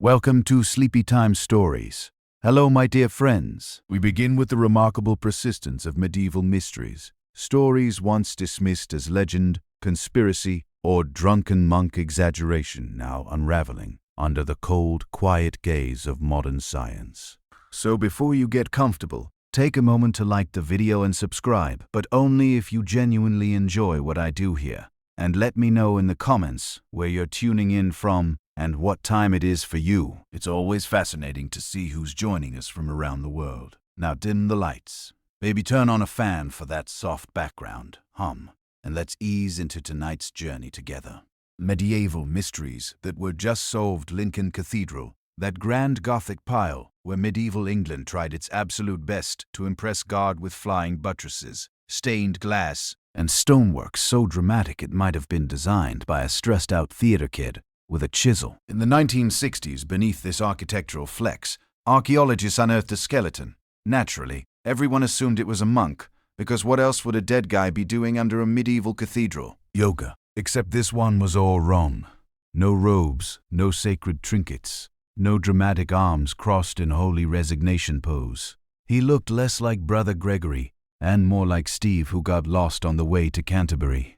Welcome to Sleepy Time Stories. Hello, my dear friends. We begin with the remarkable persistence of medieval mysteries. Stories once dismissed as legend, conspiracy, or drunken monk exaggeration now unraveling under the cold, quiet gaze of modern science. So before you get comfortable, take a moment to like the video and subscribe, but only if you genuinely enjoy what I do here. And let me know in the comments where you're tuning in from and what time it is for you. It's always fascinating to see who's joining us from around the world. Now dim the lights. Baby, turn on a fan for that soft background hum, and let's ease into tonight's journey together. Medieval mysteries that were just solved. Lincoln Cathedral, that grand Gothic pile where medieval England tried its absolute best to impress God with flying buttresses, stained glass, and stonework so dramatic it might have been designed by a stressed-out theater kid with a chisel. In the 1960s, beneath this architectural flex, archaeologists unearthed a skeleton. Naturally, everyone assumed it was a monk, because what else would a dead guy be doing under a medieval cathedral? Yoga. Except this one was all wrong. No robes, no sacred trinkets, no dramatic arms crossed in holy resignation pose. He looked less like Brother Gregory and more like Steve who got lost on the way to Canterbury.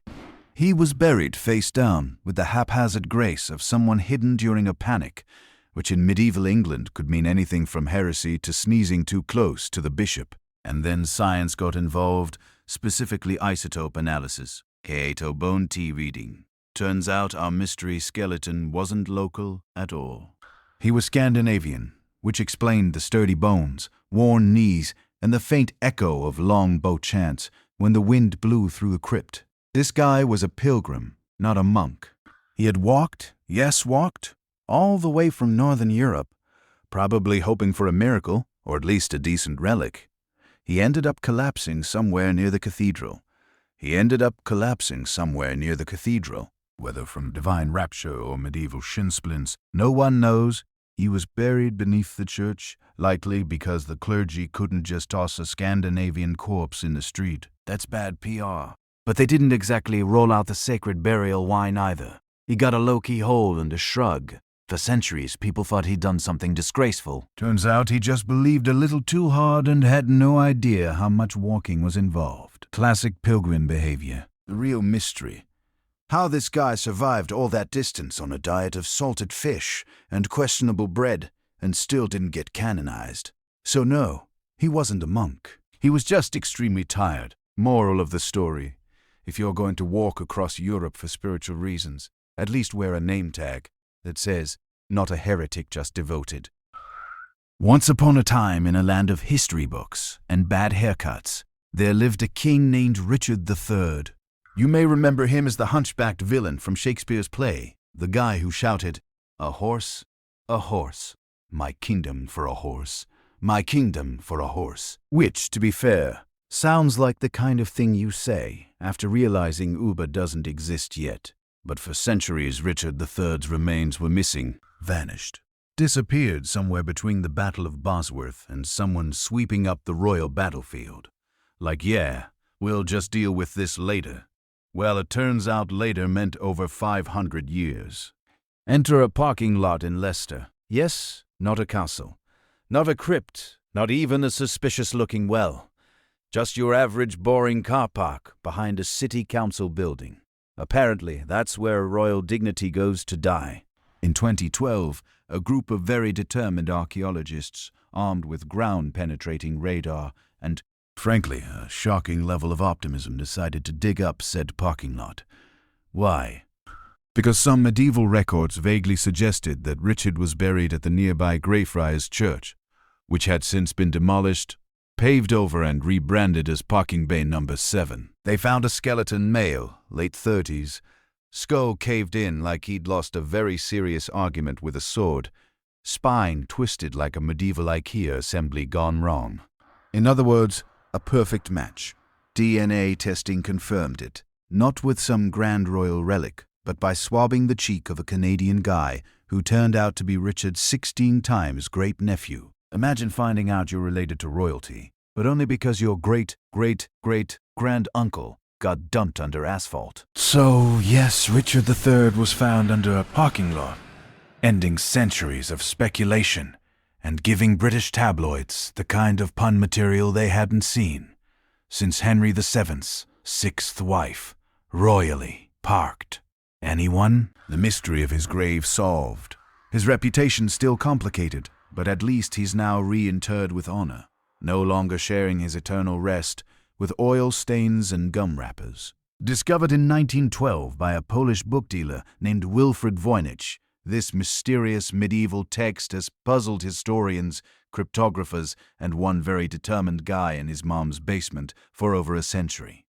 He was buried face down with the haphazard grace of someone hidden during a panic, which in medieval England could mean anything from heresy to sneezing too close to the bishop. And then science got involved, specifically isotope analysis, K8 bone T reading. Turns out our mystery skeleton wasn't local at all. He was Scandinavian, which explained the sturdy bones, worn knees, and the faint echo of longbow chants when the wind blew through the crypt. This guy was a pilgrim, not a monk. He had walked, yes walked, all the way from Northern Europe, probably hoping for a miracle, or at least a decent relic. He ended up collapsing somewhere near the cathedral. Whether from divine rapture or medieval shin splints, no one knows. He was buried beneath the church, likely because the clergy couldn't just toss a Scandinavian corpse in the street. That's bad PR. But they didn't exactly roll out the sacred burial wine either. He got a low-key hold and a shrug. For centuries, people thought he'd done something disgraceful. Turns out he just believed a little too hard and had no idea how much walking was involved. Classic pilgrim behavior. The real mystery. How this guy survived all that distance on a diet of salted fish and questionable bread and still didn't get canonized. So no, he wasn't a monk. He was just extremely tired. Moral of the story. If you're going to walk across Europe for spiritual reasons, at least wear a name tag that says, "Not a heretic, just devoted." Once upon a time, in a land of history books and bad haircuts, there lived a king named Richard III. You may remember him as the hunchbacked villain from Shakespeare's play, the guy who shouted, a horse, my kingdom for a horse, my kingdom for a horse." Which, to be fair, sounds like the kind of thing you say after realizing Uber doesn't exist yet. But for centuries, Richard III's remains were missing, vanished, disappeared somewhere between the Battle of Bosworth and someone sweeping up the royal battlefield. Like, yeah, we'll just deal with this later. Well, it turns out later meant over 500 years. Enter a parking lot in Leicester. Yes, not a castle, not a crypt, not even a suspicious-looking well. Just your average boring car park behind a city council building. Apparently, that's where royal dignity goes to die. In 2012, a group of very determined archaeologists, armed with ground-penetrating radar and, frankly, a shocking level of optimism, decided to dig up said parking lot. Why? Because some medieval records vaguely suggested that Richard was buried at the nearby Greyfriars Church, which had since been demolished, paved over and rebranded as Parking Bay No. 7. They found a skeleton male, late 30s, skull caved in like he'd lost a very serious argument with a sword, spine twisted like a medieval IKEA assembly gone wrong. In other words, a perfect match. DNA testing confirmed it, not with some grand royal relic, but by swabbing the cheek of a Canadian guy who turned out to be Richard's 16 times great-nephew. Imagine finding out you're related to royalty, but only because your great-great-great-grand-uncle got dumped under asphalt. So, yes, Richard III was found under a parking lot. ending centuries of speculation and giving British tabloids the kind of pun material they hadn't seen since Henry VII's sixth wife, royally parked. Anyone? The mystery of his grave solved. His reputation still complicated, but at least he's now reinterred with honor, no longer sharing his eternal rest with oil stains and gum wrappers. Discovered in 1912 by a Polish book dealer named Wilfred Voynich, this mysterious medieval text has puzzled historians, cryptographers, and one very determined guy in his mom's basement for over a century.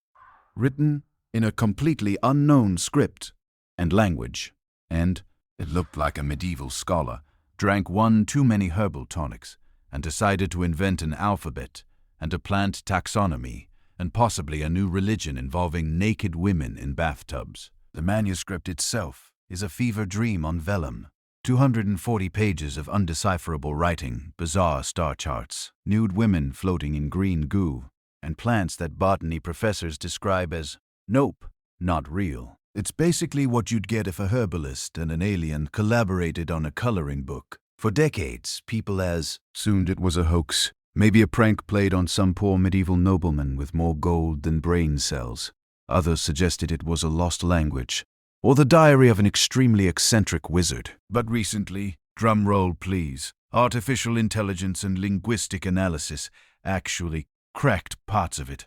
Written in a completely unknown script and language, and it looked like a medieval scholar drank one too many herbal tonics and decided to invent an alphabet and a plant taxonomy and possibly a new religion involving naked women in bathtubs. The manuscript itself is a fever dream on vellum. 240 pages of undecipherable writing, bizarre star charts, nude women floating in green goo, and plants that botany professors describe as nope, not real. It's basically what you'd get if a herbalist and an alien collaborated on a coloring book. For decades, people assumed it was a hoax, maybe a prank played on some poor medieval nobleman with more gold than brain cells. Others suggested it was a lost language, or the diary of an extremely eccentric wizard. But recently, drum roll please, artificial intelligence and linguistic analysis actually cracked parts of it.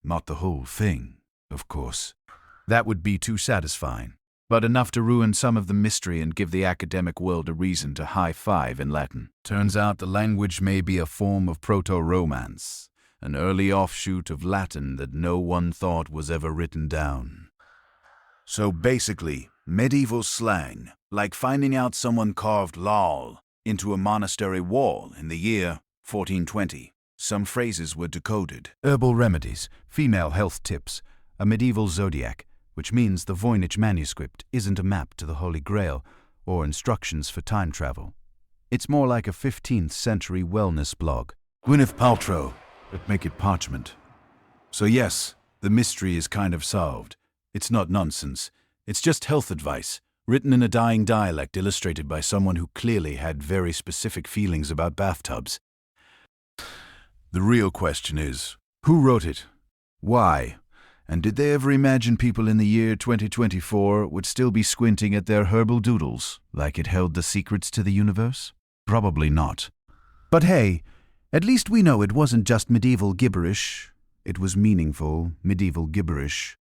Not the whole thing, of course. That would be too satisfying, but enough to ruin some of the mystery and give the academic world a reason to high-five in Latin. Turns out the language may be a form of proto-Romance, an early offshoot of Latin that no one thought was ever written down. So basically, medieval slang, like finding out someone carved lol into a monastery wall in the year 1420. Some phrases were decoded. Herbal remedies, female health tips, a medieval zodiac, which means the Voynich manuscript isn't a map to the Holy Grail or instructions for time travel. It's more like a 15th century wellness blog. Gwyneth Paltrow, but make it parchment. So yes, the mystery is kind of solved. It's not nonsense. It's just health advice, written in a dying dialect illustrated by someone who clearly had very specific feelings about bathtubs. The real question is, who wrote it? Why? And did they ever imagine people in the year 2024 would still be squinting at their herbal doodles like it held the secrets to the universe? Probably not. But hey, at least we know it wasn't just medieval gibberish. It was meaningful medieval gibberish.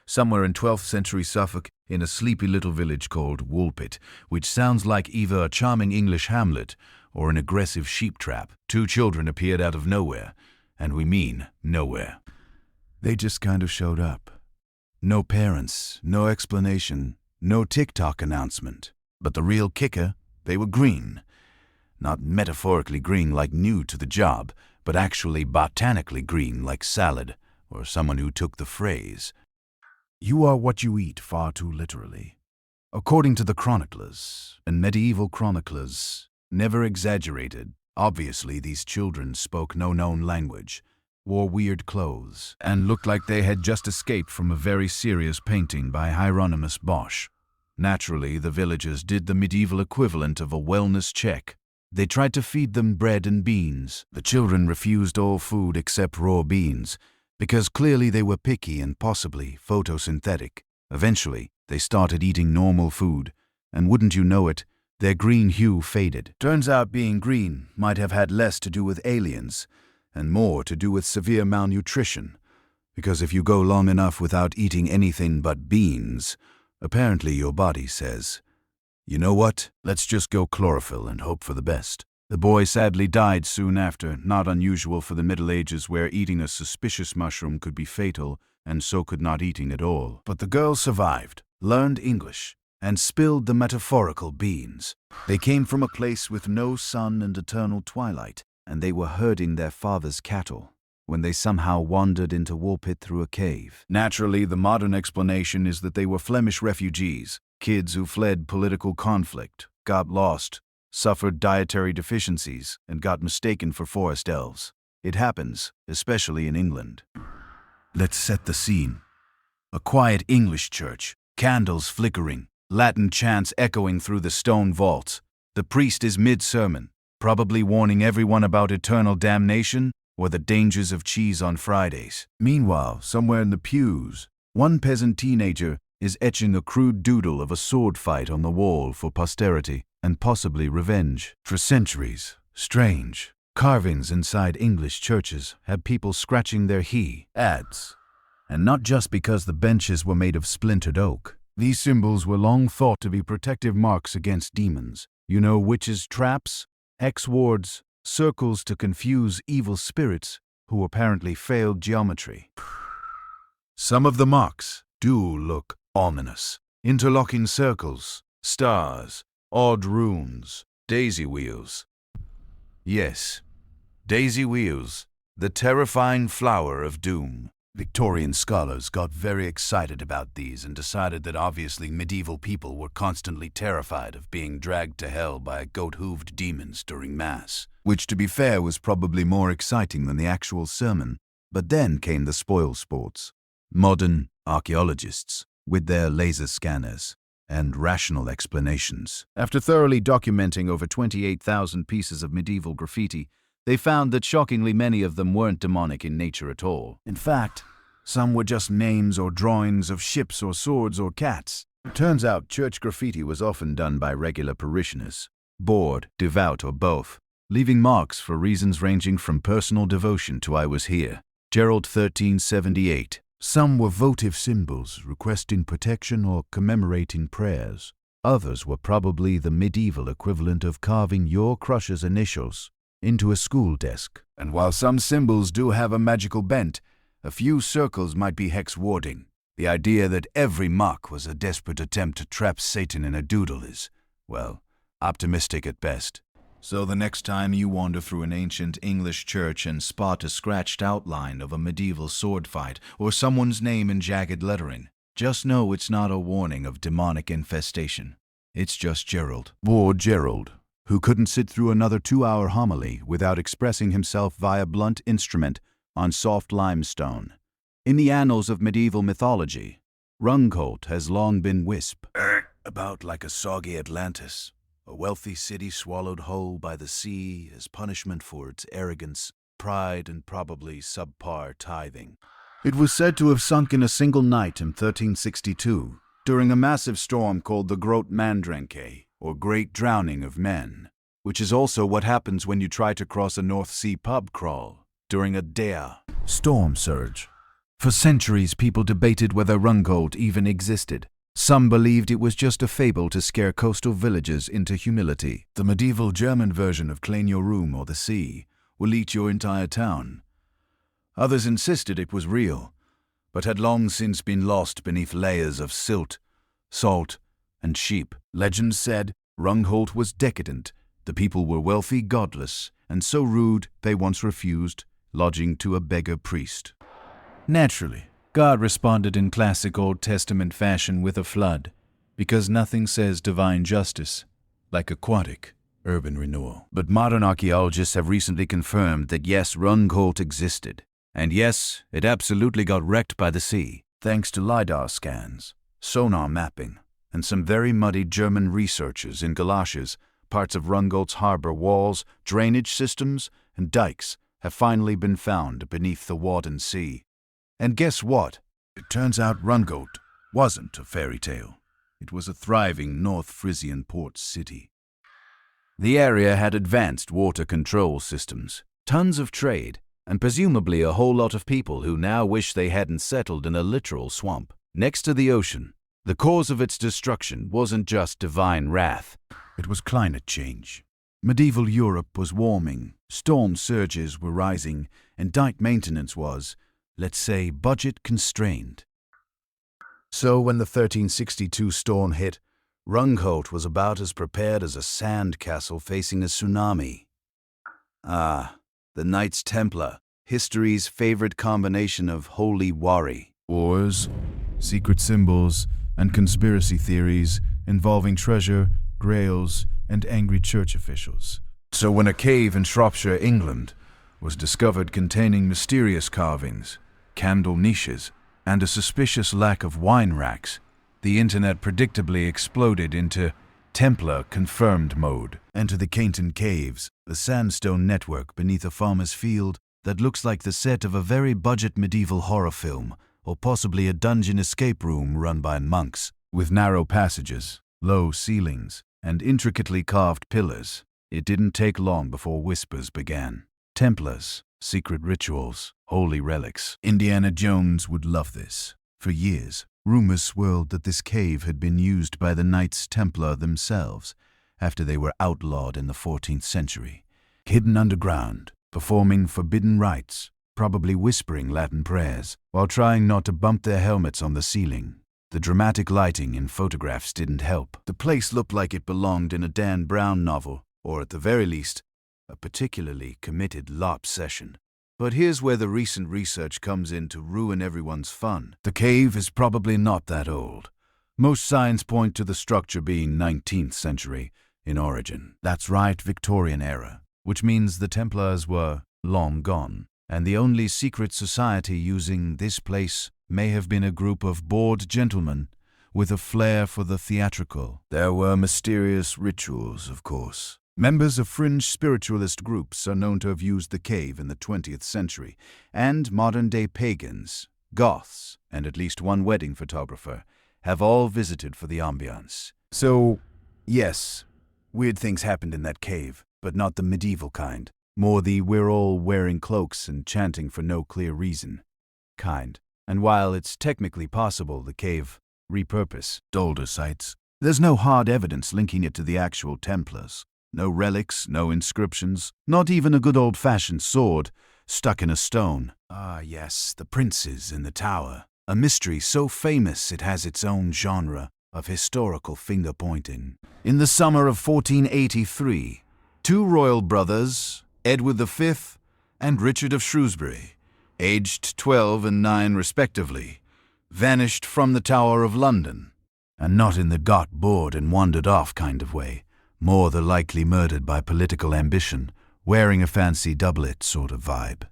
Somewhere in 12th century Suffolk, in a sleepy little village called Woolpit, which sounds like either a charming English hamlet or an aggressive sheep trap, two children appeared out of nowhere, and we mean nowhere. They just kind of showed up. No parents, no explanation, no TikTok announcement. But the real kicker, they were green. Not metaphorically green like new to the job, but actually botanically green like salad, or someone who took the phrase, "You are what you eat," far too literally. According to the chroniclers, and medieval chroniclers never exaggerated, obviously these children spoke no known language, wore weird clothes, and looked like they had just escaped from a very serious painting by Hieronymus Bosch. Naturally, the villagers did the medieval equivalent of a wellness check. They tried to feed them bread and beans. The children refused all food except raw beans, because clearly they were picky and possibly photosynthetic. Eventually, they started eating normal food, and wouldn't you know it, their green hue faded. Turns out being green might have had less to do with aliens, and more to do with severe malnutrition, because if you go long enough without eating anything but beans, apparently your body says, "You know what? Let's just go chlorophyll and hope for the best." The boy sadly died soon after, not unusual for the Middle Ages where eating a suspicious mushroom could be fatal, and so could not eating at all. But the girl survived, learned English, and spilled the metaphorical beans. They came from a place with no sun and eternal twilight, and they were herding their father's cattle when they somehow wandered into Woolpit through a cave. Naturally, the modern explanation is that they were Flemish refugees, kids who fled political conflict, got lost, suffered dietary deficiencies, and got mistaken for forest elves. It happens, especially in England. Let's set the scene. A quiet English church, candles flickering, Latin chants echoing through the stone vaults. The priest is mid-sermon, probably warning everyone about eternal damnation or the dangers of cheese on Fridays. Meanwhile, somewhere in the pews, one peasant teenager is etching a crude doodle of a sword fight on the wall for posterity and possibly revenge. For centuries, strange carvings inside English churches had people scratching their he-ads. And not just because the benches were made of splintered oak. These symbols were long thought to be protective marks against demons. You know, witches' traps, hex wards, circles to confuse evil spirits who apparently failed geometry. Some of the marks do look ominous. Interlocking circles, stars, odd runes, daisy wheels. Yes, daisy wheels, the terrifying flower of doom. Victorian scholars got very excited about these and decided that obviously medieval people were constantly terrified of being dragged to hell by goat-hooved demons during Mass, which to be fair was probably more exciting than the actual sermon. But then came the spoil sports. Modern archaeologists, with their laser scanners and rational explanations. After thoroughly documenting over 28,000 pieces of medieval graffiti, they found that shockingly many of them weren't demonic in nature at all. In fact, some were just names or drawings of ships or swords or cats. It turns out church graffiti was often done by regular parishioners, bored, devout, or both, leaving marks for reasons ranging from personal devotion to "I was here." Gerald 1378. Some were votive symbols requesting protection or commemorating prayers. Others were probably the medieval equivalent of carving your crusher's initials into a school desk. And while some symbols do have a magical bent, a few circles might be hex warding. The idea that every mark was a desperate attempt to trap Satan in a doodle is, well, optimistic at best. So the next time you wander through an ancient English church and spot a scratched outline of a medieval sword fight or someone's name in jagged lettering, just know it's not a warning of demonic infestation. It's just Gerald. Poor Gerald, who couldn't sit through another 2-hour homily without expressing himself via blunt instrument on soft limestone. In the annals of medieval mythology, Runcolt has long been wisp about like a soggy Atlantis, a wealthy city swallowed whole by the sea as punishment for its arrogance, pride, and probably subpar tithing. It was said to have sunk in a single night in 1362 during a massive storm called the Grote Mandrenke, or Great Drowning of Men, which is also what happens when you try to cross a North Sea pub crawl during a storm surge. For centuries, people debated whether Runcolt even existed. Some believed it was just a fable to scare coastal villagers into humility. The medieval German version of "clean your room or the sea will eat your entire town." Others insisted it was real, but had long since been lost beneath layers of silt, salt, and sheep. Legend said Runcolt was decadent, the people were wealthy, godless, and so rude they once refused lodging to a beggar priest. Naturally, God responded in classic Old Testament fashion with a flood, because nothing says divine justice like aquatic urban renewal. But modern archaeologists have recently confirmed that yes, Runcolt existed, and yes, it absolutely got wrecked by the sea, thanks to LiDAR scans, sonar mapping, and some very muddy German researchers in galoshes. Parts of Runcolt's harbor walls, drainage systems, and dikes have finally been found beneath the Wadden Sea. And guess what? It turns out Runcolt wasn't a fairy tale. It was a thriving North Frisian port city. The area had advanced water control systems, tons of trade, and presumably a whole lot of people who now wish they hadn't settled in a literal swamp next to the ocean. The cause of its destruction wasn't just divine wrath. It was climate change. Medieval Europe was warming, storm surges were rising, and dike maintenance was, let's say, budget constrained. So when the 1362 storm hit, Runcolt was about as prepared as a sand castle facing a tsunami. Ah, the Knights Templar, history's favorite combination of holy warri. Wars, secret symbols, and conspiracy theories involving treasure, grails, and angry church officials. So when a cave in Shropshire, England, was discovered containing mysterious carvings, candle niches, and a suspicious lack of wine racks, the internet predictably exploded into Templar confirmed mode. Enter the Cainton Caves, a sandstone network beneath a farmer's field that looks like the set of a very budget medieval horror film, or possibly a dungeon escape room run by monks. With narrow passages, low ceilings, and intricately carved pillars, it didn't take long before whispers began. Templars, secret rituals, holy relics. Indiana Jones would love this. For years, rumors swirled that this cave had been used by the Knights Templar themselves after they were outlawed in the 14th century. Hidden underground, performing forbidden rites, probably whispering Latin prayers, while trying not to bump their helmets on the ceiling. The dramatic lighting in photographs didn't help. The place looked like it belonged in a Dan Brown novel, or at the very least, a particularly committed LARP session. But here's where the recent research comes in to ruin everyone's fun. The cave is probably not that old. Most signs point to the structure being 19th century in origin. That's right, Victorian era, which means the Templars were long gone, and the only secret society using this place may have been a group of bored gentlemen with a flair for the theatrical. There were mysterious rituals, of course. Members of fringe spiritualist groups are known to have used the cave in the 20th century, and modern-day pagans, goths, and at least one wedding photographer have all visited for the ambiance. So, yes, weird things happened in that cave, but not the medieval kind. More the we're all wearing cloaks and chanting for no clear reason kind. And while it's technically possible the cave repurposed older sites, there's no hard evidence linking it to the actual Templars. No relics, no inscriptions, not even a good old-fashioned sword stuck in a stone. Ah, yes, the princes in the tower. A mystery so famous it has its own genre of historical finger-pointing. In the summer of 1483, two royal brothers, Edward V and Richard of Shrewsbury, aged 12 and 9 respectively, vanished from the Tower of London. And not in the got bored and wandered off kind of way. More the likely murdered by political ambition, wearing a fancy doublet sort of vibe.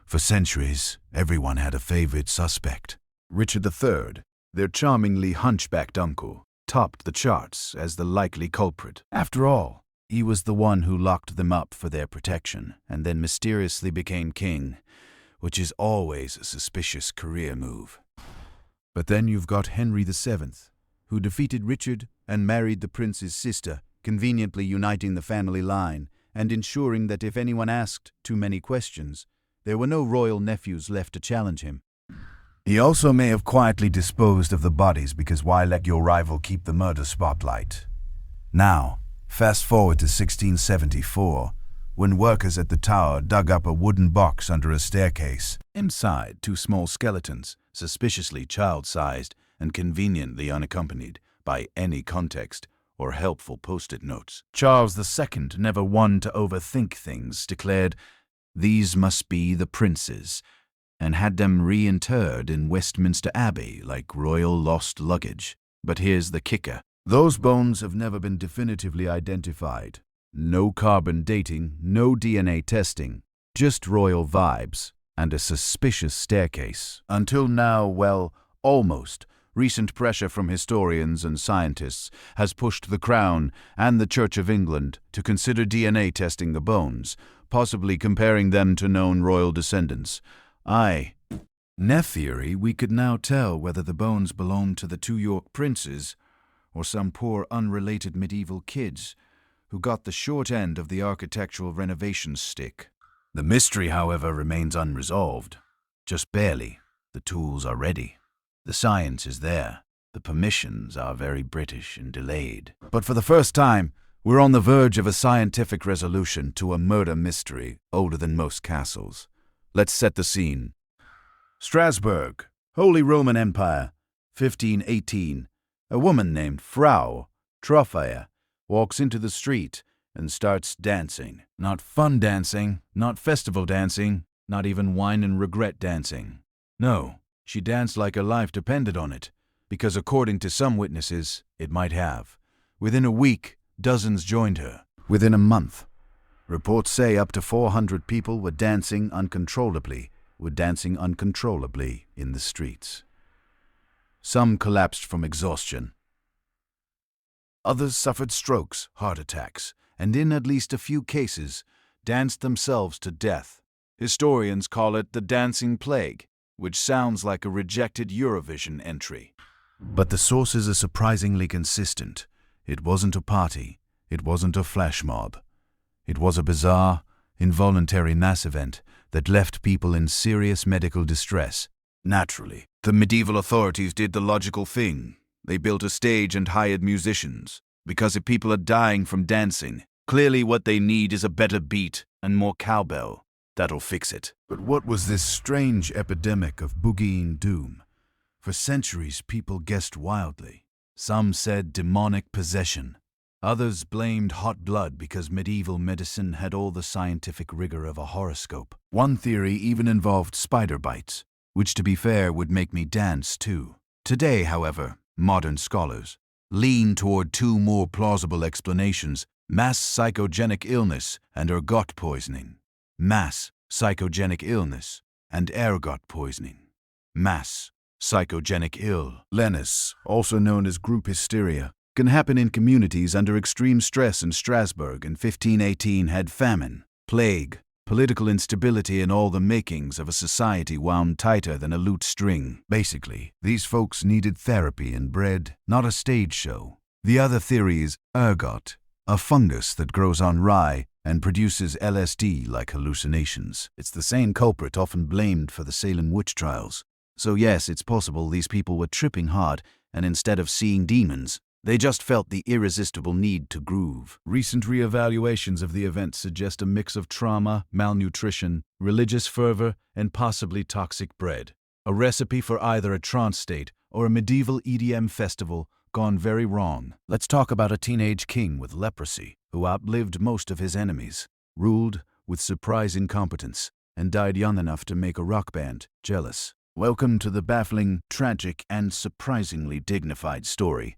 For centuries, everyone had a favorite suspect. Richard III, their charmingly hunchbacked uncle, topped the charts as the likely culprit. After all, he was the one who locked them up for their protection and then mysteriously became king, which is always a suspicious career move. But then you've got Henry VII, who defeated Richard and married the prince's sister, conveniently uniting the family line and ensuring that if anyone asked too many questions, there were no royal nephews left to challenge him. He also may have quietly disposed of the bodies because why let your rival keep the murder spotlight? Now, fast forward to 1674, when workers at the tower dug up a wooden box under a staircase. Inside, two small skeletons, suspiciously child-sized and conveniently unaccompanied by any context or helpful post-it notes. Charles II, never one to overthink things, declared, "These must be the princes," and had them reinterred in Westminster Abbey like royal lost luggage. But here's the kicker. Those bones have never been definitively identified. No carbon dating, no DNA testing, just royal vibes and a suspicious staircase. Until now, well, almost. Recent pressure from historians and scientists has pushed the Crown and the Church of England to consider DNA testing the bones, possibly comparing them to known royal descendants. In theory, we could now tell whether the bones belonged to the two York princes or some poor unrelated medieval kids who got the short end of the architectural renovation stick. The mystery, however, remains unresolved. Just barely. The tools are ready. The science is there. The permissions are very British and delayed. But for the first time, we're on the verge of a scientific resolution to a murder mystery older than most castles. Let's set the scene. Strasbourg, Holy Roman Empire, 1518. A woman named Frau Troffea walks into the street and starts dancing. Not fun dancing, not festival dancing, not even wine and regret dancing. No, she danced like her life depended on it, because according to some witnesses, it might have. Within a week, dozens joined her. Within a month, reports say up to 400 people were dancing uncontrollably in the streets. Some collapsed from exhaustion. Others suffered strokes, heart attacks, and in at least a few cases, danced themselves to death. Historians call it the dancing plague, which sounds like a rejected Eurovision entry. But the sources are surprisingly consistent. It wasn't a party. It wasn't a flash mob. It was a bizarre, involuntary mass event that left people in serious medical distress. Naturally, the medieval authorities did the logical thing. They built a stage and hired musicians. Because if people are dying from dancing, clearly what they need is a better beat and more cowbell. That'll fix it. But what was this strange epidemic of boogieing doom? For centuries, people guessed wildly. Some said demonic possession. Others blamed hot blood because medieval medicine had all the scientific rigor of a horoscope. One theory even involved spider bites, which to be fair would make me dance too. Today, however, modern scholars lean toward two more plausible explanations: mass psychogenic illness and ergot poisoning. Mass psychogenic illness and ergot poisoning. Mass psychogenic illness, also known as group hysteria, can happen in communities under extreme stress. In Strasbourg in 1518 had famine, plague, political instability, and all the makings of a society wound tighter than a lute string. Basically, these folks needed therapy and bread, not a stage show. The other theory is ergot, a fungus that grows on rye and produces LSD-like hallucinations. It's the same culprit often blamed for the Salem witch trials. So yes, it's possible these people were tripping hard, and instead of seeing demons, they just felt the irresistible need to groove. Recent reevaluations of the event suggest a mix of trauma, malnutrition, religious fervor, and possibly toxic bread. A recipe for either a trance state or a medieval EDM festival gone very wrong. Let's talk about a teenage king with leprosy who outlived most of his enemies, ruled with surprising competence, and died young enough to make a rock band jealous. Welcome to the baffling, tragic, and surprisingly dignified story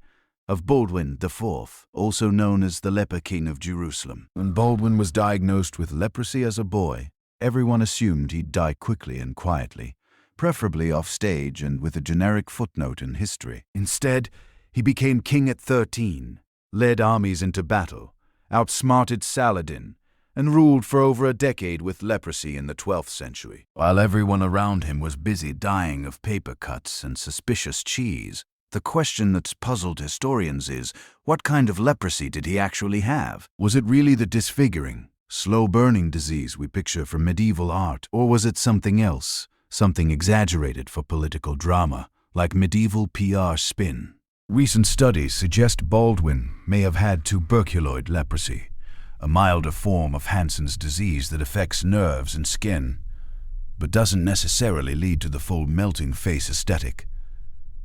of Baldwin IV, also known as the Leper King of Jerusalem. When Baldwin was diagnosed with leprosy as a boy, everyone assumed he'd die quickly and quietly, preferably off stage and with a generic footnote in history. Instead, he became king at 13, led armies into battle, outsmarted Saladin, and ruled for over a decade with leprosy in the 12th century. While everyone around him was busy dying of paper cuts and suspicious cheese, the question that's puzzled historians is, what kind of leprosy did he actually have? Was it really the disfiguring, slow-burning disease we picture from medieval art, or was it something else, something exaggerated for political drama, like medieval PR spin? Recent studies suggest Baldwin may have had tuberculoid leprosy, a milder form of Hansen's disease that affects nerves and skin, but doesn't necessarily lead to the full melting face aesthetic.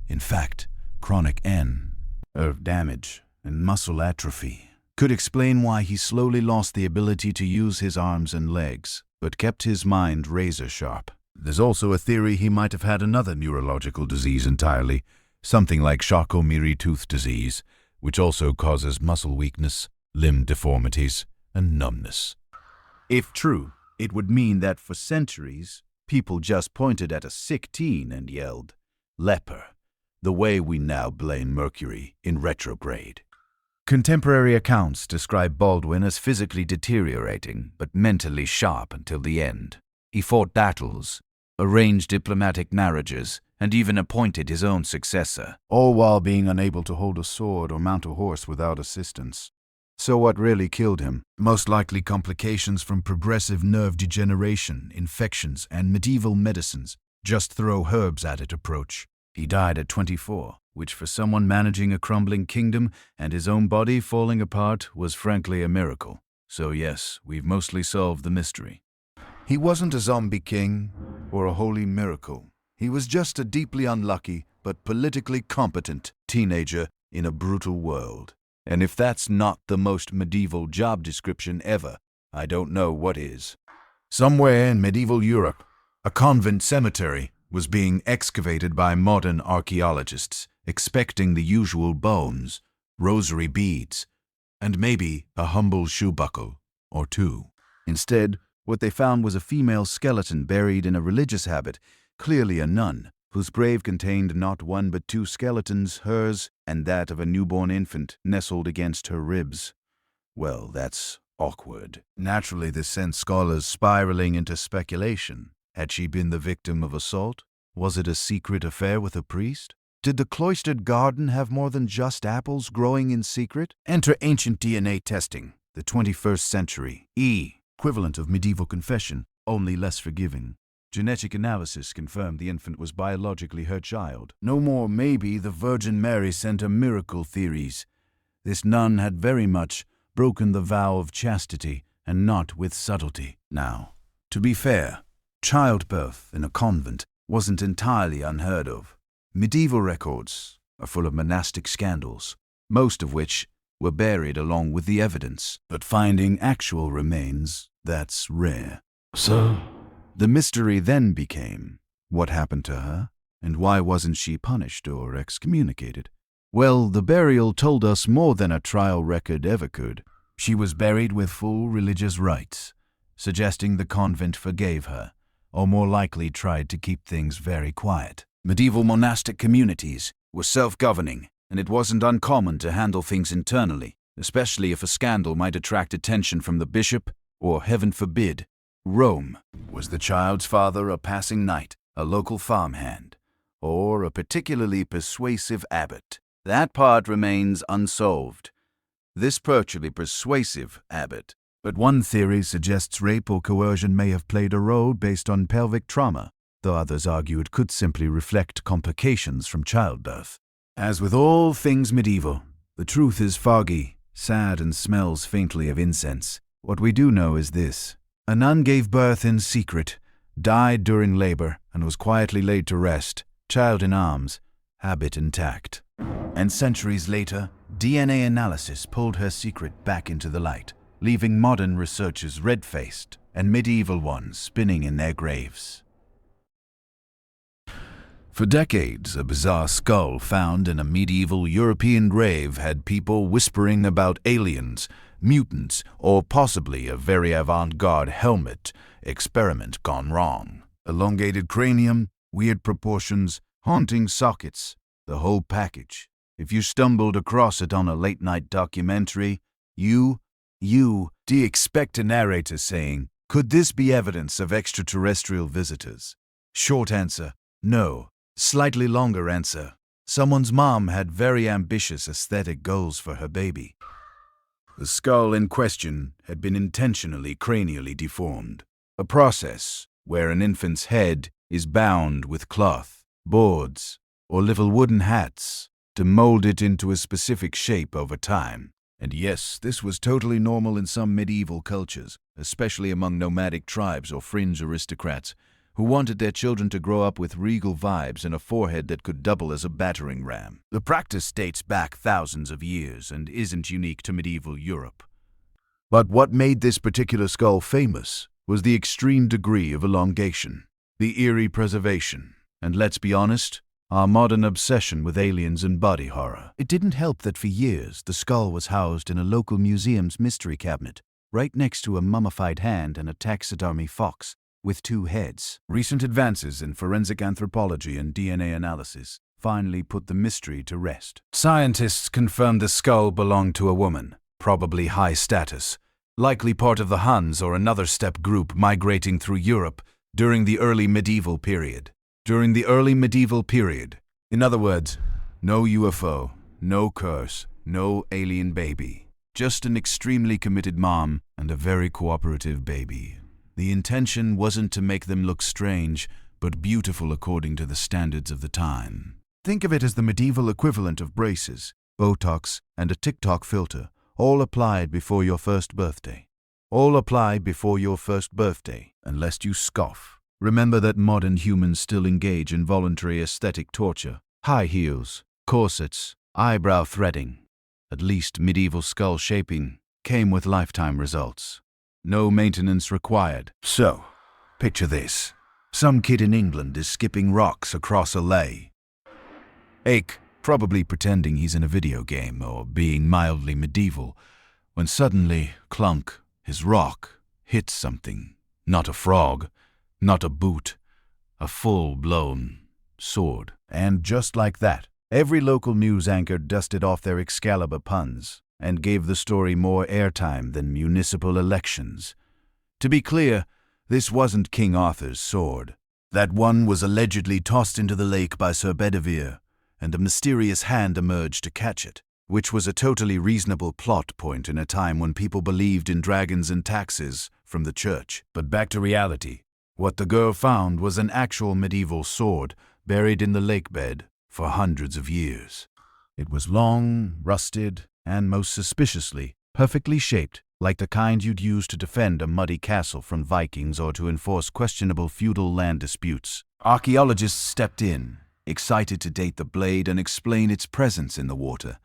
In fact, chronic nerve damage and muscle atrophy could explain why he slowly lost the ability to use his arms and legs, but kept his mind razor sharp. There's also a theory he might have had another neurological disease entirely, something like Charcot-Marie-Tooth disease, which also causes muscle weakness, limb deformities, and numbness. If true, it would mean that for centuries, people just pointed at a sick teen and yelled, "Leper," the way we now blame Mercury in retrograde. Contemporary accounts describe Baldwin as physically deteriorating, but mentally sharp until the end. He fought battles, arranged diplomatic marriages, and even appointed his own successor, all while being unable to hold a sword or mount a horse without assistance. So what really killed him? Most likely complications from progressive nerve degeneration, infections, and medieval medicines. Just throw herbs at it approach. He died at 24, which for someone managing a crumbling kingdom and his own body falling apart was frankly a miracle. So yes, we've mostly solved the mystery. He wasn't a zombie king or a holy miracle. He was just a deeply unlucky but politically competent teenager in a brutal world. And if that's not the most medieval job description ever, I don't know what is. Somewhere in medieval Europe, a convent cemetery was being excavated by modern archaeologists, expecting the usual bones, rosary beads, and maybe a humble shoe buckle or two. Instead, what they found was a female skeleton buried in a religious habit, clearly a nun, whose grave contained not one but two skeletons, hers and that of a newborn infant, nestled against her ribs. Well, that's awkward. Naturally, this sent scholars spiraling into speculation. Had she been the victim of assault? Was it a secret affair with a priest? Did the cloistered garden have more than just apples growing in secret? Enter ancient DNA testing, the 21st century. Equivalent of medieval confession, only less forgiving. Genetic analysis confirmed the infant was biologically her child. No more maybe the Virgin Mary sent her miracle theories. This nun had very much broken the vow of chastity, and not with subtlety. Now, to be fair, childbirth in a convent wasn't entirely unheard of. Medieval records are full of monastic scandals, most of which were buried along with the evidence. But finding actual remains, that's rare. So, the mystery then became, what happened to her, and why wasn't she punished or excommunicated? Well, the burial told us more than a trial record ever could. She was buried with full religious rites, suggesting the convent forgave her, or more likely tried to keep things very quiet. Medieval monastic communities were self-governing, and it wasn't uncommon to handle things internally, especially if a scandal might attract attention from the bishop, or heaven forbid, Rome. Was the child's father a passing knight, a local farmhand, or a particularly persuasive abbot? That part remains unsolved. This virtually persuasive abbot. But one theory suggests rape or coercion may have played a role based on pelvic trauma, though others argue it could simply reflect complications from childbirth. As with all things medieval, the truth is foggy, sad, and smells faintly of incense. What we do know is this. A nun gave birth in secret, died during labor, and was quietly laid to rest, child in arms, habit intact. And centuries later, DNA analysis pulled her secret back into the light, leaving modern researchers red-faced and medieval ones spinning in their graves. For decades, a bizarre skull found in a medieval European grave had people whispering about aliens, mutants, or possibly a very avant-garde helmet experiment gone wrong. Elongated cranium, weird proportions, haunting sockets, the whole package. If you stumbled across it on a late-night documentary, do you expect a narrator saying, "Could this be evidence of extraterrestrial visitors?" Short answer, no. Slightly longer answer, someone's mom had very ambitious aesthetic goals for her baby. The skull in question had been intentionally cranially deformed, a process where an infant's head is bound with cloth, boards, or little wooden hats to mold it into a specific shape over time. And yes, this was totally normal in some medieval cultures, especially among nomadic tribes or fringe aristocrats, who wanted their children to grow up with regal vibes and a forehead that could double as a battering ram. The practice dates back thousands of years and isn't unique to medieval Europe. But what made this particular skull famous was the extreme degree of elongation, the eerie preservation, and let's be honest, our modern obsession with aliens and body horror. It didn't help that for years the skull was housed in a local museum's mystery cabinet, right next to a mummified hand and a taxidermy fox with two heads. Recent advances in forensic anthropology and DNA analysis finally put the mystery to rest. Scientists confirmed the skull belonged to a woman, probably high status, likely part of the Huns or another steppe group migrating through Europe during the early medieval period. In other words, no UFO, no curse, no alien baby. Just an extremely committed mom and a very cooperative baby. The intention wasn't to make them look strange, but beautiful according to the standards of the time. Think of it as the medieval equivalent of braces, Botox, and a TikTok filter, all applied before your first birthday. Unless you scoff. Remember that modern humans still engage in voluntary aesthetic torture. High heels, corsets, eyebrow threading. At least medieval skull shaping came with lifetime results. No maintenance required. So, picture this. Some kid in England is skipping rocks across a lake. Probably pretending he's in a video game or being mildly medieval, when suddenly, clunk, his rock hits something. Not a frog, not a boot, a full-blown sword. And just like that, every local news anchor dusted off their Excalibur puns and gave the story more airtime than municipal elections. To be clear, this wasn't King Arthur's sword. That one was allegedly tossed into the lake by Sir Bedivere, and a mysterious hand emerged to catch it, which was a totally reasonable plot point in a time when people believed in dragons and taxes from the church. But back to reality. What the girl found was an actual medieval sword buried in the lake bed for hundreds of years. It was long, rusted, and most suspiciously, perfectly shaped, like the kind you'd use to defend a muddy castle from Vikings or to enforce questionable feudal land disputes. Archaeologists stepped in, excited to date the blade and explain its presence in the water.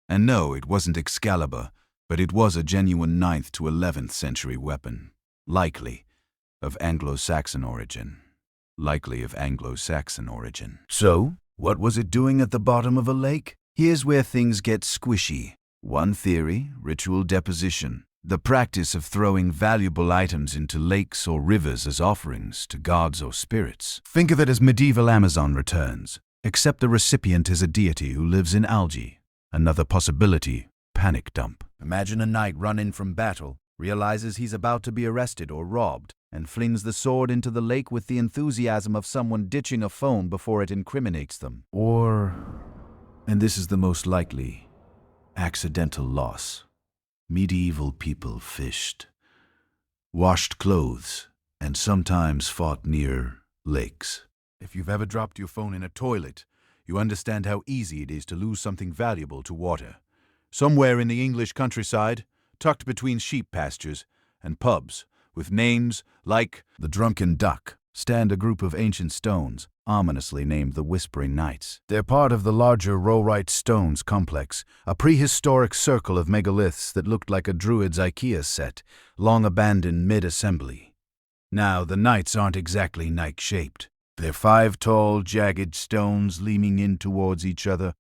And no, it wasn't Excalibur, but it was a genuine 9th to 11th century weapon, likely of Anglo-Saxon origin. So, what was it doing at the bottom of a lake? Here's where things get squishy. One theory, ritual deposition, the practice of throwing valuable items into lakes or rivers as offerings to gods or spirits. Think of it as medieval Amazon returns, except the recipient is a deity who lives in algae. Another possibility, panic dump. Imagine a knight run in from battle, realizes he's about to be arrested or robbed, and flings the sword into the lake with the enthusiasm of someone ditching a phone before it incriminates them. Or, and this is the most likely, accidental loss. Medieval people fished, washed clothes, and sometimes fought near lakes. If you've ever dropped your phone in a toilet, you understand how easy it is to lose something valuable to water. Somewhere in the English countryside, tucked between sheep pastures and pubs, with names like the Drunken Duck, stand a group of ancient stones, ominously named the Whispering Knights. They're part of the larger Rollright Stones complex, a prehistoric circle of megaliths that looked like a druid's IKEA set, long abandoned mid-assembly. Now, the knights aren't exactly Nike-shaped. They're 5 tall, jagged stones leaning in towards each other,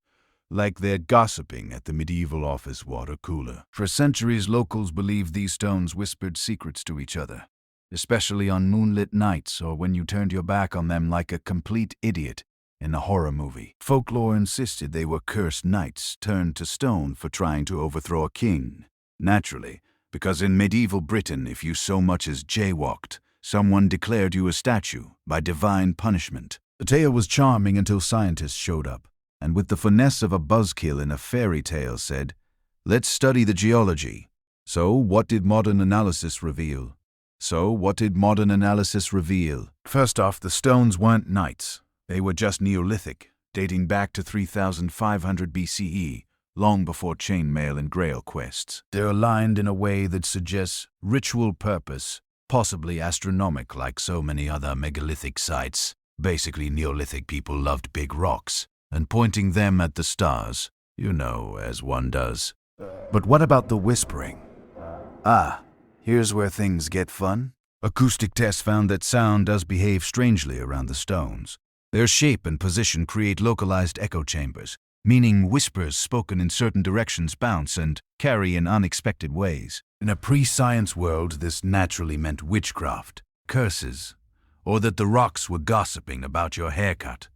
like they're gossiping at the medieval office water cooler. For centuries, locals believed these stones whispered secrets to each other, especially on moonlit nights or when you turned your back on them like a complete idiot in a horror movie. Folklore insisted they were cursed knights turned to stone for trying to overthrow a king. Naturally, because in medieval Britain, if you so much as jaywalked, someone declared you a statue by divine punishment. The tale was charming until scientists showed up, and with the finesse of a buzzkill in a fairy tale said, "Let's study the geology." So what did modern analysis reveal? First off, the stones weren't knights. They were just Neolithic, dating back to 3500 BCE, long before chainmail and grail quests. They're aligned in a way that suggests ritual purpose, possibly astronomic like so many other megalithic sites. Basically, Neolithic people loved big rocks, and pointing them at the stars, as one does. But what about the whispering? Here's where things get fun. Acoustic tests found that sound does behave strangely around the stones. Their shape and position create localized echo chambers, meaning whispers spoken in certain directions bounce and carry in unexpected ways. In a pre-science world, this naturally meant witchcraft, curses, or that the rocks were gossiping about your haircut.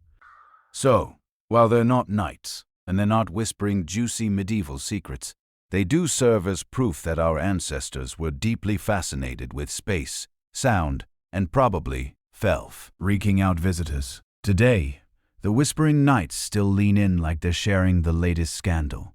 So, while they're not knights, and they're not whispering juicy medieval secrets, they do serve as proof that our ancestors were deeply fascinated with space, sound, and probably felf, wreaking out visitors. Today, the Whispering Knights still lean in like they're sharing the latest scandal.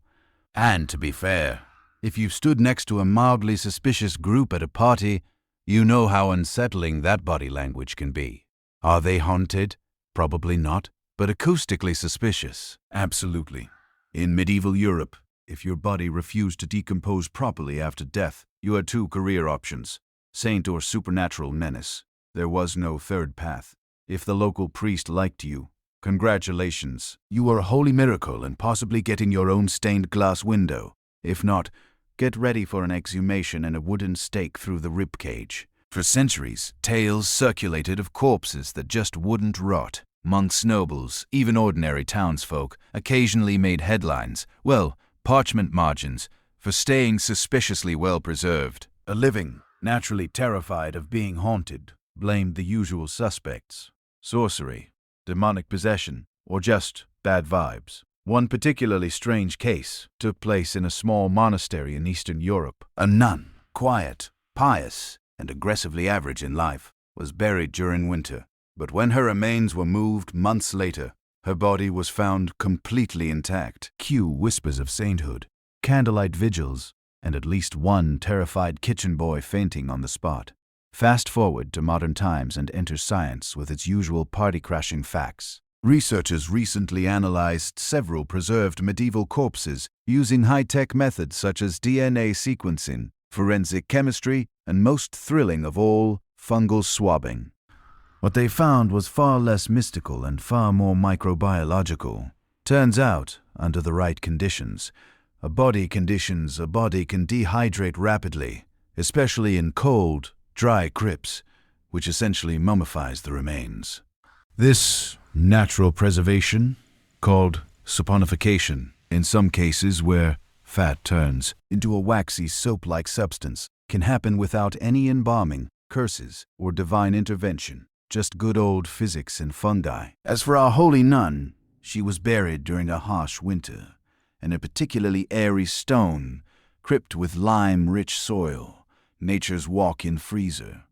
And to be fair, if you've stood next to a mildly suspicious group at a party, you know how unsettling that body language can be. Are they haunted? Probably not, but acoustically suspicious. Absolutely. In medieval Europe, if your body refused to decompose properly after death, you had 2 career options: saint or supernatural menace. There was no third path. If the local priest liked you, congratulations, you were a holy miracle and possibly getting your own stained glass window. If not, get ready for an exhumation and a wooden stake through the ribcage. For centuries, tales circulated of corpses that just wouldn't rot. Monks, nobles, even ordinary townsfolk occasionally made headlines, parchment margins, for staying suspiciously well preserved. The living, naturally terrified of being haunted, blamed the usual suspects: sorcery, demonic possession, or just bad vibes. One particularly strange case took place in a small monastery in Eastern Europe. A nun, quiet, pious, and aggressively average in life, was buried during winter. But when her remains were moved months later, her body was found completely intact. Cue whispers of sainthood, candlelight vigils, and at least one terrified kitchen boy fainting on the spot. Fast forward to modern times and enter science with its usual party-crashing facts. Researchers recently analyzed several preserved medieval corpses using high-tech methods such as DNA sequencing, forensic chemistry, and most thrilling of all, fungal swabbing. What they found was far less mystical and far more microbiological. Turns out, under the right conditions, a body can dehydrate rapidly, especially in cold, dry crypts, which essentially mummifies the remains. This natural preservation, called saponification, in some cases where fat turns into a waxy soap-like substance, can happen without any embalming, curses, or divine intervention. Just good old physics and fungi. As for our holy nun, she was buried during a harsh winter in a particularly airy stone, crypt with lime-rich soil, nature's walk-in freezer.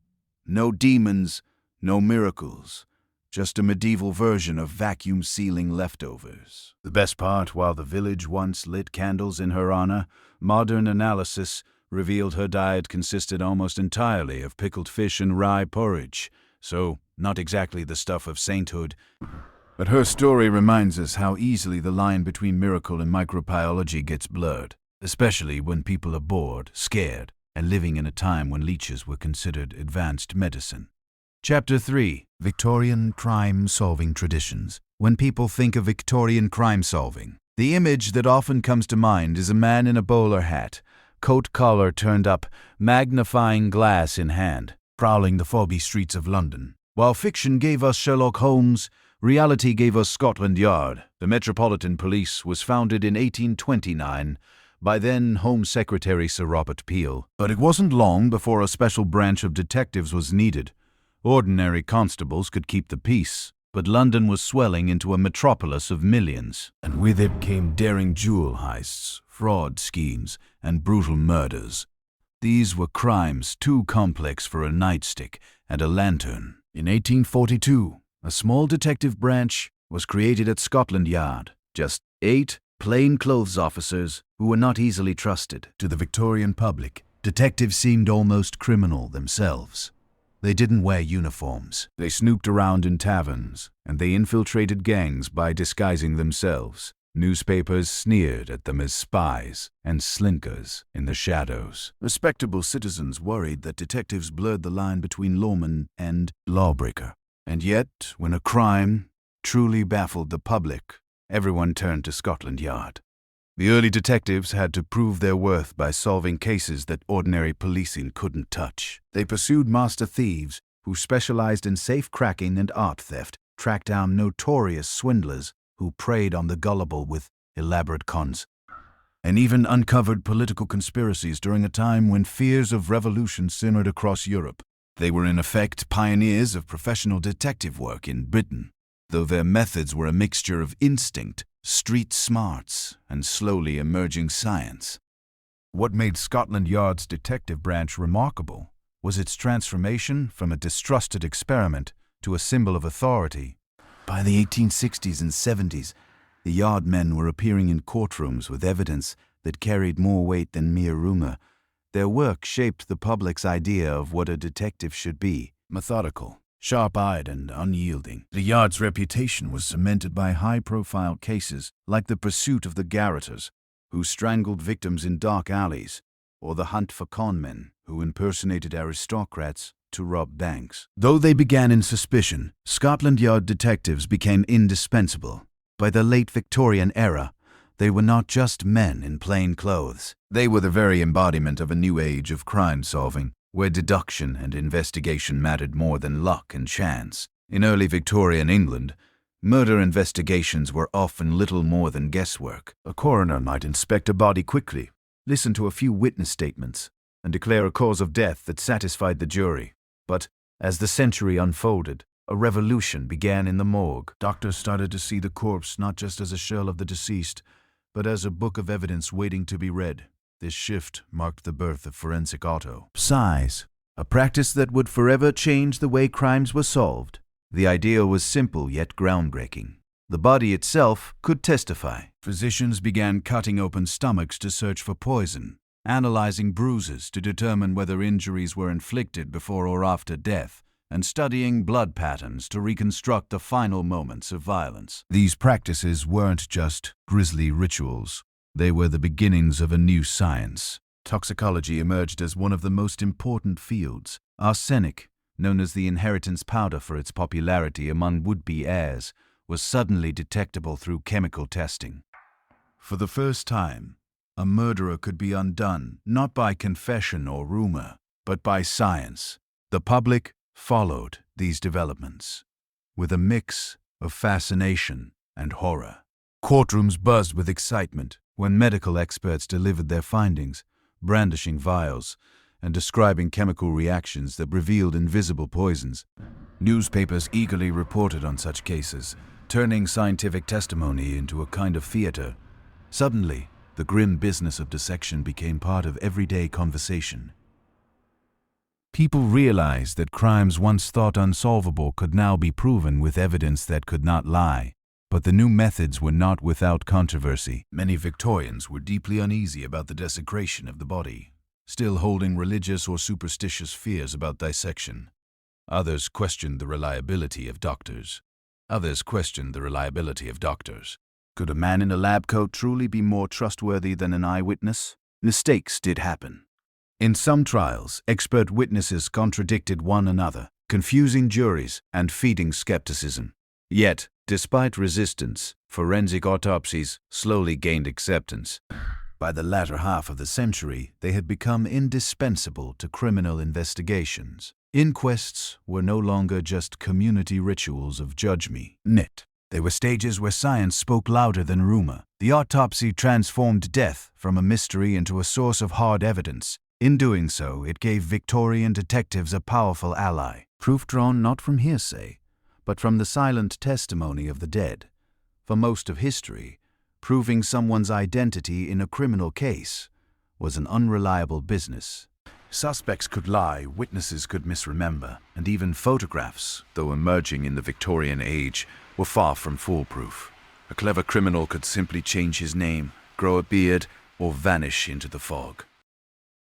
No demons, no miracles, just a medieval version of vacuum-sealing leftovers. The best part, while the village once lit candles in her honor, modern analysis revealed her diet consisted almost entirely of pickled fish and rye porridge, so not exactly the stuff of sainthood. But her story reminds us how easily the line between miracle and microbiology gets blurred, especially when people are bored, scared, and living in a time when leeches were considered advanced medicine. Chapter 3. Victorian Crime-Solving Traditions. When people think of Victorian crime-solving, the image that often comes to mind is a man in a bowler hat, coat collar turned up, magnifying glass in hand, prowling the foggy streets of London. While fiction gave us Sherlock Holmes, reality gave us Scotland Yard. The Metropolitan Police was founded in 1829 by then Home Secretary Sir Robert Peel. But it wasn't long before a special branch of detectives was needed. Ordinary constables could keep the peace, but London was swelling into a metropolis of millions, and with it came daring jewel heists, fraud schemes, and brutal murders. These were crimes too complex for a nightstick and a lantern. In 1842, a small detective branch was created at Scotland Yard. Just 8 plainclothes officers who were not easily trusted. To the Victorian public, detectives seemed almost criminal themselves. They didn't wear uniforms. They snooped around in taverns, and they infiltrated gangs by disguising themselves. Newspapers sneered at them as spies and slinkers in the shadows. Respectable citizens worried that detectives blurred the line between lawman and lawbreaker. And yet, when a crime truly baffled the public, everyone turned to Scotland Yard. The early detectives had to prove their worth by solving cases that ordinary policing couldn't touch. They pursued master thieves who specialized in safe cracking and art theft, tracked down notorious swindlers who preyed on the gullible with elaborate cons, and even uncovered political conspiracies during a time when fears of revolution simmered across Europe. They were in effect pioneers of professional detective work in Britain, though their methods were a mixture of instinct, street smarts, and slowly emerging science. What made Scotland Yard's detective branch remarkable was its transformation from a distrusted experiment to a symbol of authority. By the 1860s and 70s, the Yard men were appearing in courtrooms with evidence that carried more weight than mere rumor. Their work shaped the public's idea of what a detective should be: methodical, sharp-eyed, and unyielding. The Yard's reputation was cemented by high-profile cases like the pursuit of the garroters, who strangled victims in dark alleys, or the hunt for conmen, who impersonated aristocrats to rob banks. Though they began in suspicion, Scotland Yard detectives became indispensable. By the late Victorian era, they were not just men in plain clothes. They were the very embodiment of a new age of crime-solving, where deduction and investigation mattered more than luck and chance. In early Victorian England, murder investigations were often little more than guesswork. A coroner might inspect a body quickly, listen to a few witness statements, and declare a cause of death that satisfied the jury. But as the century unfolded, A revolution began in the morgue. Doctors started to see the corpse not just as a shell of the deceased, but as a book of evidence waiting to be read. This shift marked the birth of forensic autopsies, a practice that would forever change the way crimes were solved. The idea was simple yet groundbreaking. The body itself could testify. Physicians began cutting open stomachs to search for poison, analyzing bruises to determine whether injuries were inflicted before or after death, and studying blood patterns to reconstruct the final moments of violence. These practices weren't just grisly rituals. They were the beginnings of a new science. Toxicology emerged as one of the most important fields. Arsenic, known as the inheritance powder for its popularity among would-be heirs, was suddenly detectable through chemical testing. For the first time, a murderer could be undone not by confession or rumor, but by science. The public followed these developments with a mix of fascination and horror. Courtrooms buzzed with excitement when medical experts delivered their findings, brandishing vials and describing chemical reactions that revealed invisible poisons. Newspapers eagerly reported on such cases, turning scientific testimony into a kind of theater. Suddenly, the grim business of dissection became part of everyday conversation. People realized that crimes once thought unsolvable could now be proven with evidence that could not lie. But the new methods were not without controversy. Many Victorians were deeply uneasy about the desecration of the body, still holding religious or superstitious fears about dissection. Others questioned the reliability of doctors. Could a man in a lab coat truly be more trustworthy than an eyewitness? Mistakes did happen. In some trials, expert witnesses contradicted one another, confusing juries and feeding skepticism. Yet, despite resistance, forensic autopsies slowly gained acceptance. By the latter half of the century, they had become indispensable to criminal investigations. Inquests were no longer just community rituals of judge me. They were stages where science spoke louder than rumor. The autopsy transformed death from a mystery into a source of hard evidence. In doing so, it gave Victorian detectives a powerful ally. Proof drawn not from hearsay, but from the silent testimony of the dead. For most of history, proving someone's identity in a criminal case was an unreliable business. Suspects could lie, witnesses could misremember, and even photographs, though emerging in the Victorian age, were far from foolproof. A clever criminal could simply change his name, grow a beard, or vanish into the fog.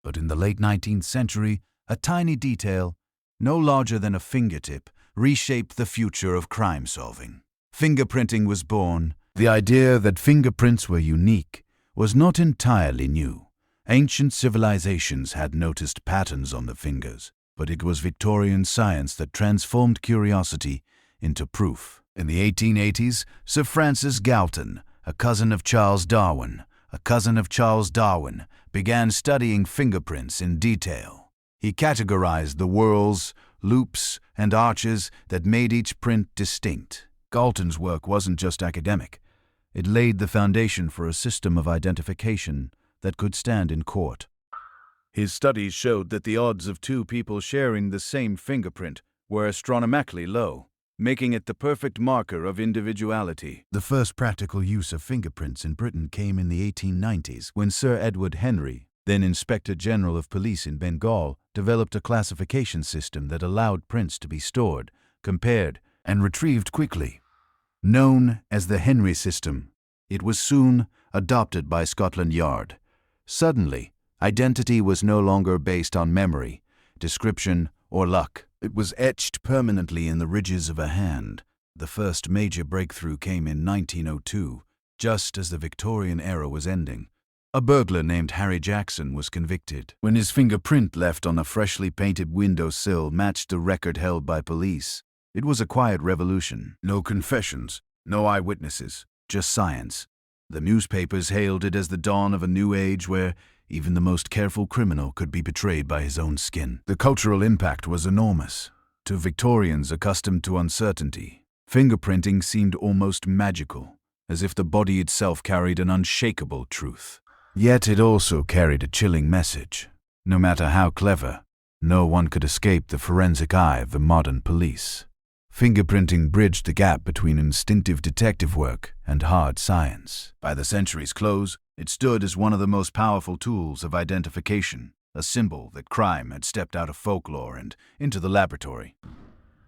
But in the late 19th century, a tiny detail, no larger than a fingertip, reshaped the future of crime solving. Fingerprinting was born. The idea that fingerprints were unique was not entirely new. Ancient civilizations had noticed patterns on the fingers, but it was Victorian science that transformed curiosity into proof. In the 1880s, Sir Francis Galton, a cousin of Charles Darwin, began studying fingerprints in detail. He categorized the whorls, loops, and arches that made each print distinct. Galton's work wasn't just academic. It laid the foundation for a system of identification that could stand in court. His studies showed that the odds of two people sharing the same fingerprint were astronomically low, making it the perfect marker of individuality. The first practical use of fingerprints in Britain came in the 1890s when Sir Edward Henry, then Inspector General of Police in Bengal, developed a classification system that allowed prints to be stored, compared, and retrieved quickly. Known as the Henry system, it was soon adopted by Scotland Yard. Suddenly, identity was no longer based on memory, description, or luck. It was etched permanently in the ridges of a hand. The first major breakthrough came in 1902, just as the Victorian era was ending. A burglar named Harry Jackson was convicted when his fingerprint left on a freshly painted windowsill matched the record held by police. It was a quiet revolution. No confessions, no eyewitnesses, just science. The newspapers hailed it as the dawn of a new age where even the most careful criminal could be betrayed by his own skin. The cultural impact was enormous. To Victorians accustomed to uncertainty, fingerprinting seemed almost magical, as if the body itself carried an unshakable truth. Yet it also carried a chilling message. No matter how clever, no one could escape the forensic eye of the modern police. Fingerprinting bridged the gap between instinctive detective work and hard science. By the century's close, it stood as one of the most powerful tools of identification, a symbol that crime had stepped out of folklore and into the laboratory.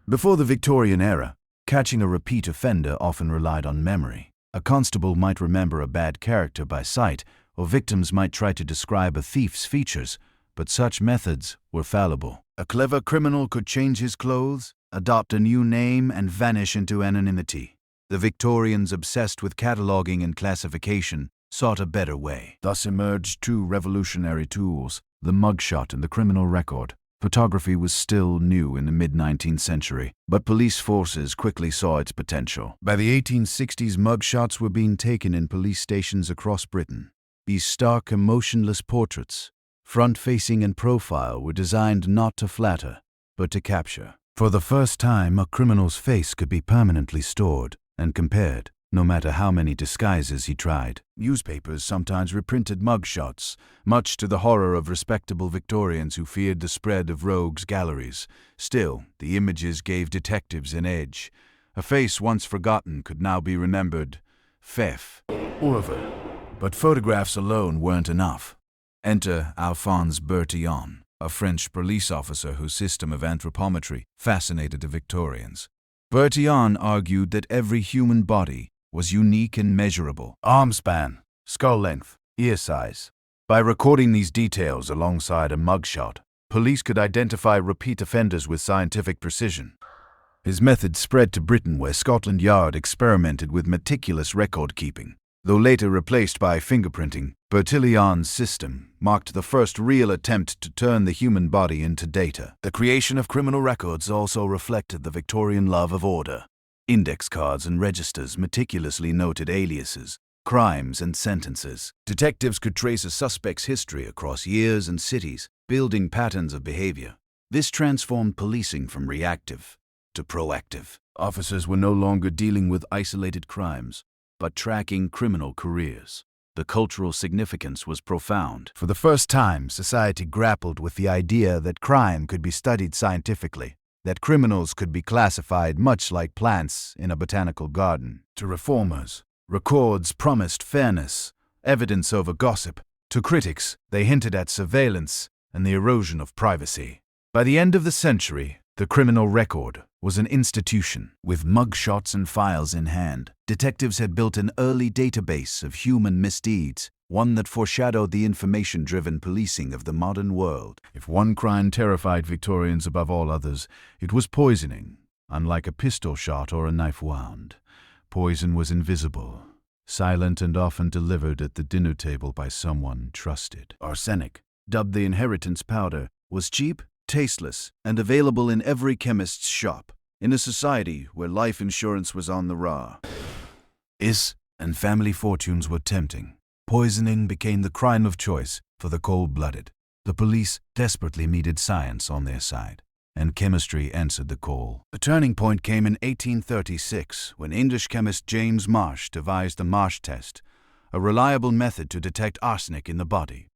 Before the Victorian era, catching a repeat offender often relied on memory. A constable might remember a bad character by sight, or victims might try to describe a thief's features, but such methods were fallible. A clever criminal could change his clothes, adopt a new name, and vanish into anonymity. The Victorians, obsessed with cataloging and classification, sought a better way. Thus emerged two revolutionary tools, the mugshot and the criminal record. Photography was still new in the mid-19th century, but police forces quickly saw its potential. By the 1860s, mugshots were being taken in police stations across Britain. These stark, emotionless portraits, front-facing and profile, were designed not to flatter, but to capture. For the first time, a criminal's face could be permanently stored and compared, no matter how many disguises he tried. Newspapers sometimes reprinted mugshots, much to the horror of respectable Victorians who feared the spread of rogues' galleries. Still, the images gave detectives an edge. A face once forgotten could now be remembered. Fef. Orver. But photographs alone weren't enough. Enter Alphonse Bertillon, a French police officer whose system of anthropometry fascinated the Victorians. Bertillon argued that every human body was unique and measurable. Arm span, skull length, ear size. By recording these details alongside a mugshot, police could identify repeat offenders with scientific precision. His method spread to Britain, where Scotland Yard experimented with meticulous record-keeping. Though later replaced by fingerprinting, Bertillon's system marked the first real attempt to turn the human body into data. The creation of criminal records also reflected the Victorian love of order. Index cards and registers meticulously noted aliases, crimes, and sentences. Detectives could trace a suspect's history across years and cities, building patterns of behavior. This transformed policing from reactive to proactive. Officers were no longer dealing with isolated crimes, but tracking criminal careers. The cultural significance was profound. For the first time, society grappled with the idea that crime could be studied scientifically, that criminals could be classified much like plants in a botanical garden. To reformers, records promised fairness, evidence over gossip. To critics, they hinted at surveillance and the erosion of privacy. By the end of the century, the criminal record was an institution. With mugshots and files in hand, detectives had built an early database of human misdeeds, one that foreshadowed the information-driven policing of the modern world. If one crime terrified Victorians above all others, it was poisoning. Unlike a pistol shot or a knife wound, poison was invisible, silent, and often delivered at the dinner table by someone trusted. Arsenic, dubbed the inheritance powder, was cheap, tasteless, and available in every chemist's shop. In a society where life insurance was on the raw, and family fortunes were tempting, poisoning became the crime of choice for the cold-blooded. The police desperately needed science on their side, and chemistry answered the call. A turning point came in 1836 when English chemist James Marsh devised the Marsh test, a reliable method to detect arsenic in the body.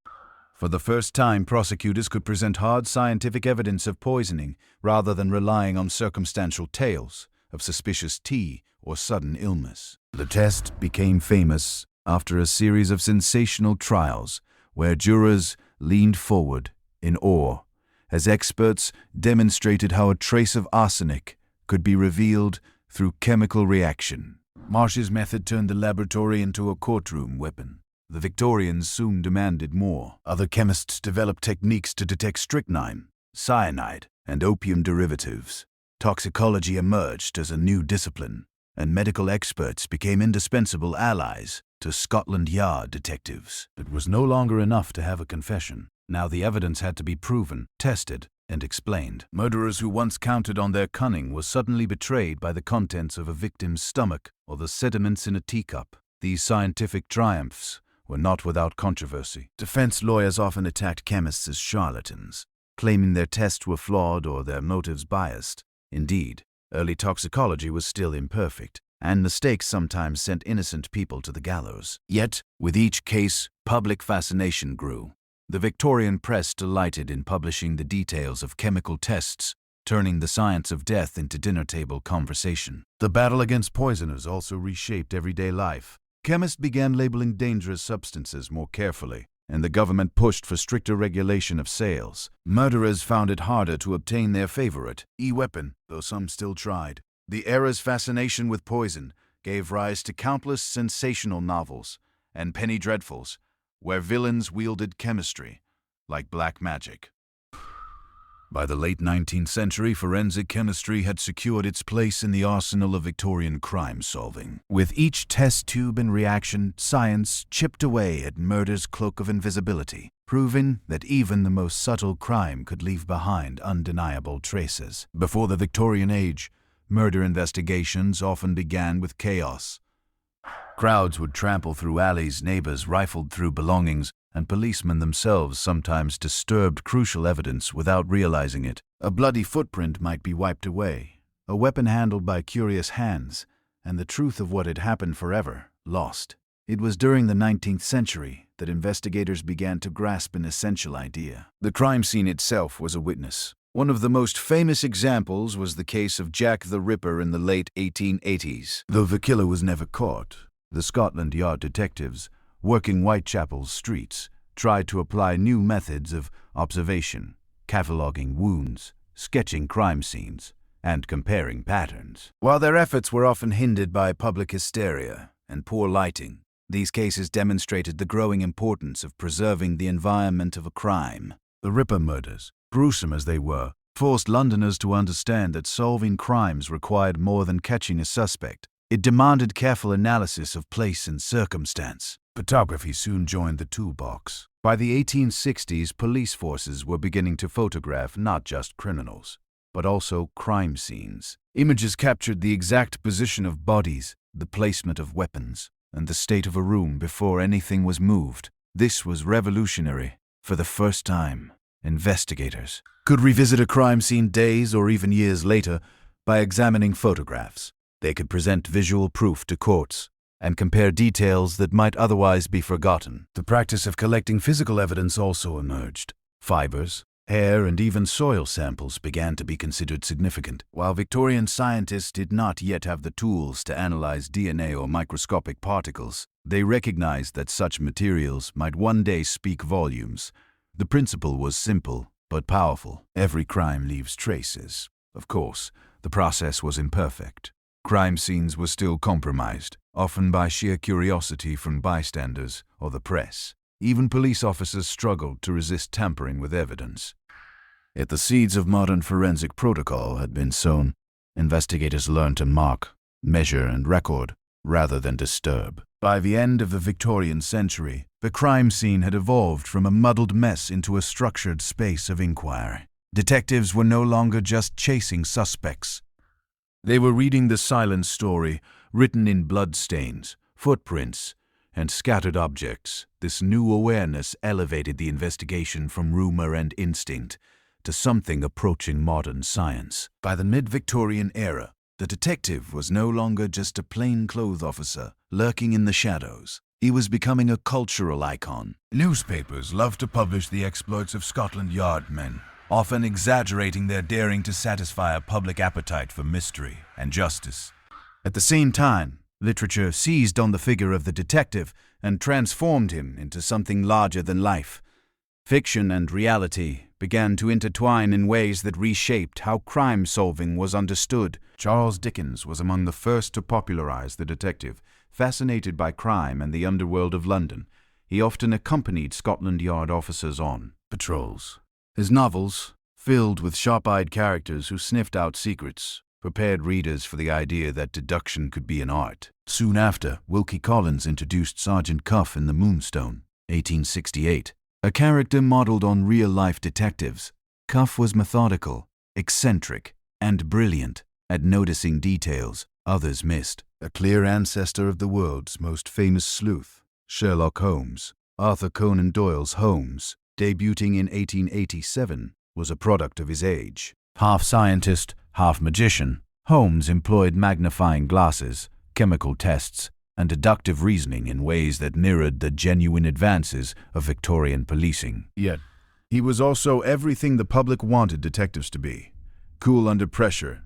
For the first time, prosecutors could present hard scientific evidence of poisoning rather than relying on circumstantial tales of suspicious tea or sudden illness. The test became famous after a series of sensational trials where jurors leaned forward in awe as experts demonstrated how a trace of arsenic could be revealed through chemical reaction. Marsh's method turned the laboratory into a courtroom weapon. The Victorians soon demanded more. Other chemists developed techniques to detect strychnine, cyanide, and opium derivatives. Toxicology emerged as a new discipline, and medical experts became indispensable allies to Scotland Yard detectives. It was no longer enough to have a confession. Now the evidence had to be proven, tested, and explained. Murderers who once counted on their cunning were suddenly betrayed by the contents of a victim's stomach or the sediments in a teacup. These scientific triumphs were not without controversy. Defense lawyers often attacked chemists as charlatans, claiming their tests were flawed or their motives biased. Indeed, early toxicology was still imperfect, and mistakes sometimes sent innocent people to the gallows. Yet, with each case, public fascination grew. The Victorian press delighted in publishing the details of chemical tests turning the science of death into dinner-table conversation. The battle against poisoners also reshaped everyday life. Chemists began labeling dangerous substances more carefully, and the government pushed for stricter regulation of sales. Murderers found it harder to obtain their favorite e-weapon, though some still tried. The era's fascination with poison gave rise to countless sensational novels and penny dreadfuls, where villains wielded chemistry like black magic. By the late 19th century, forensic chemistry had secured its place in the arsenal of Victorian crime-solving. With each test tube and reaction, science chipped away at murder's cloak of invisibility, proving that even the most subtle crime could leave behind undeniable traces. Before the Victorian age, murder investigations often began with chaos. Crowds would trample through alleys, neighbors rifled through belongings, and policemen themselves sometimes disturbed crucial evidence without realizing it. A bloody footprint might be wiped away, a weapon handled by curious hands, and the truth of what had happened forever lost. It was during the 19th century that investigators began to grasp an essential idea. The crime scene itself was a witness. One of the most famous examples was the case of Jack the Ripper in the late 1880s. Though the killer was never caught, the Scotland Yard detectives, working Whitechapel's streets, tried to apply new methods of observation, cataloging wounds, sketching crime scenes, and comparing patterns. While their efforts were often hindered by public hysteria and poor lighting, these cases demonstrated the growing importance of preserving the environment of a crime. The Ripper murders, gruesome as they were, forced Londoners to understand that solving crimes required more than catching a suspect. It demanded careful analysis of place and circumstance. Photography soon joined the toolbox. By the 1860s, police forces were beginning to photograph not just criminals, but also crime scenes. Images captured the exact position of bodies, the placement of weapons, and the state of a room before anything was moved. This was revolutionary. For the first time, investigators could revisit a crime scene days or even years later by examining photographs. They could present visual proof to courts and compare details that might otherwise be forgotten. The practice of collecting physical evidence also emerged. Fibers, hair, and even soil samples began to be considered significant. While Victorian scientists did not yet have the tools to analyze DNA or microscopic particles, they recognized that such materials might one day speak volumes. The principle was simple but powerful. Every crime leaves traces. Of course, the process was imperfect. Crime scenes were still compromised, often by sheer curiosity from bystanders or the press. Even police officers struggled to resist tampering with evidence. Yet the seeds of modern forensic protocol had been sown. Investigators learned to mark, measure, and record, rather than disturb. By the end of the Victorian century, the crime scene had evolved from a muddled mess into a structured space of inquiry. Detectives were no longer just chasing suspects. They were reading the silent story, written in bloodstains, footprints, and scattered objects. This new awareness elevated the investigation from rumor and instinct to something approaching modern science. By the mid-Victorian era, the detective was no longer just a plainclothes officer lurking in the shadows. He was becoming a cultural icon. Newspapers loved to publish the exploits of Scotland Yard men, often exaggerating their daring to satisfy a public appetite for mystery and justice. At the same time, literature seized on the figure of the detective and transformed him into something larger than life. Fiction and reality began to intertwine in ways that reshaped how crime-solving was understood. Charles Dickens was among the first to popularize the detective. Fascinated by crime and the underworld of London, he often accompanied Scotland Yard officers on patrols. His novels, filled with sharp-eyed characters who sniffed out secrets, prepared readers for the idea that deduction could be an art. Soon after, Wilkie Collins introduced Sergeant Cuff in The Moonstone, 1868. A character modeled on real-life detectives, Cuff was methodical, eccentric, and brilliant at noticing details others missed. A clear ancestor of the world's most famous sleuth, Sherlock Holmes, Arthur Conan Doyle's Holmes, debuting in 1887, was a product of his age. Half scientist, half magician, Holmes employed magnifying glasses, chemical tests, and deductive reasoning in ways that mirrored the genuine advances of Victorian policing. Yet, he was also everything the public wanted detectives to be: cool under pressure,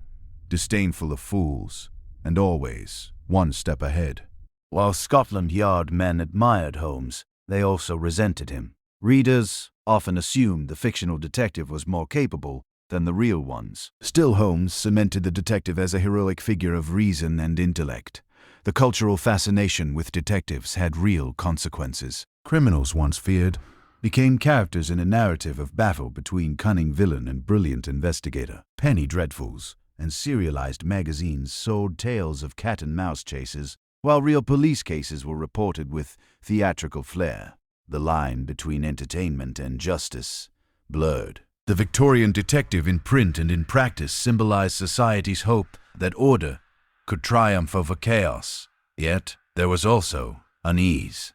disdainful of fools, and always one step ahead. While Scotland Yard men admired Holmes, they also resented him. Readers often assumed the fictional detective was more capable than the real ones. Still, Holmes cemented the detective as a heroic figure of reason and intellect. The cultural fascination with detectives had real consequences. Criminals once feared became characters in a narrative of battle between cunning villain and brilliant investigator. Penny dreadfuls and serialized magazines sold tales of cat-and-mouse chases, while real police cases were reported with theatrical flair. The line between entertainment and justice blurred. The Victorian detective in print and in practice symbolized society's hope that order could triumph over chaos. Yet there was also unease.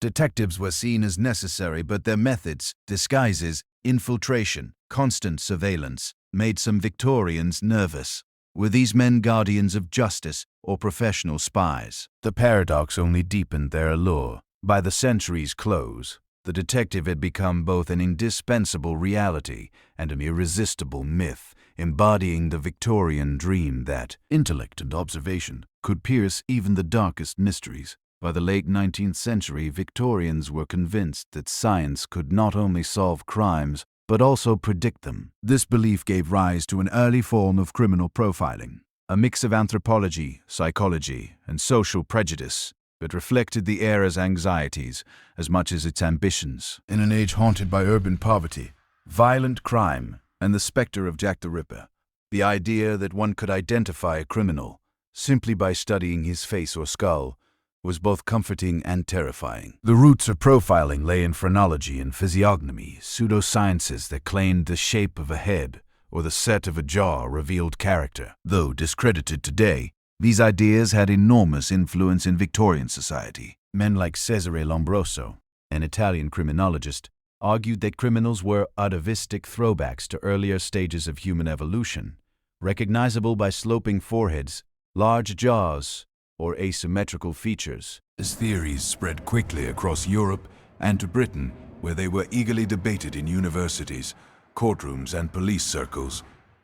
Detectives were seen as necessary, but their methods, disguises, infiltration, constant surveillance, made some Victorians nervous. Were these men guardians of justice or professional spies? The paradox only deepened their allure. By the century's close, the detective had become both an indispensable reality and an irresistible myth, embodying the Victorian dream that intellect and observation could pierce even the darkest mysteries. By the late 19th century, Victorians were convinced that science could not only solve crimes, but also predict them. This belief gave rise to an early form of criminal profiling, a mix of anthropology, psychology, and social prejudice that reflected the era's anxieties as much as its ambitions. In an age haunted by urban poverty, violent crime, and the specter of Jack the Ripper, the idea that one could identify a criminal simply by studying his face or skull was both comforting and terrifying. The roots of profiling lay in phrenology and physiognomy, pseudosciences that claimed the shape of a head or the set of a jaw revealed character. Though discredited today, these ideas had enormous influence in Victorian society. Men like Cesare Lombroso, an Italian criminologist, argued that criminals were atavistic throwbacks to earlier stages of human evolution, recognizable by sloping foreheads, large jaws, or asymmetrical features. His theories spread quickly across Europe and to Britain, where they were eagerly debated in universities, courtrooms, and police circles.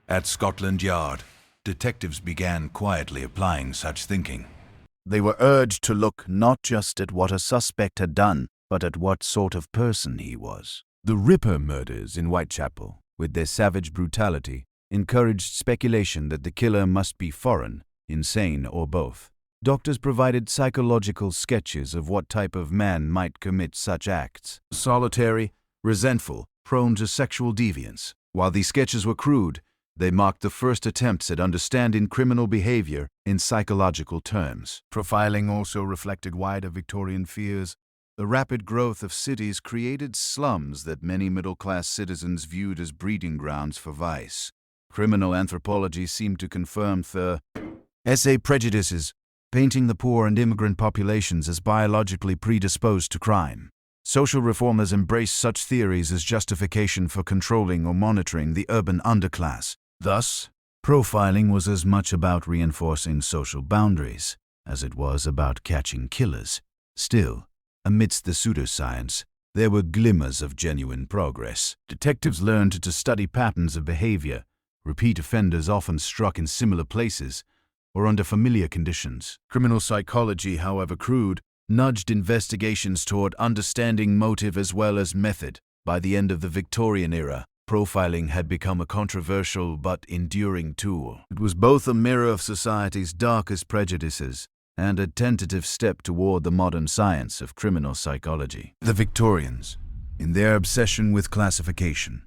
At Scotland Yard, detectives began quietly applying such thinking. They were urged to look not just at what a suspect had done, but at what sort of person he was. The Ripper murders in Whitechapel, with their savage brutality, encouraged speculation that the killer must be foreign, insane, or both. Doctors provided psychological sketches of what type of man might commit such acts: solitary, resentful, prone to sexual deviance. While these sketches were crude, they marked the first attempts at understanding criminal behavior in psychological terms. Profiling also reflected wider Victorian fears. The rapid growth of cities created slums that many middle-class citizens viewed as breeding grounds for vice. Criminal anthropology seemed to confirm the essay prejudices, painting the poor and immigrant populations as biologically predisposed to crime. Social reformers embraced such theories as justification for controlling or monitoring the urban underclass. Thus, profiling was as much about reinforcing social boundaries as it was about catching killers. Still, amidst the pseudoscience, there were glimmers of genuine progress. Detectives learned to study patterns of behavior. Repeat offenders often struck in similar places or under familiar conditions. Criminal psychology, however crude, nudged investigations toward understanding motive as well as method. By the end of the Victorian era, profiling had become a controversial but enduring tool. It was both a mirror of society's darkest prejudices and a tentative step toward the modern science of criminal psychology. The Victorians, in their obsession with classification,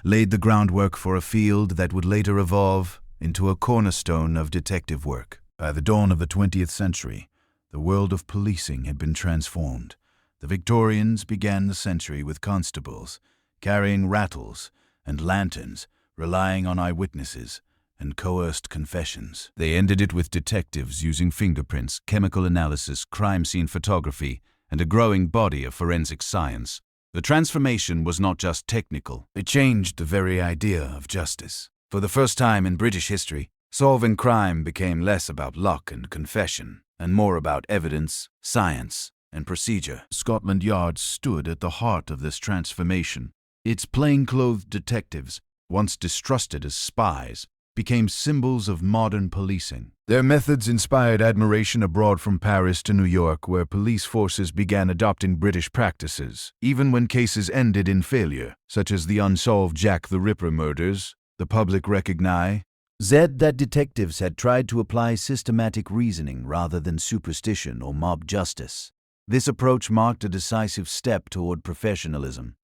laid the groundwork for a field that would later evolve into a cornerstone of detective work. By the dawn of the 20th century, the world of policing had been transformed. The Victorians began the century with constables, carrying rattles and lanterns, relying on eyewitnesses and coerced confessions. They ended it with detectives using fingerprints, chemical analysis, crime scene photography, and a growing body of forensic science. The transformation was not just technical, it changed the very idea of justice. For the first time in British history, solving crime became less about luck and confession, and more about evidence, science, and procedure. Scotland Yard stood at the heart of this transformation. Its plain-clothed detectives, once distrusted as spies, became symbols of modern policing. Their methods inspired admiration abroad from Paris to New York, where police forces began adopting British practices. Even when cases ended in failure, such as the unsolved Jack the Ripper murders, the public recognized that detectives had tried to apply systematic reasoning rather than superstition or mob justice. This approach marked a decisive step toward professionalism.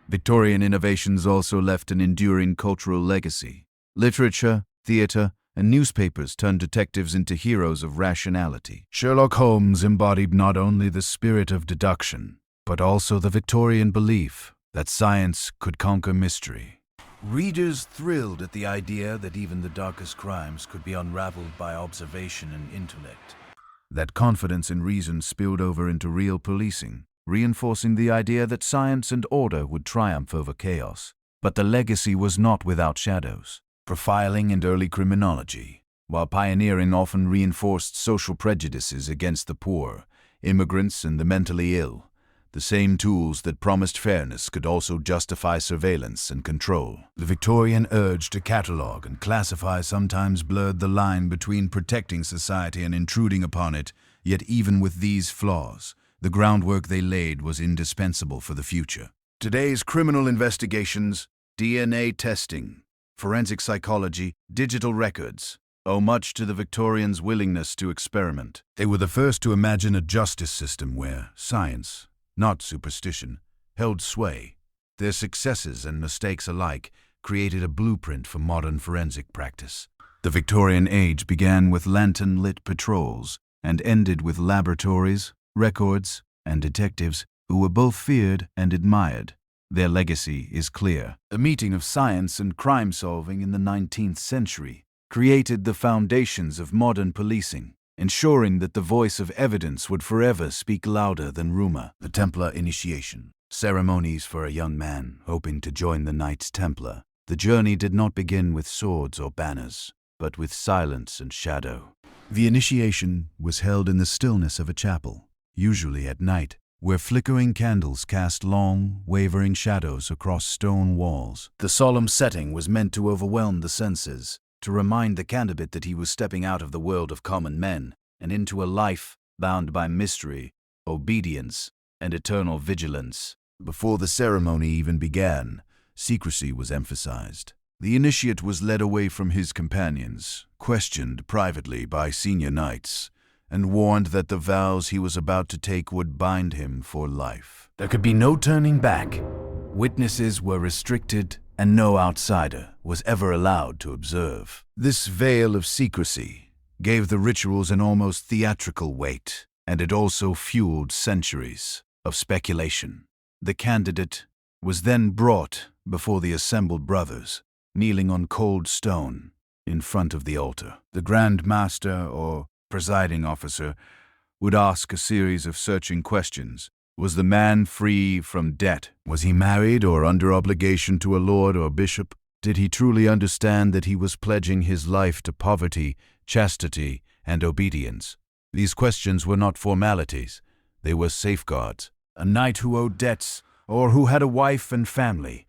Victorian innovations also left an enduring cultural legacy. Literature, theater, and newspapers turned detectives into heroes of rationality. Sherlock Holmes embodied not only the spirit of deduction, but also the Victorian belief that science could conquer mystery. Readers thrilled at the idea that even the darkest crimes could be unraveled by observation and intellect. That confidence in reason spilled over into real policing, reinforcing the idea that science and order would triumph over chaos. But the legacy was not without shadows. Profiling and early criminology, while pioneering, often reinforced social prejudices against the poor, immigrants, and the mentally ill. The same tools that promised fairness could also justify surveillance and control. The Victorian urge to catalogue and classify sometimes blurred the line between protecting society and intruding upon it, yet even with these flaws, the groundwork they laid was indispensable for the future. Today's criminal investigations, DNA testing, forensic psychology, digital records, owe much to the Victorians' willingness to experiment. They were the first to imagine a justice system where science, not superstition, held sway. Their successes and mistakes alike created a blueprint for modern forensic practice. The Victorian age began with lantern-lit patrols and ended with laboratories, records, and detectives who were both feared and admired. Their legacy is clear. A meeting of science and crime solving in the 19th century created the foundations of modern policing, ensuring that the voice of evidence would forever speak louder than rumor. The Templar initiation, ceremonies for a young man hoping to join the Knights Templar. The journey did not begin with swords or banners, but with silence and shadow. The initiation was held in the stillness of a chapel, usually at night, where flickering candles cast long, wavering shadows across stone walls. The solemn setting was meant to overwhelm the senses, to remind the candidate that he was stepping out of the world of common men and into a life bound by mystery, obedience, and eternal vigilance. Before the ceremony even began, secrecy was emphasized. The initiate was led away from his companions, questioned privately by senior knights, and warned that the vows he was about to take would bind him for life. There could be no turning back. Witnesses were restricted, and no outsider was ever allowed to observe. This veil of secrecy gave the rituals an almost theatrical weight, and it also fueled centuries of speculation. The candidate was then brought before the assembled brothers, kneeling on cold stone in front of the altar. The Grand Master, or presiding officer, would ask a series of searching questions. Was the man free from debt? Was he married or under obligation to a lord or bishop? Did he truly understand that he was pledging his life to poverty, chastity, and obedience? These questions were not formalities. They were safeguards. A knight who owed debts, or who had a wife and family,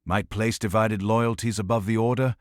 might place divided loyalties above the order.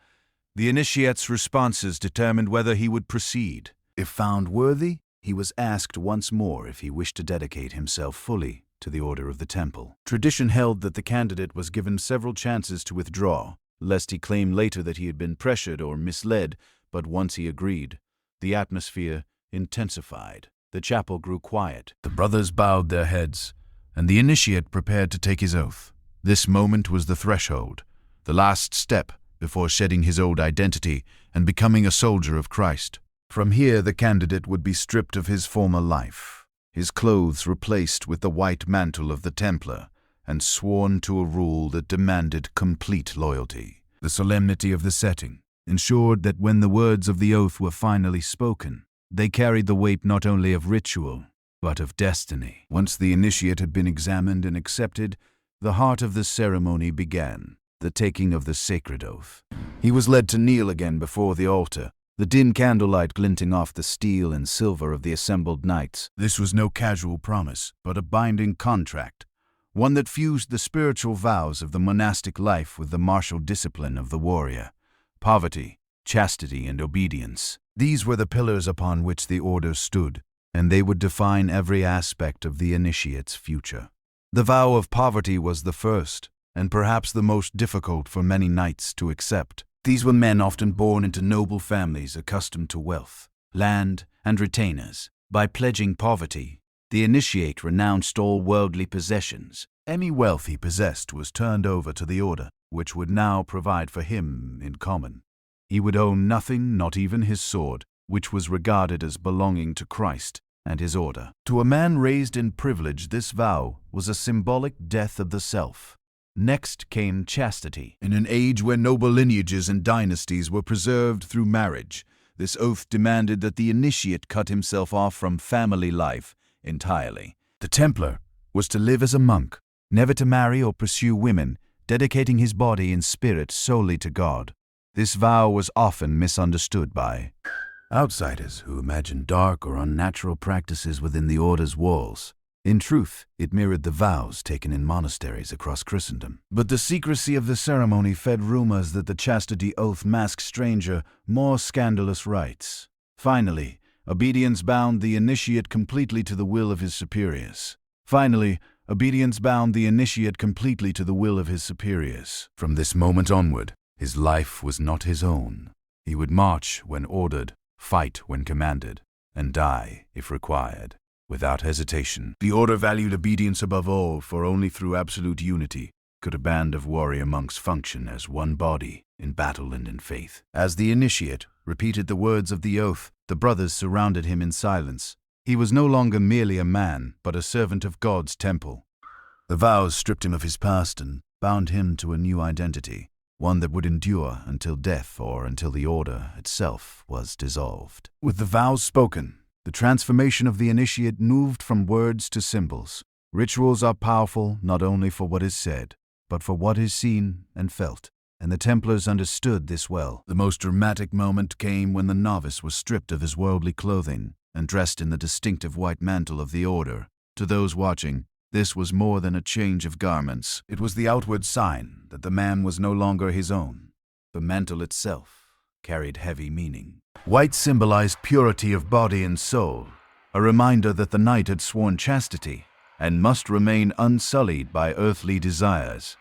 The initiate's responses determined whether he would proceed. If found worthy, he was asked once more if he wished to dedicate himself fully to the Order of the Temple. Tradition held that the candidate was given several chances to withdraw, lest he claim later that he had been pressured or misled, but once he agreed, the atmosphere intensified. The chapel grew quiet. The brothers bowed their heads, and the initiate prepared to take his oath. This moment was the threshold, the last step before shedding his old identity and becoming a soldier of Christ. From here, the candidate would be stripped of his former life, his clothes replaced with the white mantle of the Templar, and sworn to a rule that demanded complete loyalty. The solemnity of the setting ensured that when the words of the oath were finally spoken, they carried the weight not only of ritual, but of destiny. Once the initiate had been examined and accepted, the heart of the ceremony began, the taking of the sacred oath. He was led to kneel again before the altar, the dim candlelight glinting off the steel and silver of the assembled knights. This was no casual promise, but a binding contract, one that fused the spiritual vows of the monastic life with the martial discipline of the warrior. Poverty, chastity, and obedience. These were the pillars upon which the order stood, and they would define every aspect of the initiate's future. The vow of poverty was the first, and perhaps the most difficult for many knights to accept. These were men often born into noble families accustomed to wealth, land, and retainers. By pledging poverty, the initiate renounced all worldly possessions. Any wealth he possessed was turned over to the order, which would now provide for him in common. He would own nothing, not even his sword, which was regarded as belonging to Christ and his order. To a man raised in privilege, this vow was a symbolic death of the self. Next came chastity. In an age where noble lineages and dynasties were preserved through marriage, this oath demanded that the initiate cut himself off from family life entirely. The Templar was to live as a monk, never to marry or pursue women, dedicating his body and spirit solely to God. This vow was often misunderstood by outsiders who imagined dark or unnatural practices within the order's walls. In truth, it mirrored the vows taken in monasteries across Christendom. But the secrecy of the ceremony fed rumors that the chastity oath masked stranger, more scandalous rites. Finally, obedience bound the initiate completely to the will of his superiors. From this moment onward, his life was not his own. He would march when ordered, fight when commanded, and die if required, without hesitation. The order valued obedience above all, for only through absolute unity could a band of warrior monks function as one body in battle and in faith. As the initiate repeated the words of the oath, the brothers surrounded him in silence. He was no longer merely a man, but a servant of God's temple. The vows stripped him of his past and bound him to a new identity, one that would endure until death or until the order itself was dissolved. With the vows spoken, the transformation of the initiate moved from words to symbols. Rituals are powerful not only for what is said, but for what is seen and felt, and the Templars understood this well. The most dramatic moment came when the novice was stripped of his worldly clothing and dressed in the distinctive white mantle of the order. To those watching, this was more than a change of garments. It was the outward sign that the man was no longer his own. The mantle itself carried heavy meaning. White symbolized purity of body and soul, a reminder that the knight had sworn chastity and must remain unsullied by earthly desires.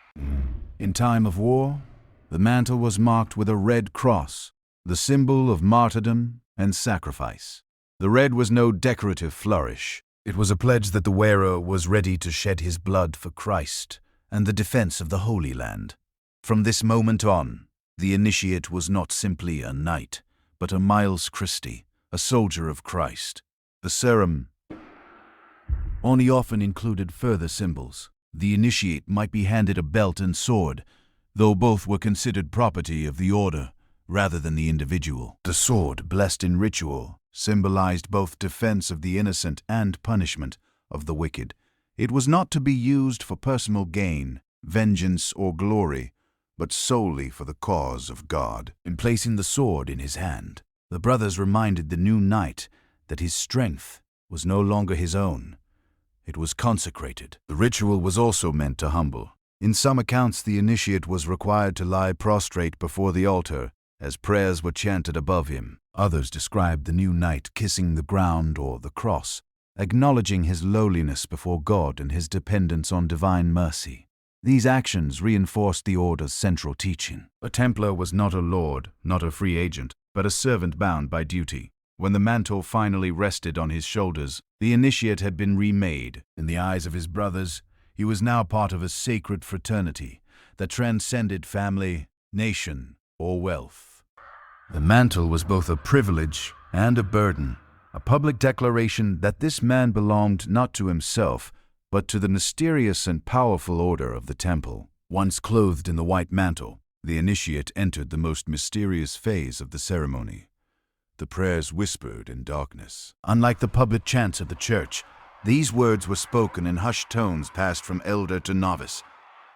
In time of war, the mantle was marked with a red cross, the symbol of martyrdom and sacrifice. The red was no decorative flourish. It was a pledge that the wearer was ready to shed his blood for Christ and the defense of the Holy Land. From this moment on, the initiate was not simply a knight, but a Miles Christi, a soldier of Christ. The ceremony often included further symbols. The initiate might be handed a belt and sword, though both were considered property of the order rather than the individual. The sword, blessed in ritual, symbolized both defense of the innocent and punishment of the wicked. It was not to be used for personal gain, vengeance, or glory, but solely for the cause of God. In placing the sword in his hand, the brothers reminded the new knight that his strength was no longer his own. It was consecrated. The ritual was also meant to humble. In some accounts, the initiate was required to lie prostrate before the altar as prayers were chanted above him. Others described the new knight kissing the ground or the cross, acknowledging his lowliness before God and his dependence on divine mercy. These actions reinforced the order's central teaching. A Templar was not a lord, not a free agent, but a servant bound by duty. When the mantle finally rested on his shoulders, the initiate had been remade. In the eyes of his brothers, he was now part of a sacred fraternity that transcended family, nation, or wealth. The mantle was both a privilege and a burden, a public declaration that this man belonged not to himself, but to the mysterious and powerful order of the temple. Once clothed in the white mantle, the initiate entered the most mysterious phase of the ceremony. The prayers whispered in darkness. Unlike the public chants of the church, these words were spoken in hushed tones passed from elder to novice,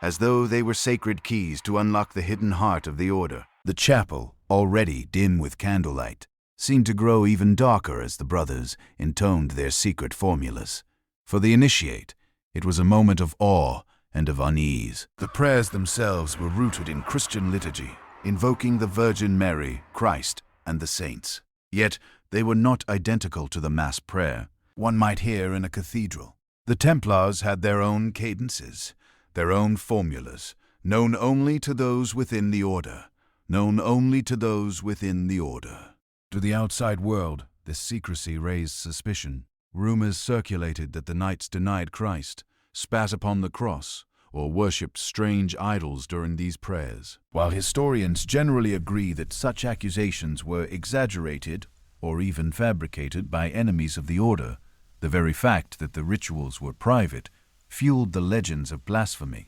as though they were sacred keys to unlock the hidden heart of the order. The chapel, already dim with candlelight, seemed to grow even darker as the brothers intoned their secret formulas. For the initiate, it was a moment of awe and of unease. The prayers themselves were rooted in Christian liturgy, invoking the Virgin Mary, Christ, and the saints. Yet they were not identical to the Mass prayer one might hear in a cathedral. The Templars had their own cadences, their own formulas, known only to those within the order, known only to those within the order. To the outside world, this secrecy raised suspicion. Rumors circulated that the knights denied Christ, spat upon the cross, or worshipped strange idols during these prayers. While historians generally agree that such accusations were exaggerated or even fabricated by enemies of the order, the very fact that the rituals were private fueled the legends of blasphemy.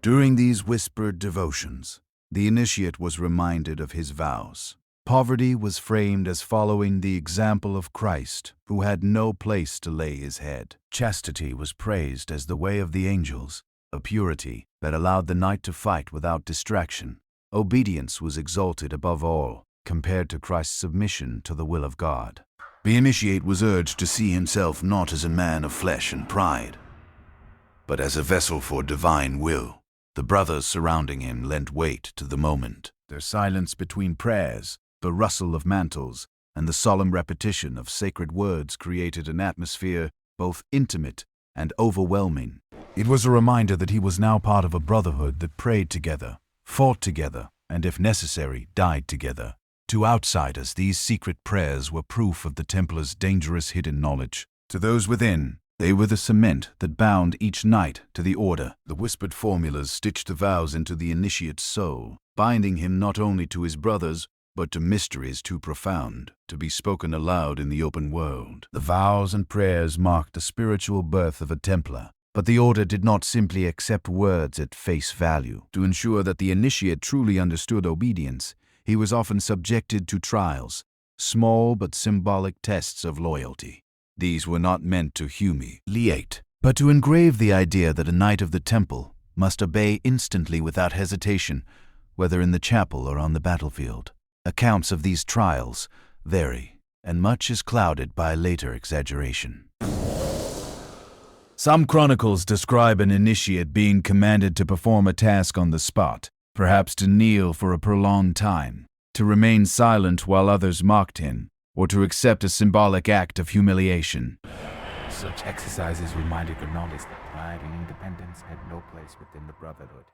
During these whispered devotions, the initiate was reminded of his vows. Poverty was framed as following the example of Christ, who had no place to lay his head. Chastity was praised as the way of the angels, a purity that allowed the knight to fight without distraction. Obedience was exalted above all, compared to Christ's submission to the will of God. The initiate was urged to see himself not as a man of flesh and pride, but as a vessel for divine will. The brothers surrounding him lent weight to the moment. Their silence between prayers, the rustle of mantles, and the solemn repetition of sacred words created an atmosphere both intimate and overwhelming. It was a reminder that he was now part of a brotherhood that prayed together, fought together, and if necessary, died together. To outsiders, these secret prayers were proof of the Templars' dangerous hidden knowledge. To those within, they were the cement that bound each knight to the order. The whispered formulas stitched the vows into the initiate's soul, binding him not only to his brothers, but to mysteries too profound to be spoken aloud in the open world. The vows and prayers marked the spiritual birth of a Templar, but the order did not simply accept words at face value. To ensure that the initiate truly understood obedience, he was often subjected to trials, small but symbolic tests of loyalty. These were not meant to humiliate, but to engrave the idea that a knight of the temple must obey instantly without hesitation, whether in the chapel or on the battlefield. Accounts of these trials vary, and much is clouded by later exaggeration. Some chronicles describe an initiate being commanded to perform a task on the spot, perhaps to kneel for a prolonged time, to remain silent while others mocked him, or to accept a symbolic act of humiliation. Such exercises reminded Ronaldus that pride and independence had no place within the brotherhood.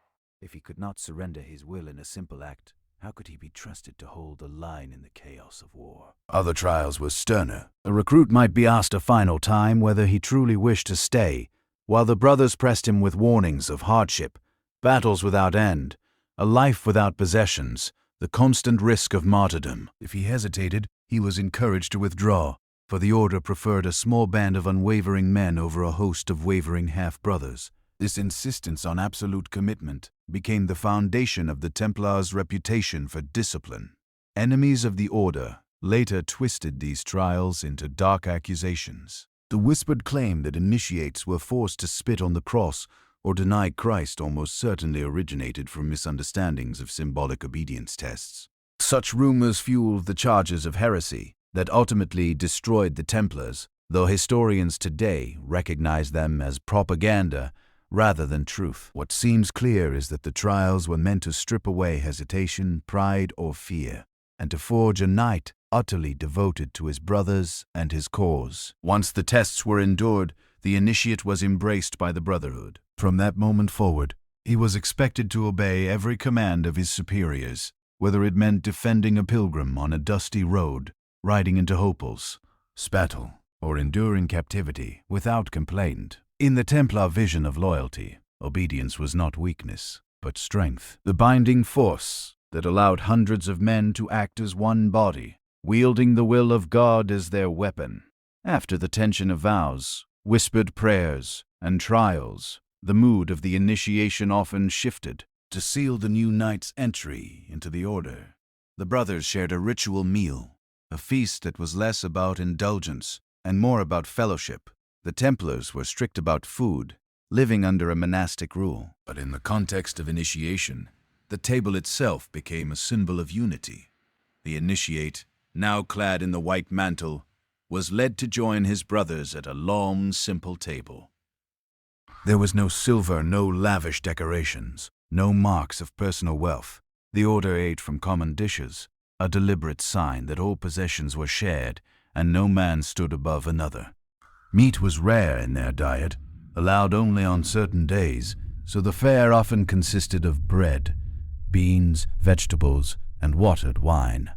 If he could not surrender his will in a simple act, how could he be trusted to hold a line in the chaos of war? Other trials were sterner. A recruit might be asked a final time whether he truly wished to stay, while the brothers pressed him with warnings of hardship, battles without end, a life without possessions, the constant risk of martyrdom. If he hesitated, he was encouraged to withdraw, for the order preferred a small band of unwavering men over a host of wavering half-brothers. This insistence on absolute commitment became the foundation of the Templars' reputation for discipline. Enemies of the order later twisted these trials into dark accusations. The whispered claim that initiates were forced to spit on the cross or deny Christ almost certainly originated from misunderstandings of symbolic obedience tests. Such rumors fueled the charges of heresy that ultimately destroyed the Templars, though historians today recognize them as propaganda rather than truth. What seems clear is that the trials were meant to strip away hesitation, pride, or fear, and to forge a knight utterly devoted to his brothers and his cause. Once the tests were endured, the initiate was embraced by the brotherhood. From that moment forward, he was expected to obey every command of his superiors, whether it meant defending a pilgrim on a dusty road, riding into Hopel's, Spattle, or enduring captivity without complaint. In the Templar vision of loyalty, obedience was not weakness, but strength, the binding force that allowed hundreds of men to act as one body, wielding the will of God as their weapon. After the tension of vows, whispered prayers, and trials, the mood of the initiation often shifted. To seal the new knight's entry into the order, the brothers shared a ritual meal, a feast that was less about indulgence and more about fellowship. The Templars were strict about food, living under a monastic rule. But in the context of initiation, The table itself became a symbol of unity. The initiate, now clad in the white mantle, was led to join his brothers at a long, simple table. There was no silver, no lavish decorations, no marks of personal wealth. The order ate from common dishes, a deliberate sign that all possessions were shared and no man stood above another. Meat was rare in their diet, allowed only on certain days, so the fare often consisted of bread, beans, vegetables, and watered wine.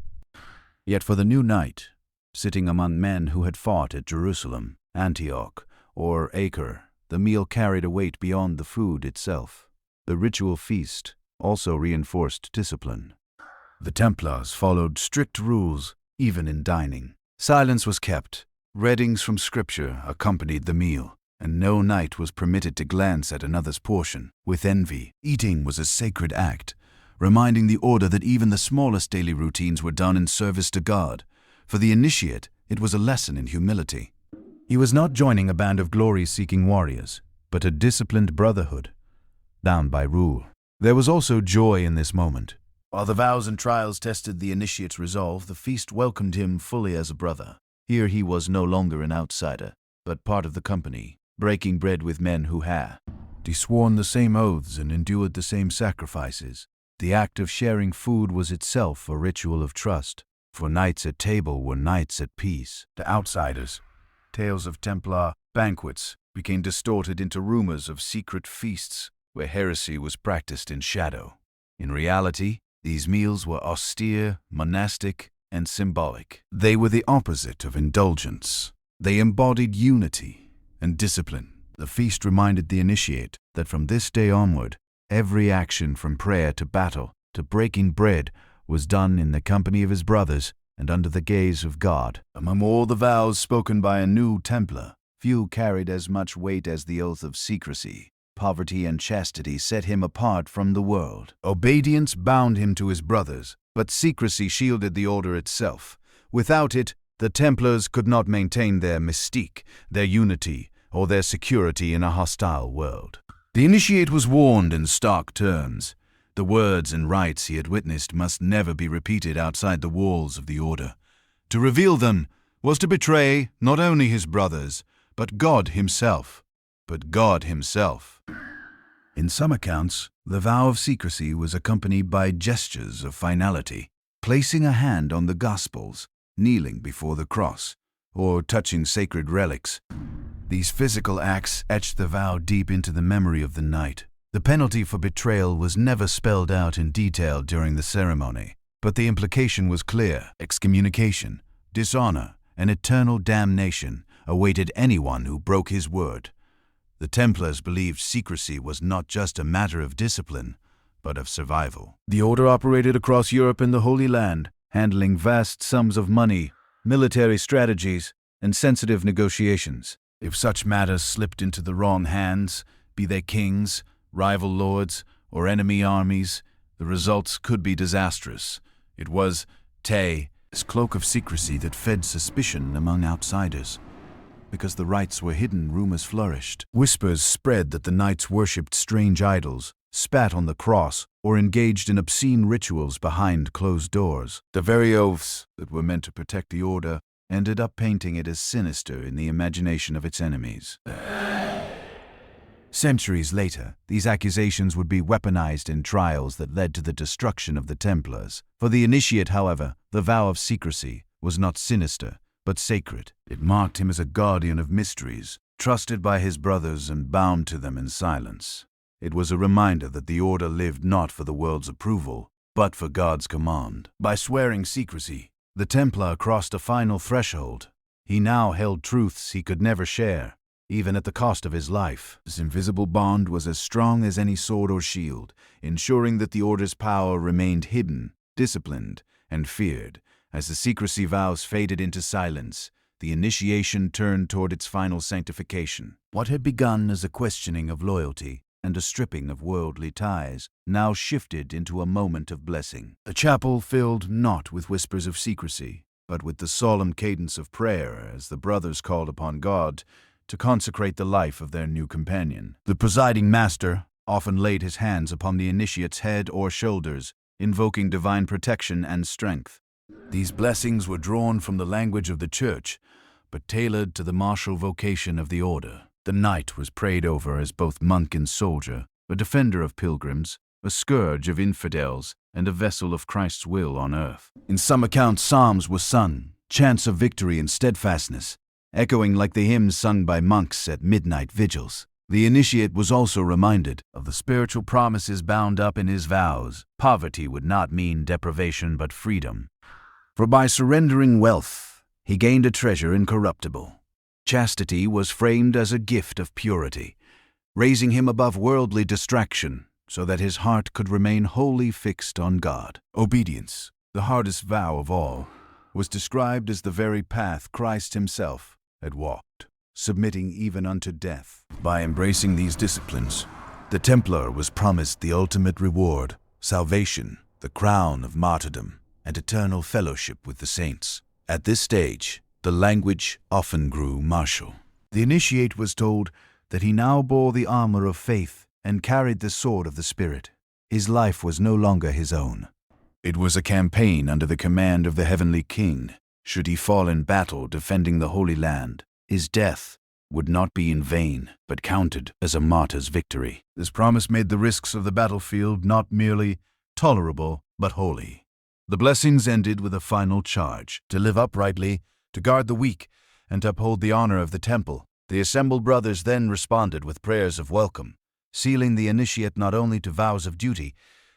Yet for the new knight, sitting among men who had fought at Jerusalem, Antioch, or Acre, the meal carried a weight beyond the food itself. The ritual feast also reinforced discipline. The Templars followed strict rules, even in dining. Silence was kept, readings from Scripture accompanied the meal, and no knight was permitted to glance at another's portion with envy. Eating was a sacred act, reminding the order that even the smallest daily routines were done in service to God. For the initiate, it was a lesson in humility. He was not joining a band of glory-seeking warriors, but a disciplined brotherhood, bound by rule. There was also joy in this moment. While the vows and trials tested the initiate's resolve, the feast welcomed him fully as a brother. Here he was no longer an outsider, but part of the company, breaking bread with men who had sworn the same oaths and endured the same sacrifices. The act of sharing food was itself a ritual of trust, for knights at table were knights at peace. To outsiders, tales of Templar banquets became distorted into rumors of secret feasts where heresy was practiced in shadow. In reality, these meals were austere, monastic, and symbolic. They were the opposite of indulgence. They embodied unity and discipline. The feast reminded the initiate that from this day onward, every action from prayer to battle to breaking bread was done in the company of his brothers and under the gaze of God. Among all the vows spoken by a new Templar, few carried as much weight as the oath of secrecy. Poverty and chastity set him apart from the world. Obedience bound him to his brothers, but secrecy shielded the order itself. Without it, the Templars could not maintain their mystique, their unity, or their security in a hostile world. The initiate was warned in stark terms. The words and rites he had witnessed must never be repeated outside the walls of the order. To reveal them was to betray not only his brothers, but God himself. In some accounts, the vow of secrecy was accompanied by gestures of finality, placing a hand on the Gospels, kneeling before the cross, or touching sacred relics. These physical acts etched the vow deep into the memory of the knight. The penalty for betrayal was never spelled out in detail during the ceremony, but the implication was clear. Excommunication, dishonor, and eternal damnation awaited anyone who broke his word. The Templars believed secrecy was not just a matter of discipline, but of survival. The order operated across Europe and the Holy Land, handling vast sums of money, military strategies, and sensitive negotiations. If such matters slipped into the wrong hands, be they kings, rival lords, or enemy armies, the results could be disastrous. It was this cloak of secrecy that fed suspicion among outsiders. Because the rites were hidden, rumors flourished. Whispers spread that the knights worshipped strange idols, spat on the cross, or engaged in obscene rituals behind closed doors. The very oaths that were meant to protect the order ended up painting it as sinister in the imagination of its enemies. Centuries later, these accusations would be weaponized in trials that led to the destruction of the Templars. For the initiate, however, the vow of secrecy was not sinister, but sacred. It marked him as a guardian of mysteries, trusted by his brothers and bound to them in silence. It was a reminder that the order lived not for the world's approval, but for God's command. By swearing secrecy, the Templar crossed a final threshold. He now held truths he could never share, even at the cost of his life. This invisible bond was as strong as any sword or shield, ensuring that the order's power remained hidden, disciplined, and feared. As the secrecy vows faded into silence, the initiation turned toward its final sanctification. What had begun as a questioning of loyalty and a stripping of worldly ties now shifted into a moment of blessing. The chapel filled not with whispers of secrecy, but with the solemn cadence of prayer as the brothers called upon God to consecrate the life of their new companion. The presiding master, often laid his hands upon the initiate's head or shoulders, invoking divine protection and strength. These blessings were drawn from the language of the church, but tailored to the martial vocation of the order. The knight was prayed over as both monk and soldier, a defender of pilgrims, a scourge of infidels, and a vessel of Christ's will on earth. In some accounts, psalms were sung, chants of victory and steadfastness, echoing like the hymns sung by monks at midnight vigils. The initiate was also reminded of the spiritual promises bound up in his vows. Poverty would not mean deprivation but freedom. For by surrendering wealth, he gained a treasure incorruptible. Chastity was framed as a gift of purity, raising him above worldly distraction so that his heart could remain wholly fixed on God. Obedience, the hardest vow of all, was described as the very path Christ himself had walked, submitting even unto death. By embracing these disciplines, the Templar was promised the ultimate reward, salvation, the crown of martyrdom, and eternal fellowship with the saints. At this stage, the language often grew martial. The initiate was told that he now bore the armor of faith and carried the sword of the Spirit. His life was no longer his own. It was a campaign under the command of the heavenly King. Should he fall in battle defending the Holy Land, his death would not be in vain, but counted as a martyr's victory. This promise made the risks of the battlefield not merely tolerable, but holy. The blessings ended with a final charge, to live uprightly, to guard the weak, and to uphold the honor of the temple. The assembled brothers then responded with prayers of welcome, sealing the initiate not only to vows of duty,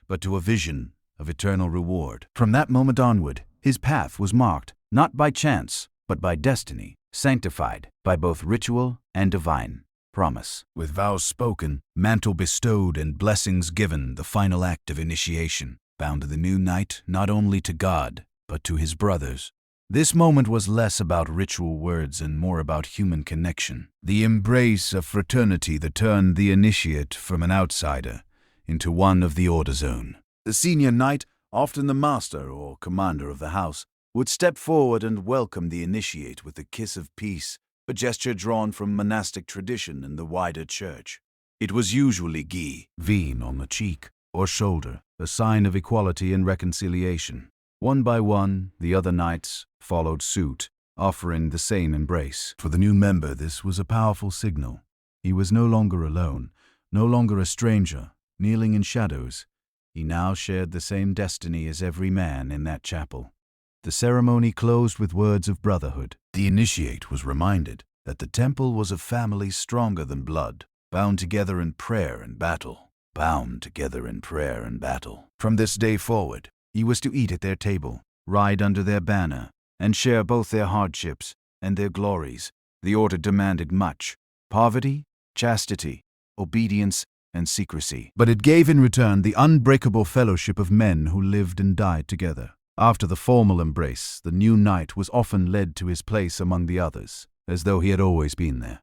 but to a vision of eternal reward. From that moment onward, his path was marked, not by chance, but by destiny, sanctified by both ritual and divine promise. With vows spoken, mantle bestowed, and blessings given, the final act of initiation bound the new knight not only to God, but to his brothers. This moment was less about ritual words and more about human connection, the embrace of fraternity that turned the initiate from an outsider into one of the order's own. The senior knight, often the master or commander of the house, would step forward and welcome the initiate with a kiss of peace, a gesture drawn from monastic tradition in the wider church. It was usually ghee, veen on the cheek or shoulder, a sign of equality and reconciliation. One by one, the other knights followed suit, offering the same embrace. For the new member, this was a powerful signal. He was no longer alone, no longer a stranger, kneeling in shadows. He now shared the same destiny as every man in that chapel. The ceremony closed with words of brotherhood. The initiate was reminded that the temple was a family stronger than blood, bound together in prayer and battle. Bound together in prayer and battle. From this day forward, he was to eat at their table, ride under their banner, and share both their hardships and their glories. The order demanded much: poverty, chastity, obedience, and secrecy. But it gave in return the unbreakable fellowship of men who lived and died together. After the formal embrace, the new knight was often led to his place among the others, as though he had always been there.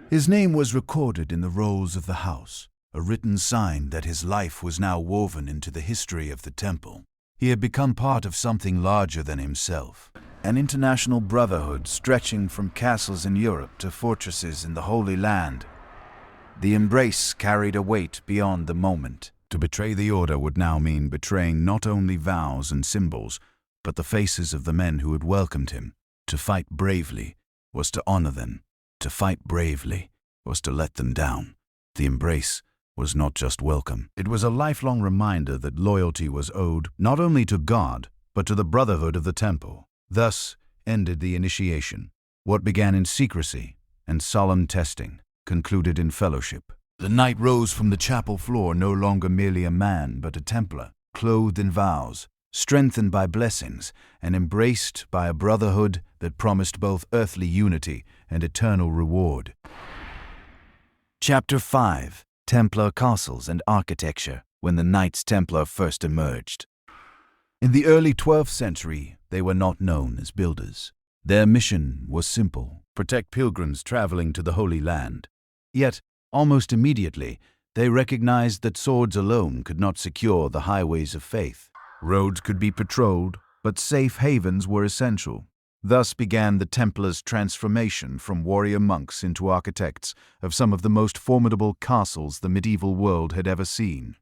His name was recorded in the rolls of the house, a written sign that his life was now woven into the history of the temple. He had become part of something larger than himself, an international brotherhood stretching from castles in Europe to fortresses in the Holy Land. The embrace carried a weight beyond the moment. To betray the order would now mean betraying not only vows and symbols, but the faces of the men who had welcomed him. To fight bravely was to honor them. To fight bravely was to let them down. The embrace was not just welcome. It was a lifelong reminder that loyalty was owed not only to God, but to the brotherhood of the temple. Thus ended the initiation. What began in secrecy and solemn testing concluded in fellowship. The knight rose from the chapel floor no longer merely a man, but a Templar, clothed in vows, strengthened by blessings, and embraced by a brotherhood that promised both earthly unity and eternal reward. Chapter 5. Templar Castles and Architecture, when the Knights Templar first emerged. In the early 12th century, they were not known as builders. Their mission was simple: protect pilgrims traveling to the Holy Land. Yet, almost immediately, they recognized that swords alone could not secure the highways of faith. Roads could be patrolled, but safe havens were essential. Thus began the Templars' transformation from warrior monks into architects of some of the most formidable castles the medieval world had ever seen.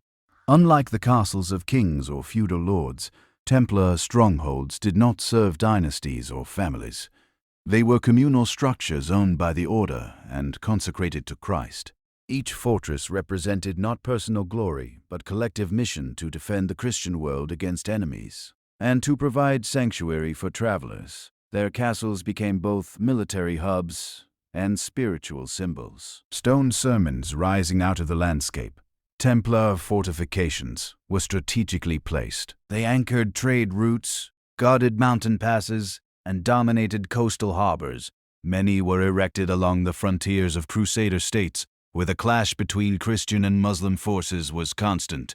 Unlike the castles of kings or feudal lords, Templar strongholds did not serve dynasties or families. They were communal structures owned by the order and consecrated to Christ. Each fortress represented not personal glory, but collective mission to defend the Christian world against enemies, and to provide sanctuary for travelers. Their castles became both military hubs and spiritual symbols. Stone sermons rising out of the landscape, Templar fortifications, were strategically placed. They anchored trade routes, guarded mountain passes, and dominated coastal harbors. Many were erected along the frontiers of Crusader states, where the clash between Christian and Muslim forces was constant.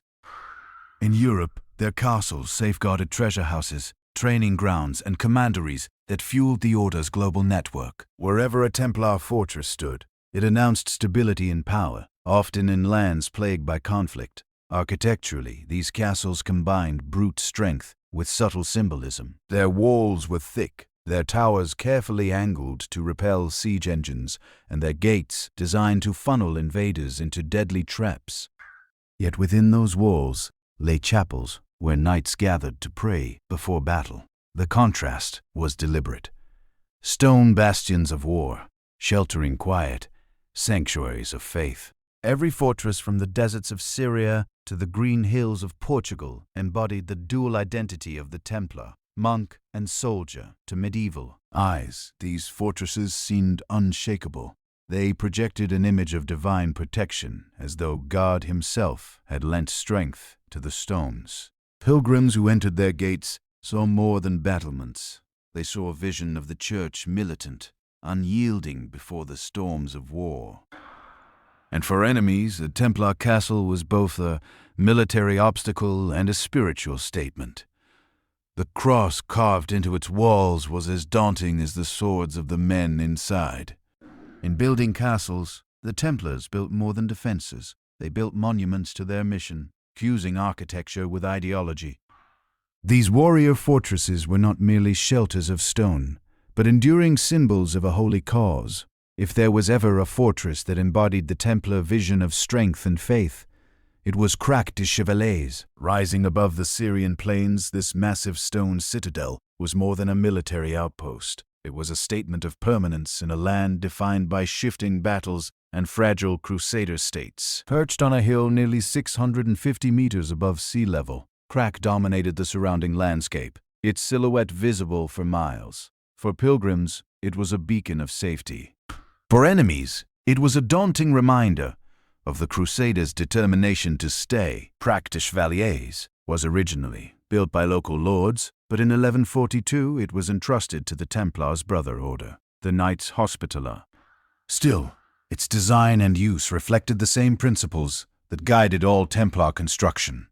In Europe, their castles safeguarded treasure houses, training grounds, and commanderies that fueled the Order's global network. Wherever a Templar fortress stood, it announced stability and power, often in lands plagued by conflict. Architecturally, these castles combined brute strength with subtle symbolism. Their walls were thick, their towers carefully angled to repel siege engines, and their gates designed to funnel invaders into deadly traps. Yet within those walls lay chapels where knights gathered to pray before battle. The contrast was deliberate. Stone bastions of war, sheltering quiet, sanctuaries of faith. Every fortress from the deserts of Syria to the green hills of Portugal embodied the dual identity of the Templar, monk and soldier to medieval eyes. These fortresses seemed unshakable. They projected an image of divine protection, as though God himself had lent strength to the stones. Pilgrims who entered their gates saw more than battlements. They saw a vision of the church militant, unyielding before the storms of war. And for enemies, a Templar castle was both a military obstacle and a spiritual statement. The cross carved into its walls was as daunting as the swords of the men inside. In building castles, the Templars built more than defenses. They built monuments to their mission, fusing architecture with ideology. These warrior fortresses were not merely shelters of stone, but enduring symbols of a holy cause. If there was ever a fortress that embodied the Templar vision of strength and faith, it was Crac des Chevaliers. Rising above the Syrian plains, this massive stone citadel was more than a military outpost. It was a statement of permanence in a land defined by shifting battles and fragile Crusader states. Perched on a hill nearly 650 meters above sea level, Crac dominated the surrounding landscape, its silhouette visible for miles. For pilgrims, it was a beacon of safety. For enemies, it was a daunting reminder of the Crusaders' determination to stay. Crac des Chevaliers was originally built by local lords, but in 1142 it was entrusted to the Templars' brother order, the Knights Hospitaller. Still, its design and use reflected the same principles that guided all Templar construction.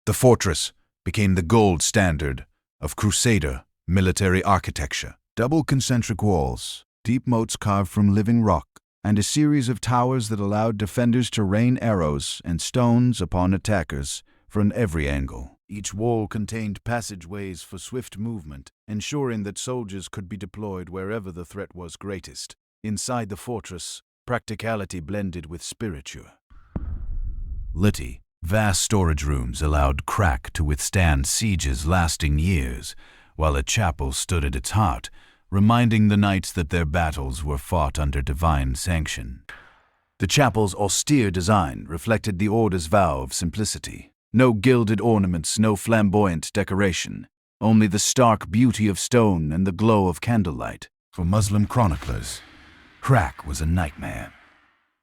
The fortress became the gold standard of Crusader military architecture. Double concentric walls, deep moats carved from living rock, and a series of towers that allowed defenders to rain arrows and stones upon attackers from every angle. Each wall contained passageways for swift movement, ensuring that soldiers could be deployed wherever the threat was greatest. Inside the fortress, practicality blended with spiritual. Vast storage rooms allowed Crac to withstand sieges lasting years, while a chapel stood at its heart, reminding the knights that their battles were fought under divine sanction. The chapel's austere design reflected the order's vow of simplicity. No gilded ornaments, no flamboyant decoration, only the stark beauty of stone and the glow of candlelight. For Muslim chroniclers, Crac was a nightmare.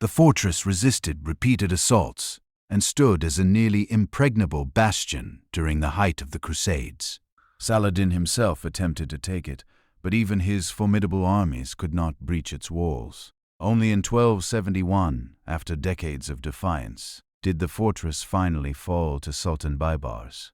The fortress resisted repeated assaults and stood as a nearly impregnable bastion during the height of the Crusades. Saladin himself attempted to take it, but even his formidable armies could not breach its walls. Only in 1271, after decades of defiance, did the fortress finally fall to Sultan Baybars.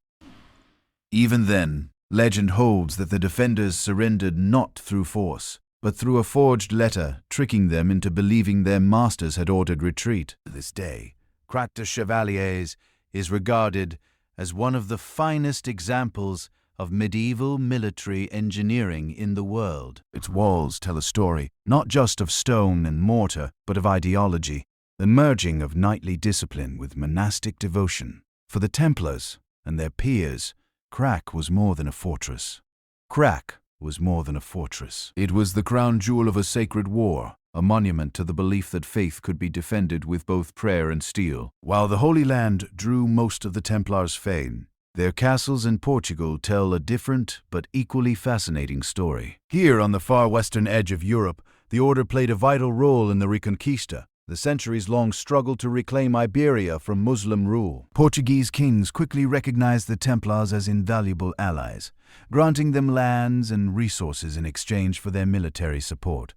Even then, legend holds that the defenders surrendered not through force, but through a forged letter tricking them into believing their masters had ordered retreat. To this day, Crac des Chevaliers is regarded as one of the finest examples of medieval military engineering in the world. Its walls tell a story, not just of stone and mortar, but of ideology, the merging of knightly discipline with monastic devotion. For the Templars and their peers, Crac was more than a fortress. Crac was more than a fortress. It was the crown jewel of a sacred war, a monument to the belief that faith could be defended with both prayer and steel. While the Holy Land drew most of the Templars' fame, their castles in Portugal tell a different but equally fascinating story. Here, on the far western edge of Europe, the order played a vital role in the Reconquista, the centuries-long struggle to reclaim Iberia from Muslim rule. Portuguese kings quickly recognized the Templars as invaluable allies, granting them lands and resources in exchange for their military support.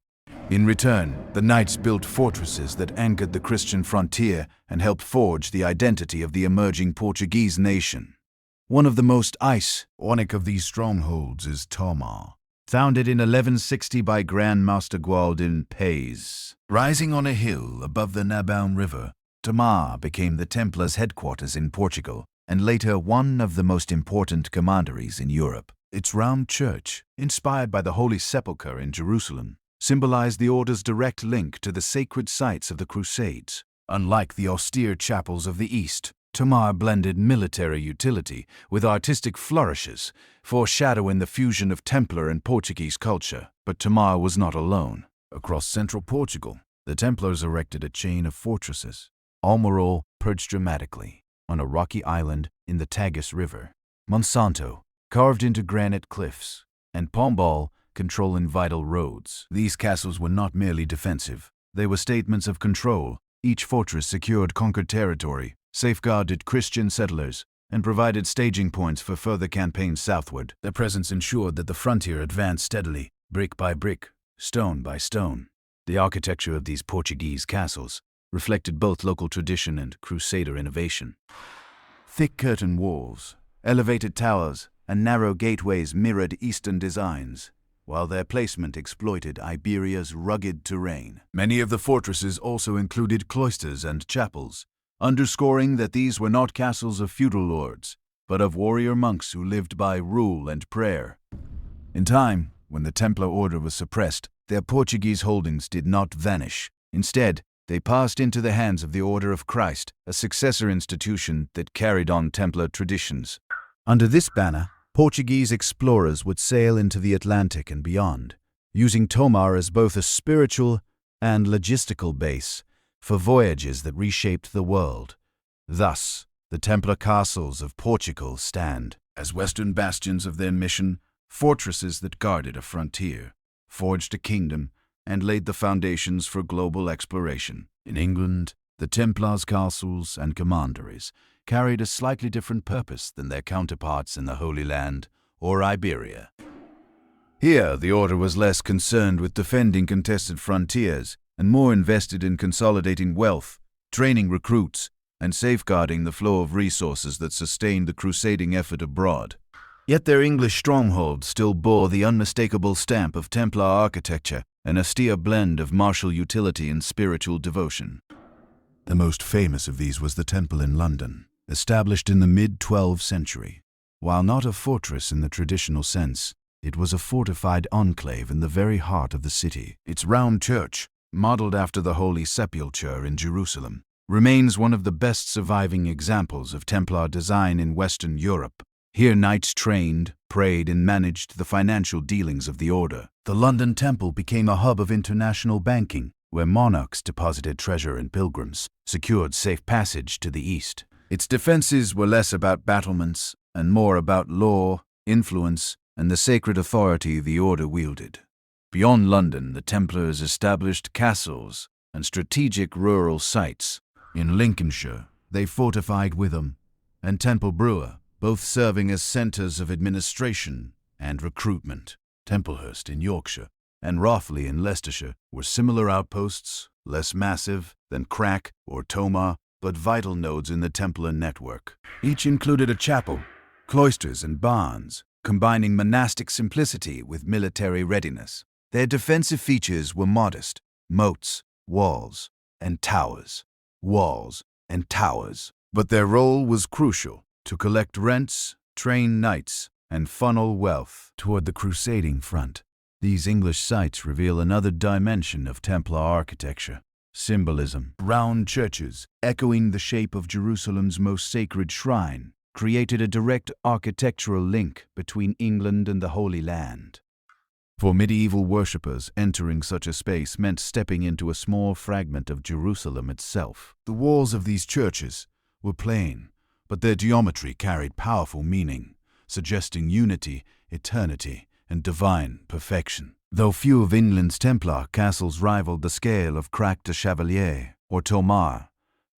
In return, the knights built fortresses that anchored the Christian frontier and helped forge the identity of the emerging Portuguese nation. One of the most iconic of these strongholds is Tomar, founded in 1160 by Grand Master Gualdin Pais. Rising on a hill above the Nabão River, Tomar became the Templars' headquarters in Portugal and later one of the most important commanderies in Europe. Its round church, inspired by the Holy Sepulchre in Jerusalem, symbolized the order's direct link to the sacred sites of the Crusades. Unlike the austere chapels of the East, Tomar blended military utility with artistic flourishes, foreshadowing the fusion of Templar and Portuguese culture. But Tomar was not alone. Across central Portugal, the Templars erected a chain of fortresses. Almorol perched dramatically on a rocky island in the Tagus River, Monsanto carved into granite cliffs, and Pombal controlling vital roads. These castles were not merely defensive. They were statements of control. Each fortress secured conquered territory, safeguarded Christian settlers, and provided staging points for further campaigns southward. Their presence ensured that the frontier advanced steadily, brick by brick, stone by stone. The architecture of these Portuguese castles reflected both local tradition and Crusader innovation. Thick curtain walls, elevated towers, and narrow gateways mirrored Eastern designs, while their placement exploited Iberia's rugged terrain. Many of the fortresses also included cloisters and chapels, underscoring that these were not castles of feudal lords, but of warrior monks who lived by rule and prayer. In time, when the Templar order was suppressed, their Portuguese holdings did not vanish. Instead, they passed into the hands of the Order of Christ, a successor institution that carried on Templar traditions. Under this banner, Portuguese explorers would sail into the Atlantic and beyond, using Tomar as both a spiritual and logistical base for voyages that reshaped the world. Thus, the Templar castles of Portugal stand as western bastions of their mission, fortresses that guarded a frontier, forged a kingdom, and laid the foundations for global exploration. In England, the Templars' castles and commanderies carried a slightly different purpose than their counterparts in the Holy Land or Iberia. Here, the order was less concerned with defending contested frontiers and more invested in consolidating wealth, training recruits, and safeguarding the flow of resources that sustained the crusading effort abroad. Yet their English stronghold still bore the unmistakable stamp of Templar architecture, an austere blend of martial utility and spiritual devotion. The most famous of these was the Temple in London, established in the mid-12th century. While not a fortress in the traditional sense, it was a fortified enclave in the very heart of the city. Its round church, modeled after the Holy Sepulchre in Jerusalem, remains one of the best surviving examples of Templar design in Western Europe. Here knights trained, prayed, and managed the financial dealings of the order. The London Temple became a hub of international banking, where monarchs deposited treasure and pilgrims secured safe passage to the east. Its defenses were less about battlements and more about law, influence, and the sacred authority the order wielded. Beyond London, the Templars established castles and strategic rural sites. In Lincolnshire, they fortified Witham and Temple Brewer, both serving as centres of administration and recruitment. Templehurst in Yorkshire and Rothley in Leicestershire were similar outposts, less massive than Crac or Tomar, but vital nodes in the Templar network. Each included a chapel, cloisters, and barns, combining monastic simplicity with military readiness. Their defensive features were modest: moats, walls, and towers. Walls and towers. But their role was crucial: to collect rents, train knights, and funnel wealth toward the crusading front. These English sites reveal another dimension of Templar architecture: symbolism. Round churches, echoing the shape of Jerusalem's most sacred shrine, created a direct architectural link between England and the Holy Land. For medieval worshippers, entering such a space meant stepping into a small fragment of Jerusalem itself. The walls of these churches were plain, but their geometry carried powerful meaning, suggesting unity, eternity, and divine perfection. Though few of England's Templar castles rivaled the scale of Crac de Chevalier or Tomar,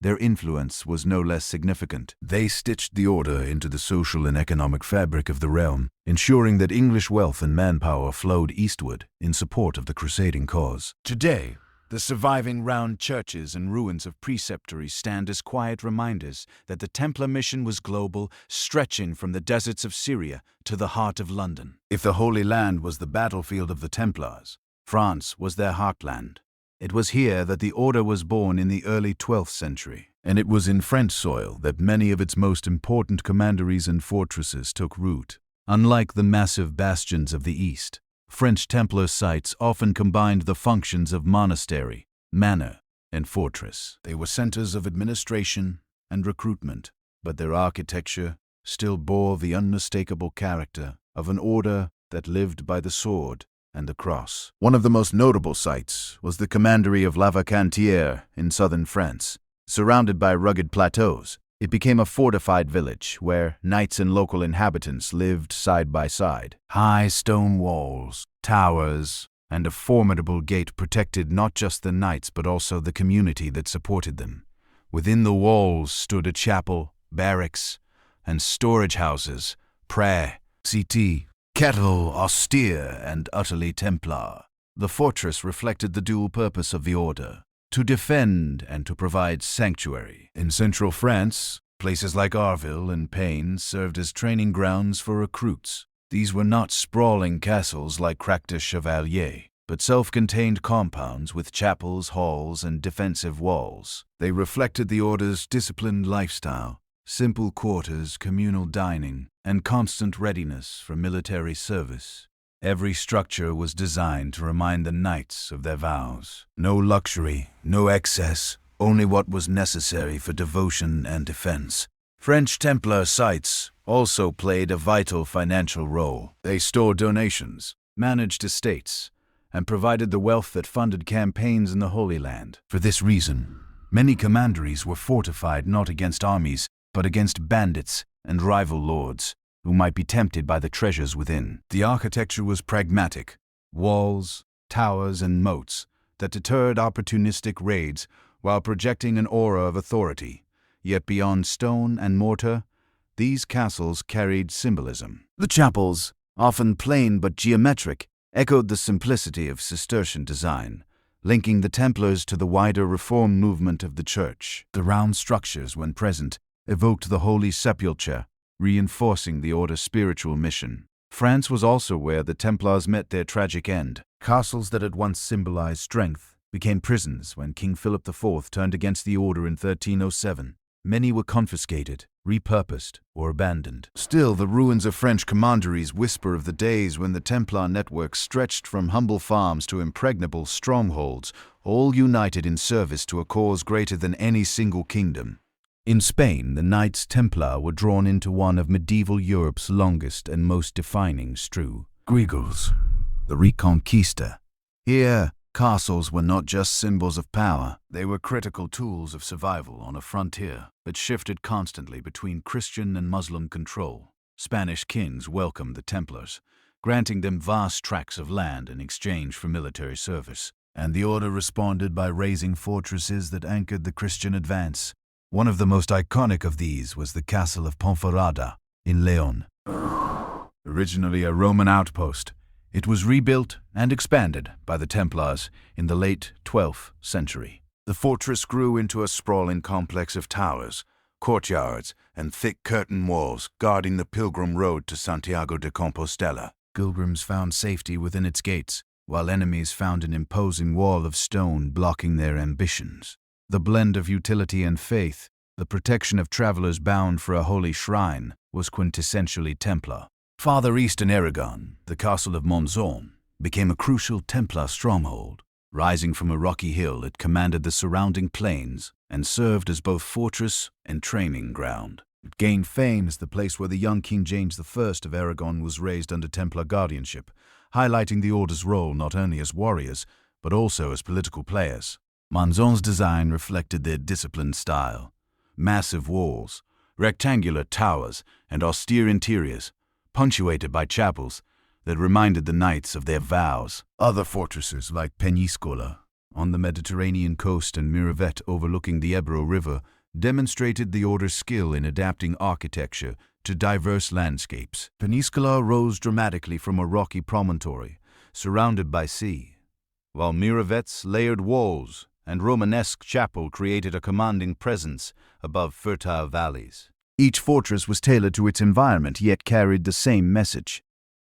their influence was no less significant. They stitched the order into the social and economic fabric of the realm, ensuring that English wealth and manpower flowed eastward in support of the crusading cause. Today, the surviving round churches and ruins of preceptories stand as quiet reminders that the Templar mission was global, stretching from the deserts of Syria to the heart of London. If the Holy Land was the battlefield of the Templars, France was their heartland. It was here that the order was born in the early 12th century, and it was in French soil that many of its most important commanderies and fortresses took root. Unlike the massive bastions of the East, French Templar sites often combined the functions of monastery, manor, and fortress. They were centers of administration and recruitment, but their architecture still bore the unmistakable character of an order that lived by the sword and the cross. One of the most notable sites was the commandery of La Vacantière in southern France. Surrounded by rugged plateaus, it became a fortified village where knights and local inhabitants lived side by side. High stone walls, towers, and a formidable gate protected not just the knights but also the community that supported them. Within the walls stood a chapel, barracks, and storage houses, prayer, cité, kettle, austere and utterly Templar. The fortress reflected the dual purpose of the order: to defend and to provide sanctuary. In central France, places like Arville and Payne served as training grounds for recruits. These were not sprawling castles like Crac de Chevalier, but self-contained compounds with chapels, halls, and defensive walls. They reflected the order's disciplined lifestyle: simple quarters, communal dining, and constant readiness for military service. Every structure was designed to remind the knights of their vows. No luxury, no excess, only what was necessary for devotion and defense. French Templar sites also played a vital financial role. They stored donations, managed estates, and provided the wealth that funded campaigns in the Holy Land. For this reason, many commanderies were fortified not against armies, but against bandits and rival lords who might be tempted by the treasures within. The architecture was pragmatic: walls, towers, and moats that deterred opportunistic raids while projecting an aura of authority. Yet beyond stone and mortar, these castles carried symbolism. The chapels, often plain but geometric, echoed the simplicity of Cistercian design, linking the Templars to the wider reform movement of the Church. The round structures, when present, evoked the Holy Sepulchre, reinforcing the order's spiritual mission. France was also where the Templars met their tragic end. Castles that had once symbolized strength became prisons when King Philip IV turned against the order in 1307. Many were confiscated, repurposed, or abandoned. Still, the ruins of French commanderies whisper of the days when the Templar network stretched from humble farms to impregnable strongholds, all united in service to a cause greater than any single kingdom. In Spain, the Knights Templar were drawn into one of medieval Europe's longest and most defining struggles, the Reconquista. Here, castles were not just symbols of power, they were critical tools of survival on a frontier that shifted constantly between Christian and Muslim control. Spanish kings welcomed the Templars, granting them vast tracts of land in exchange for military service, and the order responded by raising fortresses that anchored the Christian advance. One of the most iconic of these was the castle of Ponferrada in Leon. Originally a Roman outpost, it was rebuilt and expanded by the Templars in the late 12th century. The fortress grew into a sprawling complex of towers, courtyards, and thick curtain walls guarding the pilgrim road to Santiago de Compostela. Pilgrims found safety within its gates, while enemies found an imposing wall of stone blocking their ambitions. The blend of utility and faith, the protection of travelers bound for a holy shrine, was quintessentially Templar. Farther east in Aragon, the castle of Monzon became a crucial Templar stronghold. Rising from a rocky hill, it commanded the surrounding plains and served as both fortress and training ground. It gained fame as the place where the young King James I of Aragon was raised under Templar guardianship, highlighting the order's role not only as warriors, but also as political players. Monzon's design reflected their disciplined style. Massive walls, rectangular towers, and austere interiors, punctuated by chapels that reminded the knights of their vows. Other fortresses like Peñíscola on the Mediterranean coast and Miravet overlooking the Ebro River demonstrated the order's skill in adapting architecture to diverse landscapes. Peñíscola rose dramatically from a rocky promontory surrounded by sea, while Miravet's layered walls and Romanesque chapel created a commanding presence above fertile valleys. Each fortress was tailored to its environment, yet carried the same message.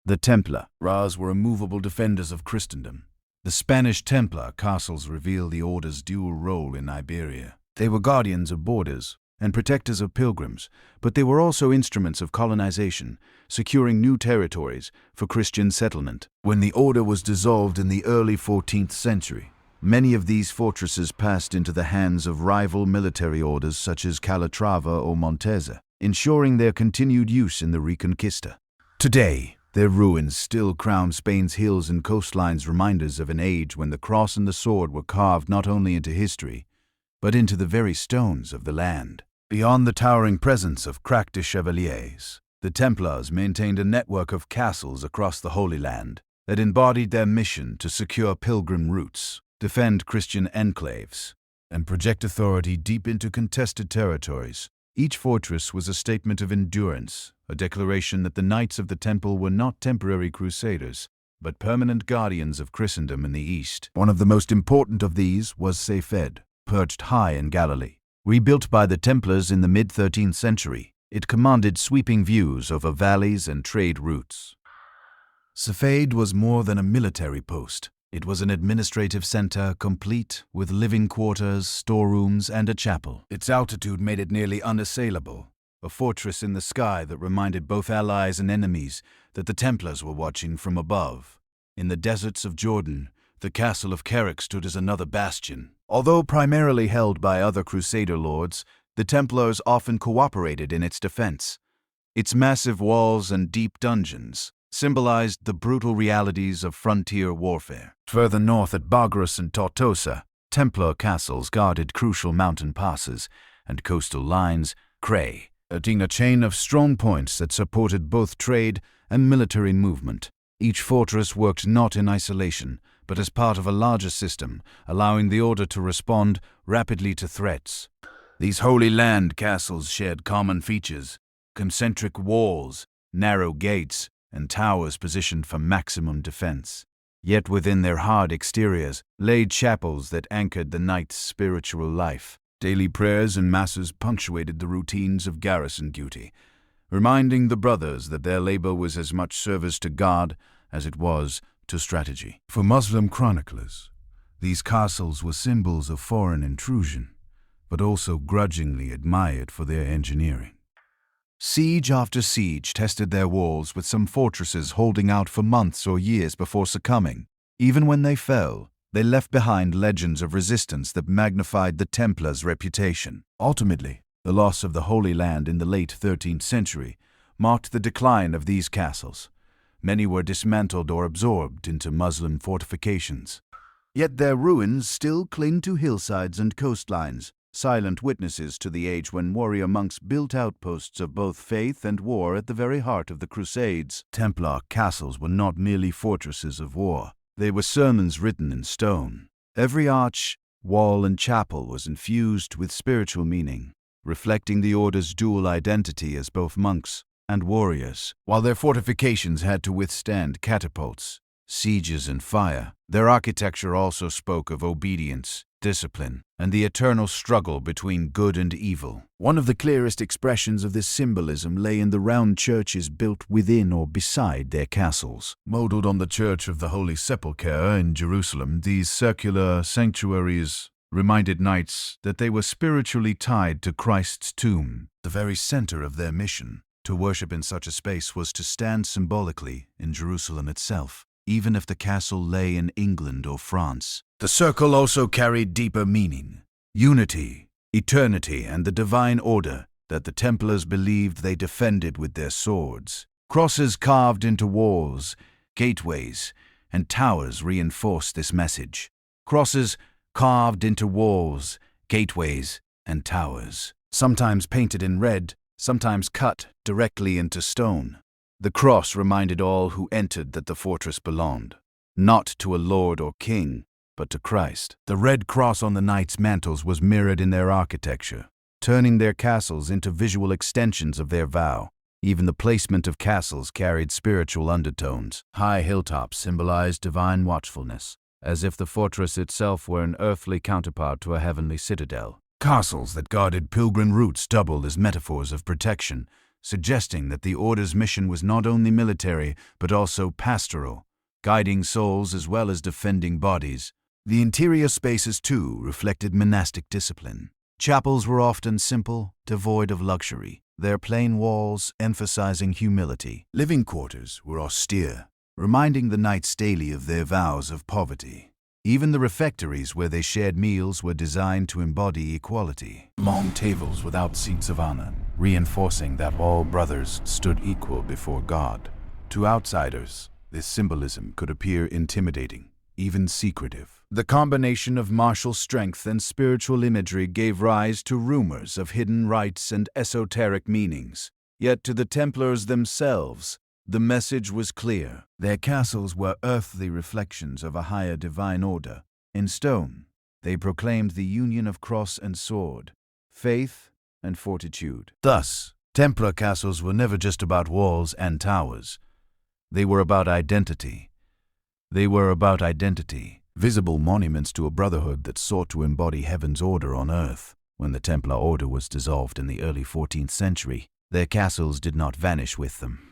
The Templars were immovable defenders of Christendom. The Spanish Templar castles reveal the order's dual role in Iberia. They were guardians of borders and protectors of pilgrims, but they were also instruments of colonization, securing new territories for Christian settlement. When the order was dissolved in the early 14th century, many of these fortresses passed into the hands of rival military orders such as Calatrava or Montesa, ensuring their continued use in the Reconquista. Today, their ruins still crown Spain's hills and coastlines, reminders of an age when the cross and the sword were carved not only into history, but into the very stones of the land. Beyond the towering presence of crack de chevaliers, the Templars maintained a network of castles across the Holy Land that embodied their mission to secure pilgrim routes, defend Christian enclaves, and project authority deep into contested territories. Each fortress was a statement of endurance, a declaration that the Knights of the Temple were not temporary crusaders, but permanent guardians of Christendom in the East. One of the most important of these was Safed, perched high in Galilee. Rebuilt by the Templars in the mid-13th century, it commanded sweeping views over valleys and trade routes. Safed was more than a military post. It was an administrative center complete with living quarters, storerooms, and a chapel. Its altitude made it nearly unassailable, a fortress in the sky that reminded both allies and enemies that the Templars were watching from above. In the deserts of Jordan, the castle of Carrick stood as another bastion. Although primarily held by other Crusader lords, the Templars often cooperated in its defense. Its massive walls and deep dungeons symbolized the brutal realities of frontier warfare. Further north at Bagros and Tortosa, Templar castles guarded crucial mountain passes and coastal lines, creating a chain of strong points that supported both trade and military movement. Each fortress worked not in isolation, but as part of a larger system, allowing the order to respond rapidly to threats. These Holy Land castles shared common features: concentric walls, narrow gates, and towers positioned for maximum defense. Yet within their hard exteriors lay chapels that anchored the knight's spiritual life. Daily prayers and masses punctuated the routines of garrison duty, reminding the brothers that their labor was as much service to God as it was to strategy. For Muslim chroniclers, these castles were symbols of foreign intrusion, but also grudgingly admired for their engineering. Siege after siege tested their walls, with some fortresses holding out for months or years before succumbing. Even when they fell, they left behind legends of resistance that magnified the Templars' reputation. Ultimately, the loss of the Holy Land in the late 13th century marked the decline of these castles. Many were dismantled or absorbed into Muslim fortifications. Yet their ruins still cling to hillsides and coastlines, silent witnesses to the age when warrior monks built outposts of both faith and war at the very heart of the Crusades. Templar castles were not merely fortresses of war. They were sermons written in stone. Every arch, wall, and chapel was infused with spiritual meaning, reflecting the order's dual identity as both monks and warriors. While their fortifications had to withstand catapults, sieges, and fire, their architecture also spoke of obedience, discipline, and the eternal struggle between good and evil. One of the clearest expressions of this symbolism lay in the round churches built within or beside their castles. Modeled on the Church of the Holy Sepulchre in Jerusalem, these circular sanctuaries reminded knights that they were spiritually tied to Christ's tomb, the very center of their mission. To worship in such a space was to stand symbolically in Jerusalem itself, even if the castle lay in England or France. The circle also carried deeper meaning: unity, eternity, and the divine order that the Templars believed they defended with their swords. Crosses carved into walls, gateways, and towers reinforced this message. Crosses carved into walls, gateways, and towers, sometimes painted in red, sometimes cut directly into stone. The cross reminded all who entered that the fortress belonged, not to a lord or king, but to Christ. The red cross on the knights' mantles was mirrored in their architecture, turning their castles into visual extensions of their vow. Even the placement of castles carried spiritual undertones. High hilltops symbolized divine watchfulness, as if the fortress itself were an earthly counterpart to a heavenly citadel. Castles that guarded pilgrim routes doubled as metaphors of protection, suggesting that the Order's mission was not only military, but also pastoral, guiding souls as well as defending bodies. The interior spaces, too, reflected monastic discipline. Chapels were often simple, devoid of luxury, their plain walls emphasizing humility. Living quarters were austere, reminding the knights daily of their vows of poverty. Even the refectories where they shared meals were designed to embody equality. Long tables without seats of honor, reinforcing that all brothers stood equal before God. To outsiders, this symbolism could appear intimidating, even secretive. The combination of martial strength and spiritual imagery gave rise to rumors of hidden rites and esoteric meanings. Yet to the Templars themselves, the message was clear. Their castles were earthly reflections of a higher divine order. In stone, they proclaimed the union of cross and sword, faith and fortitude. Thus, Templar castles were never just about walls and towers. They were about identity. Visible monuments to a brotherhood that sought to embody heaven's order on earth. When the Templar order was dissolved in the early 14th century, their castles did not vanish with them.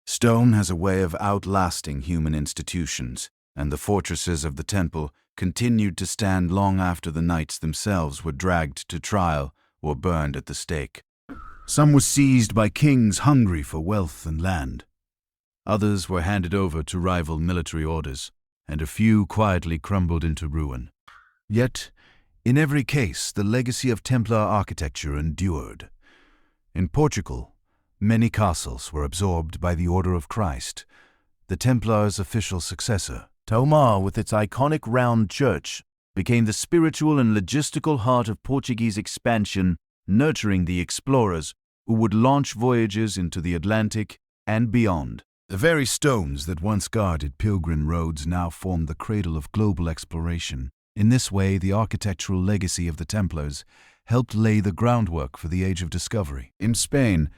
Stone has a way of outlasting human institutions, and the fortresses of the temple continued to stand long after the knights themselves were dragged to trial or burned at the stake. Some were seized by kings hungry for wealth and land. Others were handed over to rival military orders, and a few quietly crumbled into ruin. Yet, in every case, the legacy of Templar architecture endured. In Portugal, many castles were absorbed by the Order of Christ, the Templars' official successor. Tomar, with its iconic round church, became the spiritual and logistical heart of Portuguese expansion, nurturing the explorers who would launch voyages into the Atlantic and beyond. The very stones that once guarded pilgrim roads now formed the cradle of global exploration. In this way, the architectural legacy of the Templars helped lay the groundwork for the Age of Discovery. In Spain,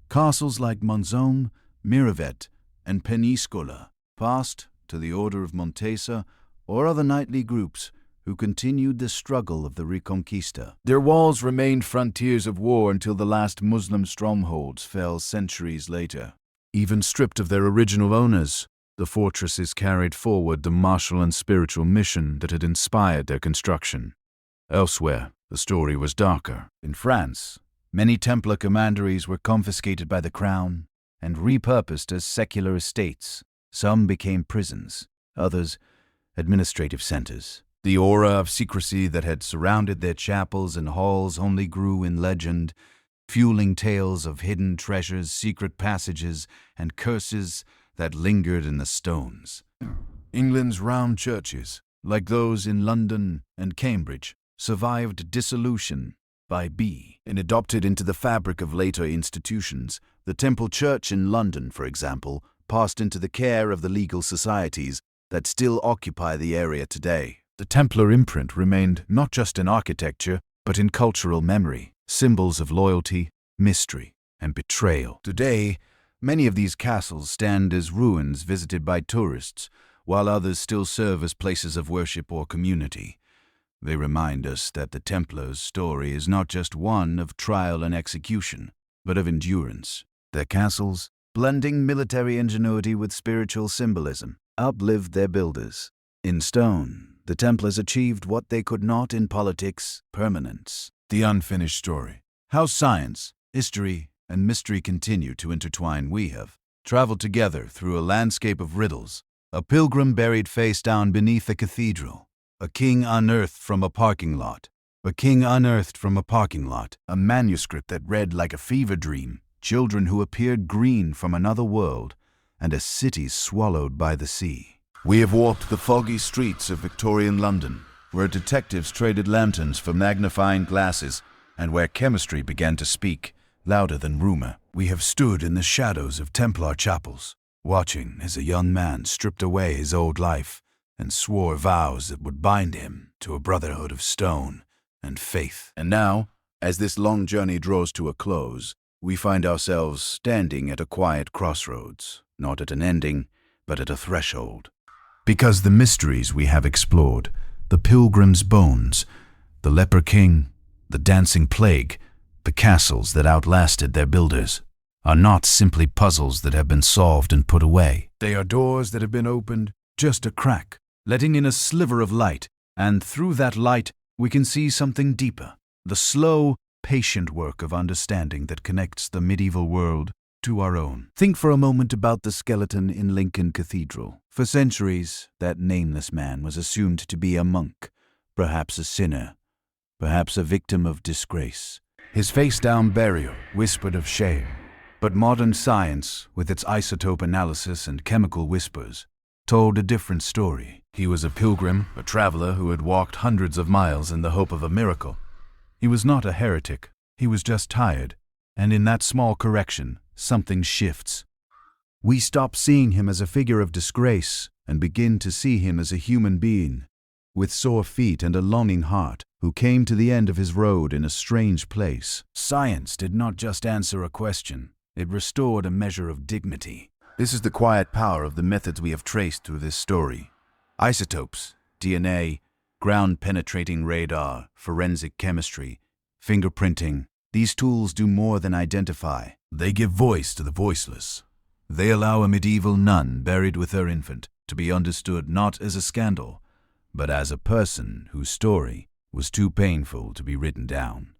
castles like Monzon, Miravet, and Peníscola passed to the Order of Montesa or other knightly groups who continued the struggle of the Reconquista. Their walls remained frontiers of war until the last Muslim strongholds fell centuries later. Even stripped of their original owners, the fortresses carried forward the martial and spiritual mission that had inspired their construction. Elsewhere, the story was darker. In France, many Templar commanderies were confiscated by the crown and repurposed as secular estates. Some became prisons, others administrative centers. The aura of secrecy that had surrounded their chapels and halls only grew in legend, fueling tales of hidden treasures, secret passages, and curses that lingered in the stones. England's round churches, like those in London and Cambridge, survived dissolution by and adopted into the fabric of later institutions. The Temple Church in London, for example, passed into the care of the legal societies that still occupy the area today. The Templar imprint remained not just in architecture, but in cultural memory, symbols of loyalty, mystery, and betrayal. Today, many of these castles stand as ruins visited by tourists, while others still serve as places of worship or community. They remind us that the Templars' story is not just one of trial and execution, but of endurance. Their castles, blending military ingenuity with spiritual symbolism, outlived their builders. In stone, the Templars achieved what they could not in politics: permanence. The unfinished story. How science, history, and mystery continue to intertwine. We have traveled together through a landscape of riddles, a pilgrim buried face down beneath a cathedral, a king unearthed from a parking lot, a manuscript that read like a fever dream, children who appeared green from another world, and a city swallowed by the sea. We have walked the foggy streets of Victorian London, where detectives traded lanterns for magnifying glasses, and where chemistry began to speak louder than rumor. We have stood in the shadows of Templar chapels, watching as a young man stripped away his old life and swore vows that would bind him to a brotherhood of stone and faith. And now, as this long journey draws to a close, we find ourselves standing at a quiet crossroads, not at an ending, but at a threshold. Because the mysteries we have explored, the pilgrim's bones, the leper king, the dancing plague, the castles that outlasted their builders, are not simply puzzles that have been solved and put away. They are doors that have been opened just a crack, letting in a sliver of light, and through that light we can see something deeper, the slow, patient work of understanding that connects the medieval world to our own. Think for a moment about the skeleton in Lincoln Cathedral. For centuries, that nameless man was assumed to be a monk, perhaps a sinner, perhaps a victim of disgrace. His face-down burial whispered of shame. But modern science, with its isotope analysis and chemical whispers, told a different story. He was a pilgrim, a traveler who had walked hundreds of miles in the hope of a miracle. He was not a heretic, he was just tired, and in that small correction, something shifts. We stop seeing him as a figure of disgrace and begin to see him as a human being, with sore feet and a longing heart, who came to the end of his road in a strange place. Science did not just answer a question, it restored a measure of dignity. This is the quiet power of the methods we have traced through this story. Isotopes, DNA, ground-penetrating radar, forensic chemistry, fingerprinting. These tools do more than identify. They give voice to the voiceless. They allow a medieval nun buried with her infant to be understood not as a scandal, but as a person whose story was too painful to be written down.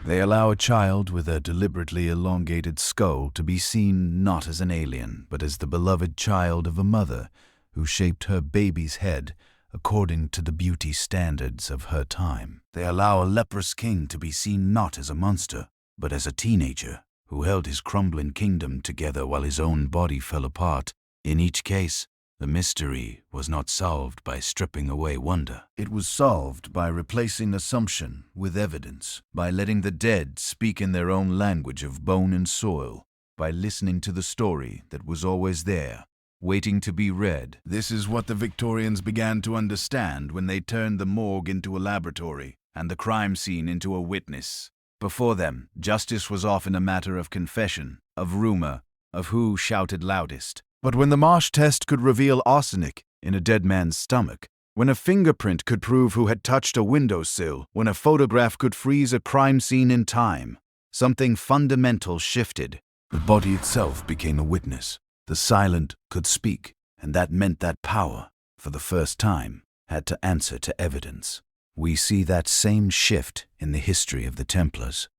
They allow a child with a deliberately elongated skull to be seen not as an alien, but as the beloved child of a mother who shaped her baby's head according to the beauty standards of her time. They allow a leprous king to be seen not as a monster, but as a teenager who held his crumbling kingdom together while his own body fell apart. In each case, the mystery was not solved by stripping away wonder. It was solved by replacing assumption with evidence, by letting the dead speak in their own language of bone and soil, by listening to the story that was always there, waiting to be read. This is what the Victorians began to understand when they turned the morgue into a laboratory and the crime scene into a witness. Before them, justice was often a matter of confession, of rumor, of who shouted loudest. But when the Marsh test could reveal arsenic in a dead man's stomach, when a fingerprint could prove who had touched a windowsill, when a photograph could freeze a crime scene in time, something fundamental shifted. The body itself became a witness. The silent could speak, and that meant that power, for the first time, had to answer to evidence. We see that same shift in the history of the Templars.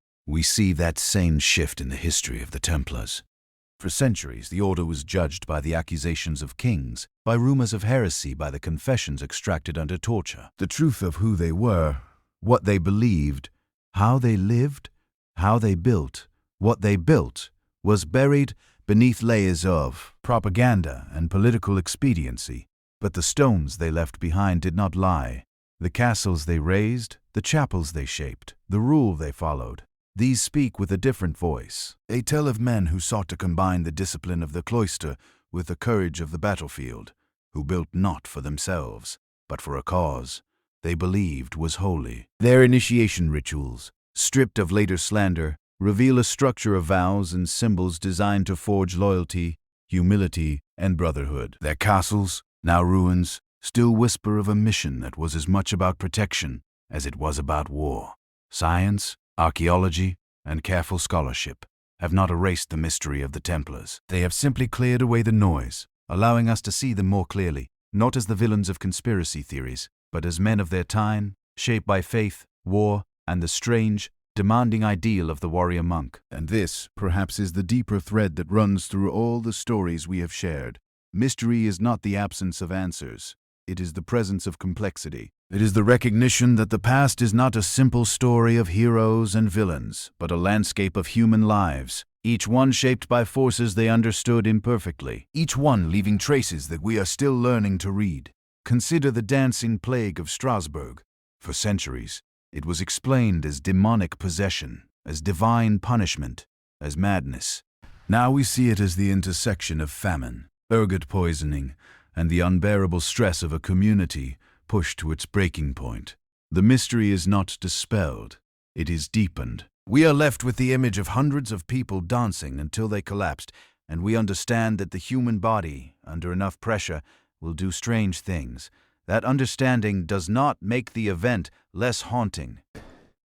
For centuries, the order was judged by the accusations of kings, by rumors of heresy, by the confessions extracted under torture. The truth of who they were, what they believed, how they lived, how they built, what they built, was buried beneath layers of propaganda and political expediency. But the stones they left behind did not lie. The castles they raised, the chapels they shaped, the rule they followed. These speak with a different voice. They tell of men who sought to combine the discipline of the cloister with the courage of the battlefield, who built not for themselves, but for a cause they believed was holy. Their initiation rituals, stripped of later slander, reveal a structure of vows and symbols designed to forge loyalty, humility, and brotherhood. Their castles, now ruins, still whisper of a mission that was as much about protection as it was about war. Science, archaeology, and careful scholarship have not erased the mystery of the Templars. They have simply cleared away the noise, allowing us to see them more clearly, not as the villains of conspiracy theories, but as men of their time, shaped by faith, war, and the strange, demanding ideal of the warrior monk. And this, perhaps, is the deeper thread that runs through all the stories we have shared. Mystery is not the absence of answers. It is the presence of complexity. It is the recognition that the past is not a simple story of heroes and villains, but a landscape of human lives, each one shaped by forces they understood imperfectly, each one leaving traces that we are still learning to read. Consider the dancing plague of Strasbourg. For centuries, it was explained as demonic possession, as divine punishment, as madness. Now we see it as the intersection of famine, ergot poisoning, and the unbearable stress of a community pushed to its breaking point. The mystery is not dispelled, it is deepened. We are left with the image of hundreds of people dancing until they collapsed, and we understand that the human body, under enough pressure, will do strange things. That understanding does not make the event less haunting.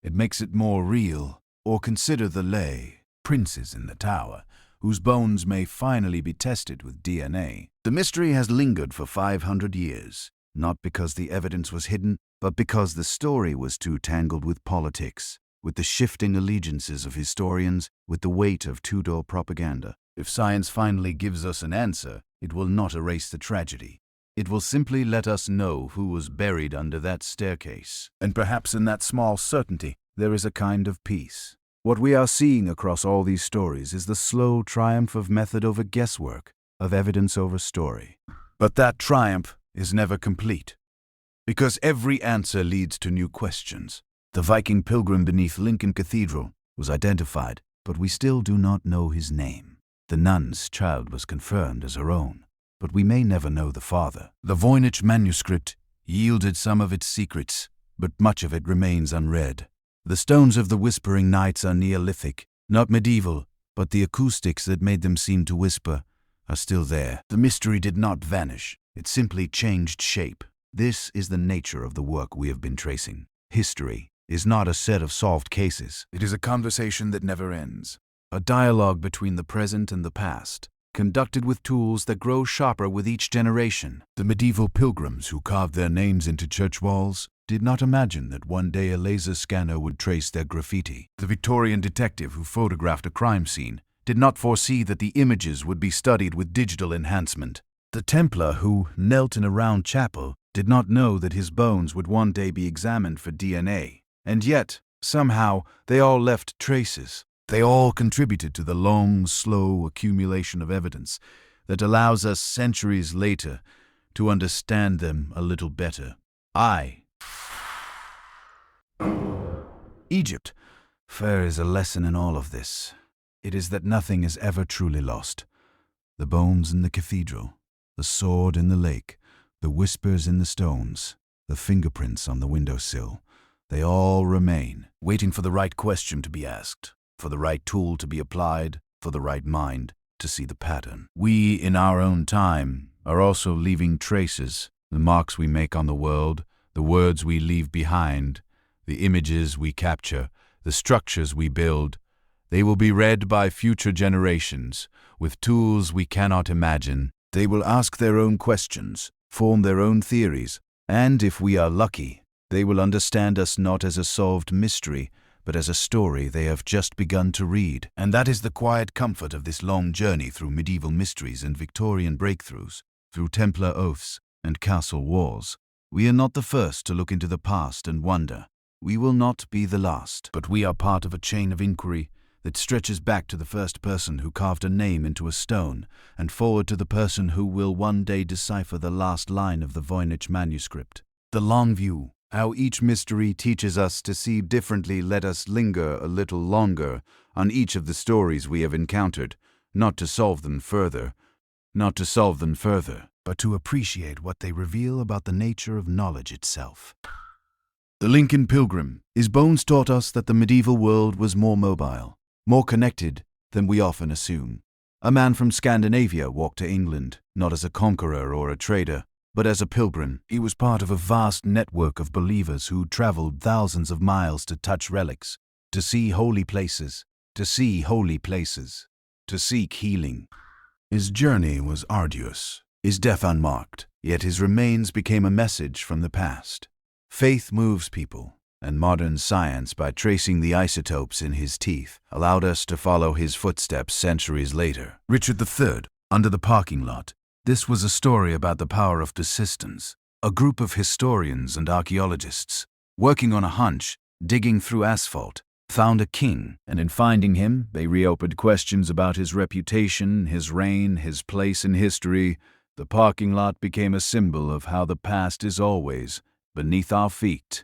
It makes it more real. Or consider the lay, princes in the tower, whose bones may finally be tested with DNA. The mystery has lingered for 500 years, not because the evidence was hidden, but because the story was too tangled with politics, with the shifting allegiances of historians, with the weight of Tudor propaganda. If science finally gives us an answer, it will not erase the tragedy. It will simply let us know who was buried under that staircase. And perhaps in that small certainty, there is a kind of peace. What we are seeing across all these stories is the slow triumph of method over guesswork, of evidence over story. But that triumph is never complete, because every answer leads to new questions. The Viking pilgrim beneath Lincoln Cathedral was identified, but we still do not know his name. The nun's child was confirmed as her own, but we may never know the father. The Voynich manuscript yielded some of its secrets, but much of it remains unread. The stones of the Whispering Knights are Neolithic, not medieval, but the acoustics that made them seem to whisper are still there. The mystery did not vanish, it simply changed shape. This is the nature of the work we have been tracing. History is not a set of solved cases. It is a conversation that never ends, a dialogue between the present and the past, conducted with tools that grow sharper with each generation. The medieval pilgrims who carved their names into church walls did not imagine that one day a laser scanner would trace their graffiti. The Victorian detective who photographed a crime scene did not foresee that the images would be studied with digital enhancement. The Templar who knelt in a round chapel did not know that his bones would one day be examined for DNA. And yet, somehow, they all left traces. They all contributed to the long, slow accumulation of evidence that allows us centuries later to understand them a little better. Egypt. There is a lesson in all of this. It is that nothing is ever truly lost. The bones in the cathedral, the sword in the lake, the whispers in the stones, the fingerprints on the windowsill, they all remain, waiting for the right question to be asked, for the right tool to be applied, for the right mind to see the pattern. We, in our own time, are also leaving traces, the marks we make on the world, the words we leave behind, the images we capture, the structures we build. They will be read by future generations with tools we cannot imagine. They will ask their own questions, form their own theories, and if we are lucky, they will understand us not as a solved mystery, but as a story they have just begun to read. And that is the quiet comfort of this long journey through medieval mysteries and Victorian breakthroughs, through Templar oaths and castle walls. We are not the first to look into the past and wonder. We will not be the last, but we are part of a chain of inquiry that stretches back to the first person who carved a name into a stone, and forward to the person who will one day decipher the last line of the Voynich manuscript. The long view, how each mystery teaches us to see differently, let us linger a little longer on each of the stories we have encountered, not to solve them further, but to appreciate what they reveal about the nature of knowledge itself. The Lincoln Pilgrim. His bones taught us that the medieval world was more mobile, more connected than we often assume. A man from Scandinavia walked to England, not as a conqueror or a trader, but as a pilgrim. He was part of a vast network of believers who traveled thousands of miles to touch relics, to see holy places, to seek healing. His journey was arduous, his death unmarked, yet his remains became a message from the past. Faith moves people, and modern science, by tracing the isotopes in his teeth, allowed us to follow his footsteps centuries later. Richard III, Under the Parking Lot. This was a story about the power of persistence. A group of historians and archaeologists, working on a hunch, digging through asphalt, found a king, and in finding him, they reopened questions about his reputation, his reign, his place in history. The parking lot became a symbol of how the past is always beneath our feet,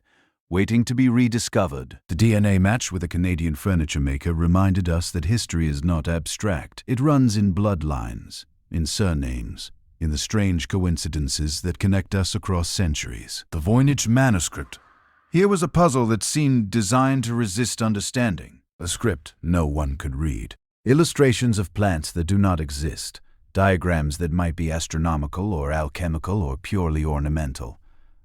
waiting to be rediscovered. The DNA match with a Canadian furniture maker reminded us that history is not abstract. It runs in bloodlines, in surnames, in the strange coincidences that connect us across centuries. The Voynich manuscript. Here was a puzzle that seemed designed to resist understanding. A script no one could read. Illustrations of plants that do not exist. Diagrams that might be astronomical or alchemical or purely ornamental.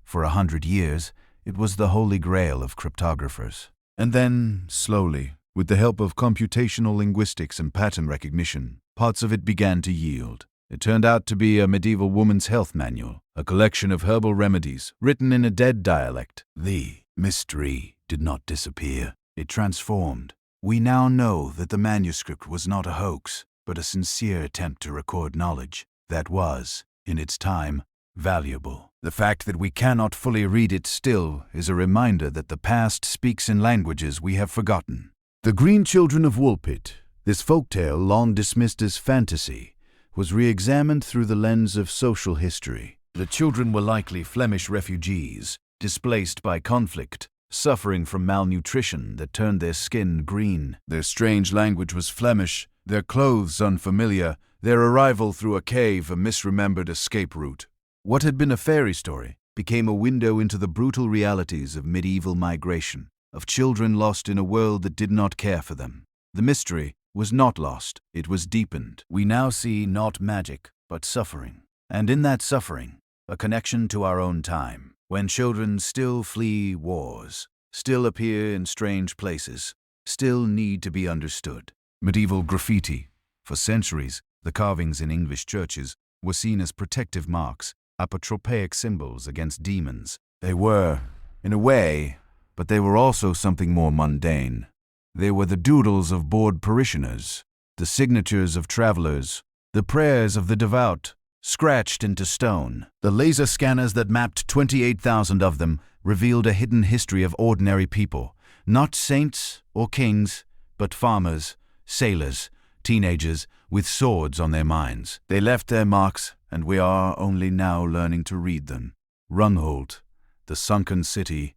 For 100 years, it was the holy grail of cryptographers. And then, slowly, with the help of computational linguistics and pattern recognition, parts of it began to yield. It turned out to be a medieval woman's health manual, a collection of herbal remedies written in a dead dialect. The mystery did not disappear. It transformed. We now know that the manuscript was not a hoax, but a sincere attempt to record knowledge that was, in its time, valuable. The fact that we cannot fully read it still is a reminder that the past speaks in languages we have forgotten. The Green Children of Woolpit, this folktale long dismissed as fantasy, was re-examined through the lens of social history. The children were likely Flemish refugees, displaced by conflict, suffering from malnutrition that turned their skin green. Their strange language was Flemish, their clothes unfamiliar, their arrival through a cave a misremembered escape route. What had been a fairy story became a window into the brutal realities of medieval migration, of children lost in a world that did not care for them. The mystery was not lost, it was deepened. We now see not magic, but suffering. And in that suffering, a connection to our own time, when children still flee wars, still appear in strange places, still need to be understood. Medieval graffiti. For centuries, the carvings in English churches were seen as protective marks, apotropaic symbols against demons. They were, in a way, but they were also something more mundane. They were the doodles of bored parishioners, the signatures of travelers, the prayers of the devout, scratched into stone. The laser scanners that mapped 28,000 of them revealed a hidden history of ordinary people, not saints or kings, but farmers, sailors, teenagers with swords on their minds. They left their marks, and we are only now learning to read them. Rungholt, the sunken city.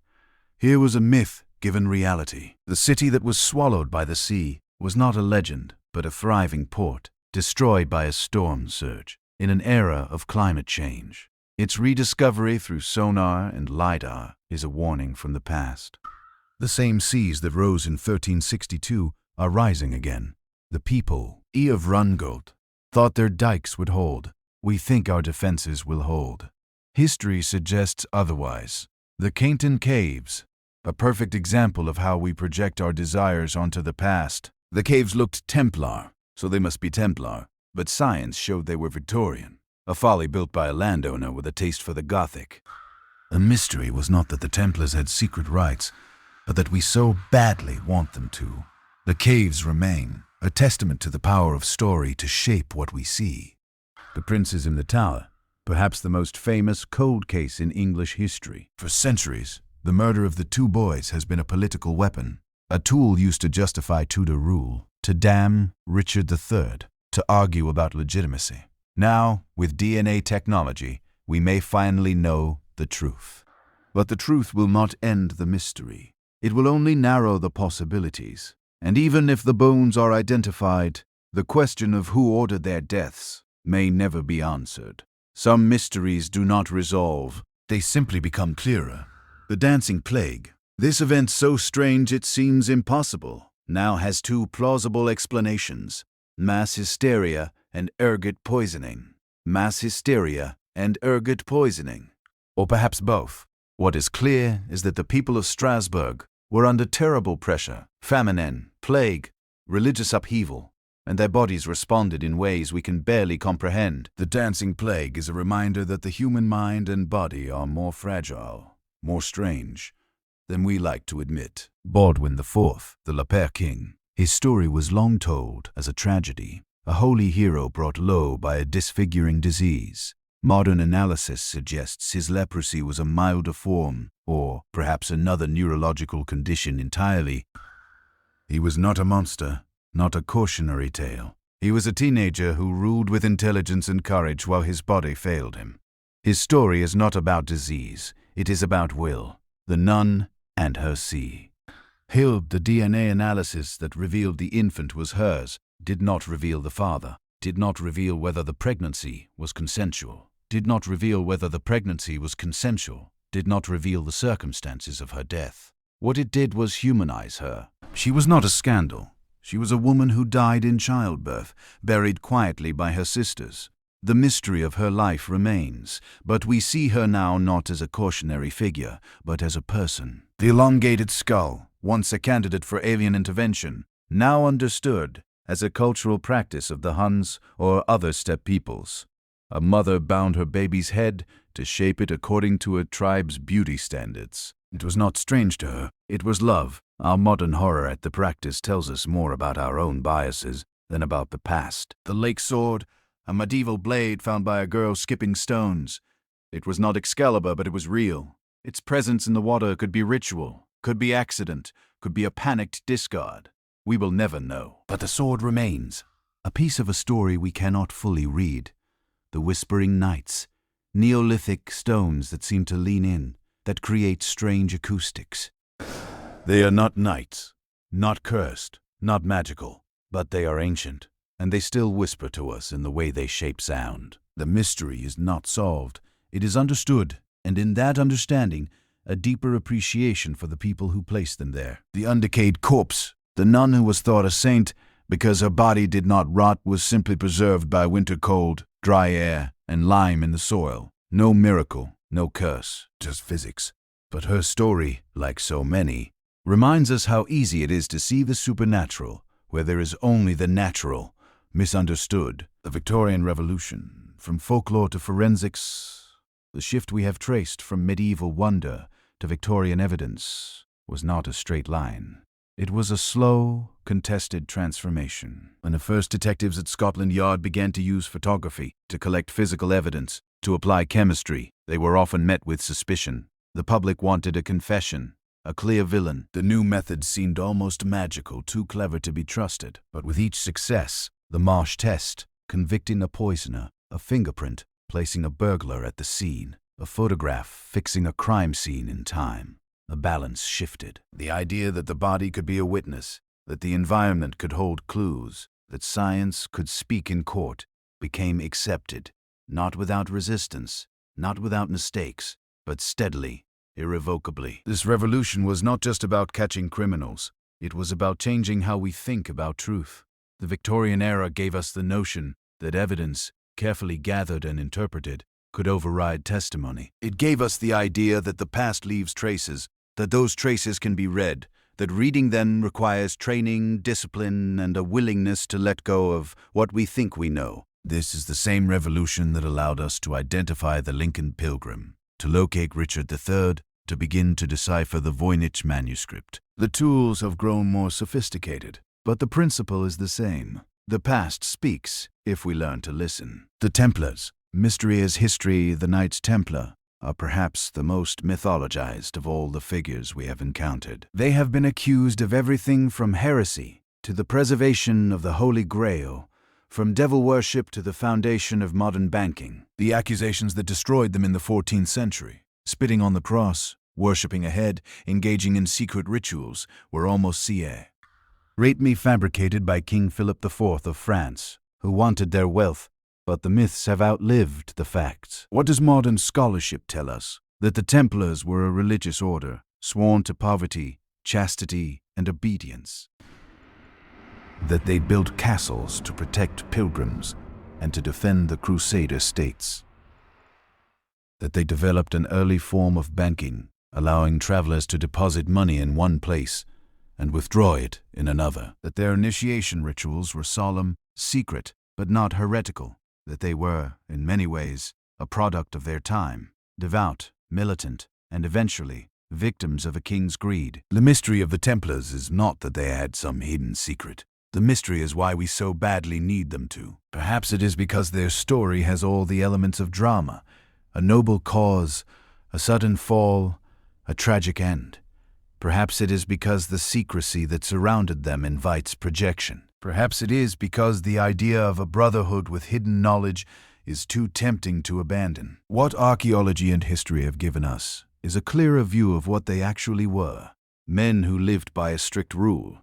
Here was a myth given reality. The city that was swallowed by the sea was not a legend, but a thriving port, destroyed by a storm surge, in an era of climate change. Its rediscovery through sonar and LiDAR is a warning from the past. The same seas that rose in 1362 are rising again. The people, of Rungholt, thought their dikes would hold. We think our defenses will hold. History suggests otherwise. The Cainton Caves, a perfect example of how we project our desires onto the past. The caves looked Templar, so they must be Templar, but science showed they were Victorian, a folly built by a landowner with a taste for the Gothic. The mystery was not that the Templars had secret rites, but that we so badly want them to. The caves remain, a testament to the power of story to shape what we see. The Princes in the Tower, perhaps the most famous cold case in English history. For centuries, the murder of the two boys has been a political weapon, a tool used to justify Tudor rule, to damn Richard III, to argue about legitimacy. Now, with DNA technology, we may finally know the truth. But the truth will not end the mystery. It will only narrow the possibilities. And even if the bones are identified, the question of who ordered their deaths may never be answered. Some mysteries do not resolve, they simply become clearer. The dancing plague, this event so strange it seems impossible, now has two plausible explanations: mass hysteria and ergot poisoning. Mass hysteria and ergot poisoning. Or perhaps both. What is clear is that the people of Strasbourg were under terrible pressure, famine, plague, religious upheaval, and their bodies responded in ways we can barely comprehend. The dancing plague is a reminder that the human mind and body are more fragile, more strange, than we like to admit. Baldwin IV, the Lapère King. His story was long told as a tragedy, a holy hero brought low by a disfiguring disease. Modern analysis suggests his leprosy was a milder form, or perhaps another neurological condition entirely. He was not a monster, not a cautionary tale. He was a teenager who ruled with intelligence and courage while his body failed him. His story is not about disease, it is about will, the nun and her sea. Hild, the DNA analysis that revealed the infant was hers, did not reveal the father, did not reveal whether the pregnancy was consensual, did not reveal the circumstances of her death. What it did was humanize her. She was not a scandal. She was a woman who died in childbirth, buried quietly by her sisters. The mystery of her life remains, but we see her now not as a cautionary figure, but as a person. The elongated skull, once a candidate for alien intervention, now understood as a cultural practice of the Huns or other steppe peoples. A mother bound her baby's head to shape it according to a tribe's beauty standards. It was not strange to her. It was love. Our modern horror at the practice tells us more about our own biases than about the past. The lake sword, a medieval blade found by a girl skipping stones. It was not Excalibur, but it was real. Its presence in the water could be ritual, could be accident, could be a panicked discard. We will never know. But the sword remains, a piece of a story we cannot fully read. The whispering nights, Neolithic stones that seem to lean in, that create strange acoustics. They are not knights, not cursed, not magical, but they are ancient, and they still whisper to us in the way they shape sound. The mystery is not solved, it is understood, and in that understanding, a deeper appreciation for the people who placed them there. The undecayed corpse, the nun who was thought a saint because her body did not rot, was simply preserved by winter cold, dry air, and lime in the soil. No miracle, no curse, just physics. But her story, like so many, reminds us how easy it is to see the supernatural where there is only the natural, misunderstood. The Victorian Revolution, from folklore to forensics, the shift we have traced from medieval wonder to Victorian evidence was not a straight line. It was a slow, contested transformation. When the first detectives at Scotland Yard began to use photography to collect physical evidence, to apply chemistry, they were often met with suspicion. The public wanted a confession, a clear villain. The new method seemed almost magical, too clever to be trusted. But with each success, the Marsh test, convicting a poisoner, a fingerprint, placing a burglar at the scene, a photograph fixing a crime scene in time, the balance shifted. The idea that the body could be a witness, that the environment could hold clues, that science could speak in court, became accepted, not without resistance, not without mistakes, but steadily, irrevocably. This revolution was not just about catching criminals. It was about changing how we think about truth. The Victorian era gave us the notion that evidence, carefully gathered and interpreted, could override testimony. It gave us the idea that the past leaves traces, that those traces can be read, that reading them requires training, discipline, and a willingness to let go of what we think we know. This is the same revolution that allowed us to identify the Lincoln Pilgrim, to locate Richard III, to begin to decipher the Voynich manuscript. The tools have grown more sophisticated, but the principle is the same. The past speaks, if we learn to listen. The Templars, mystery as history, the Knights Templar, are perhaps the most mythologized of all the figures we have encountered. They have been accused of everything from heresy to the preservation of the Holy Grail, from devil worship to the foundation of modern banking. The accusations that destroyed them in the 14th century, spitting on the cross, worshipping a head, engaging in secret rituals, were almost sié. Ratemi fabricated by King Philip IV of France, who wanted their wealth, but the myths have outlived the facts. What does modern scholarship tell us? That the Templars were a religious order, sworn to poverty, chastity, and obedience. That they built castles to protect pilgrims and to defend the Crusader states. That they developed an early form of banking, allowing travelers to deposit money in one place and withdraw it in another. That their initiation rituals were solemn, secret, but not heretical. That they were, in many ways, a product of their time, devout, militant, and eventually victims of a king's greed. The mystery of the Templars is not that they had some hidden secret. The mystery is why we so badly need them to. Perhaps it is because their story has all the elements of drama, a noble cause, a sudden fall, a tragic end. Perhaps it is because the secrecy that surrounded them invites projection. Perhaps it is because the idea of a brotherhood with hidden knowledge is too tempting to abandon. What archaeology and history have given us is a clearer view of what they actually were. Men who lived by a strict rule,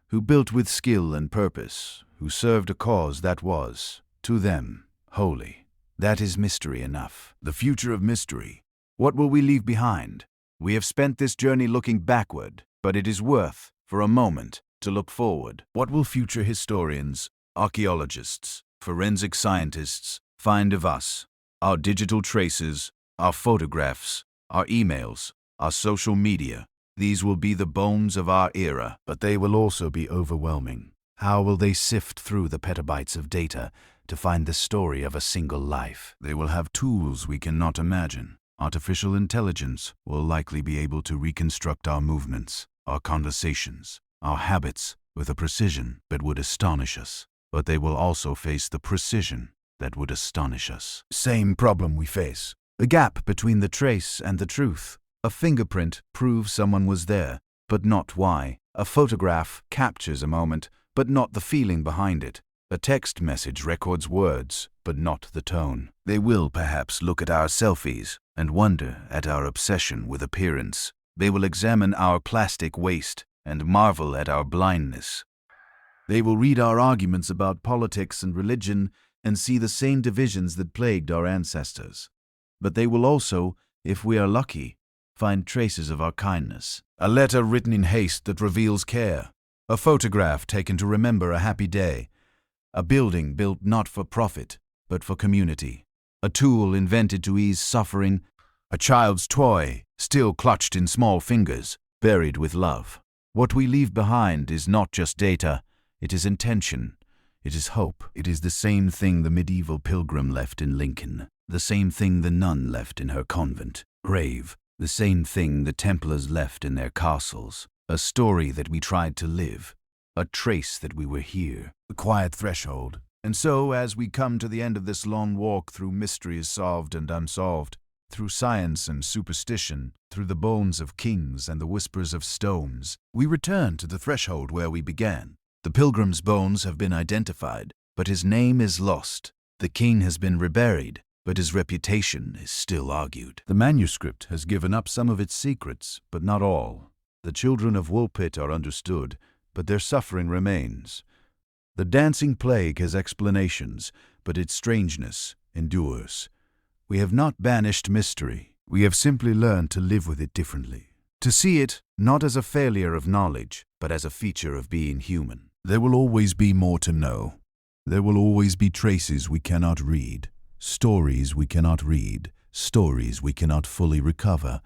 who built with skill and purpose, who served a cause that was, to them, holy. That is mystery enough. The future of mystery. What will we leave behind? We have spent this journey looking backward, but it is worth, for a moment, to look forward. What will future historians, archaeologists, forensic scientists find of us? Our digital traces, our photographs, our emails, our social media. These will be the bones of our era, but they will also be overwhelming. How will they sift through the petabytes of data to find the story of a single life? They will have tools we cannot imagine. Artificial intelligence will likely be able to reconstruct our movements, our conversations, our habits with a precision that would astonish us. But they will also face the precision that would astonish us. Same problem we face. The gap between the trace and the truth. A fingerprint proves someone was there, but not why. A photograph captures a moment, but not the feeling behind it. A text message records words, but not the tone. They will perhaps look at our selfies and wonder at our obsession with appearance. They will examine our plastic waste and marvel at our blindness. They will read our arguments about politics and religion and see the same divisions that plagued our ancestors. But they will also, if we are lucky, find traces of our kindness. A letter written in haste that reveals care. A photograph taken to remember a happy day. A building built not for profit, but for community. A tool invented to ease suffering. A child's toy, still clutched in small fingers, buried with love. What we leave behind is not just data, it is intention. It is hope. It is the same thing the medieval pilgrim left in Lincoln. The same thing the nun left in her convent grave. The same thing the Templars left in their castles. A story that we tried to live. A trace that we were here. A quiet threshold. And so, as we come to the end of this long walk through mysteries solved and unsolved, through science and superstition, through the bones of kings and the whispers of stones, we return to the threshold where we began. The pilgrim's bones have been identified, but his name is lost. The king has been reburied, but his reputation is still argued. The manuscript has given up some of its secrets, but not all. The children of Woolpit are understood, but their suffering remains. The dancing plague has explanations, but its strangeness endures. We have not banished mystery. We have simply learned to live with it differently. To see it not as a failure of knowledge, but as a feature of being human. There will always be more to know. There will always be traces we cannot read. Stories we cannot read, stories we cannot fully recover,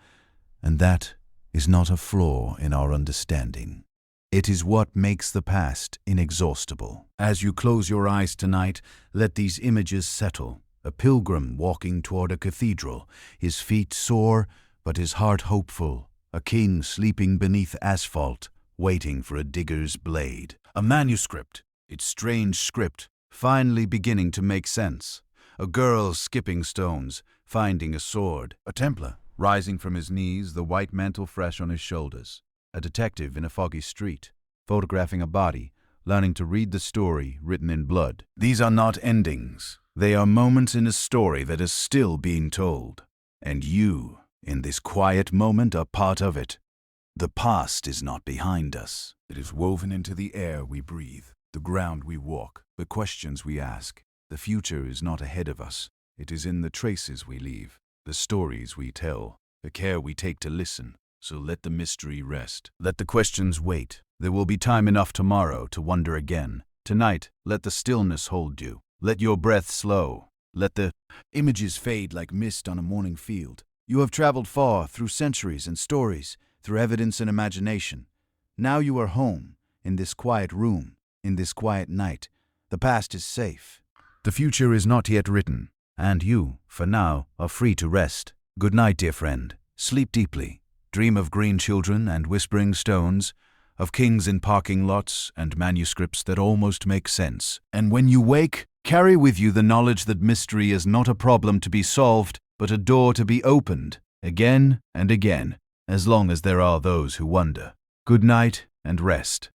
and that is not a flaw in our understanding. It is what makes the past inexhaustible. As you close your eyes tonight, let these images settle. A pilgrim walking toward a cathedral, his feet sore, but his heart hopeful. A king sleeping beneath asphalt, waiting for a digger's blade. A manuscript, its strange script, finally beginning to make sense. A girl skipping stones, finding a sword. A Templar, rising from his knees, the white mantle fresh on his shoulders. A detective in a foggy street, photographing a body, learning to read the story written in blood. These are not endings. They are moments in a story that is still being told. And you, in this quiet moment, are part of it. The past is not behind us. It is woven into the air we breathe, the ground we walk, the questions we ask. The future is not ahead of us. It is in the traces we leave, the stories we tell, the care we take to listen. So let the mystery rest. Let the questions wait. There will be time enough tomorrow to wonder again. Tonight, let the stillness hold you. Let your breath slow. Let the images fade like mist on a morning field. You have traveled far through centuries and stories, through evidence and imagination. Now you are home, in this quiet room, in this quiet night. The past is safe. The future is not yet written, and you, for now, are free to rest. Good night, dear friend. Sleep deeply. Dream of green children and whispering stones, of kings in parking lots and manuscripts that almost make sense. And when you wake, carry with you the knowledge that mystery is not a problem to be solved, but a door to be opened, again and again, as long as there are those who wonder. Good night and rest.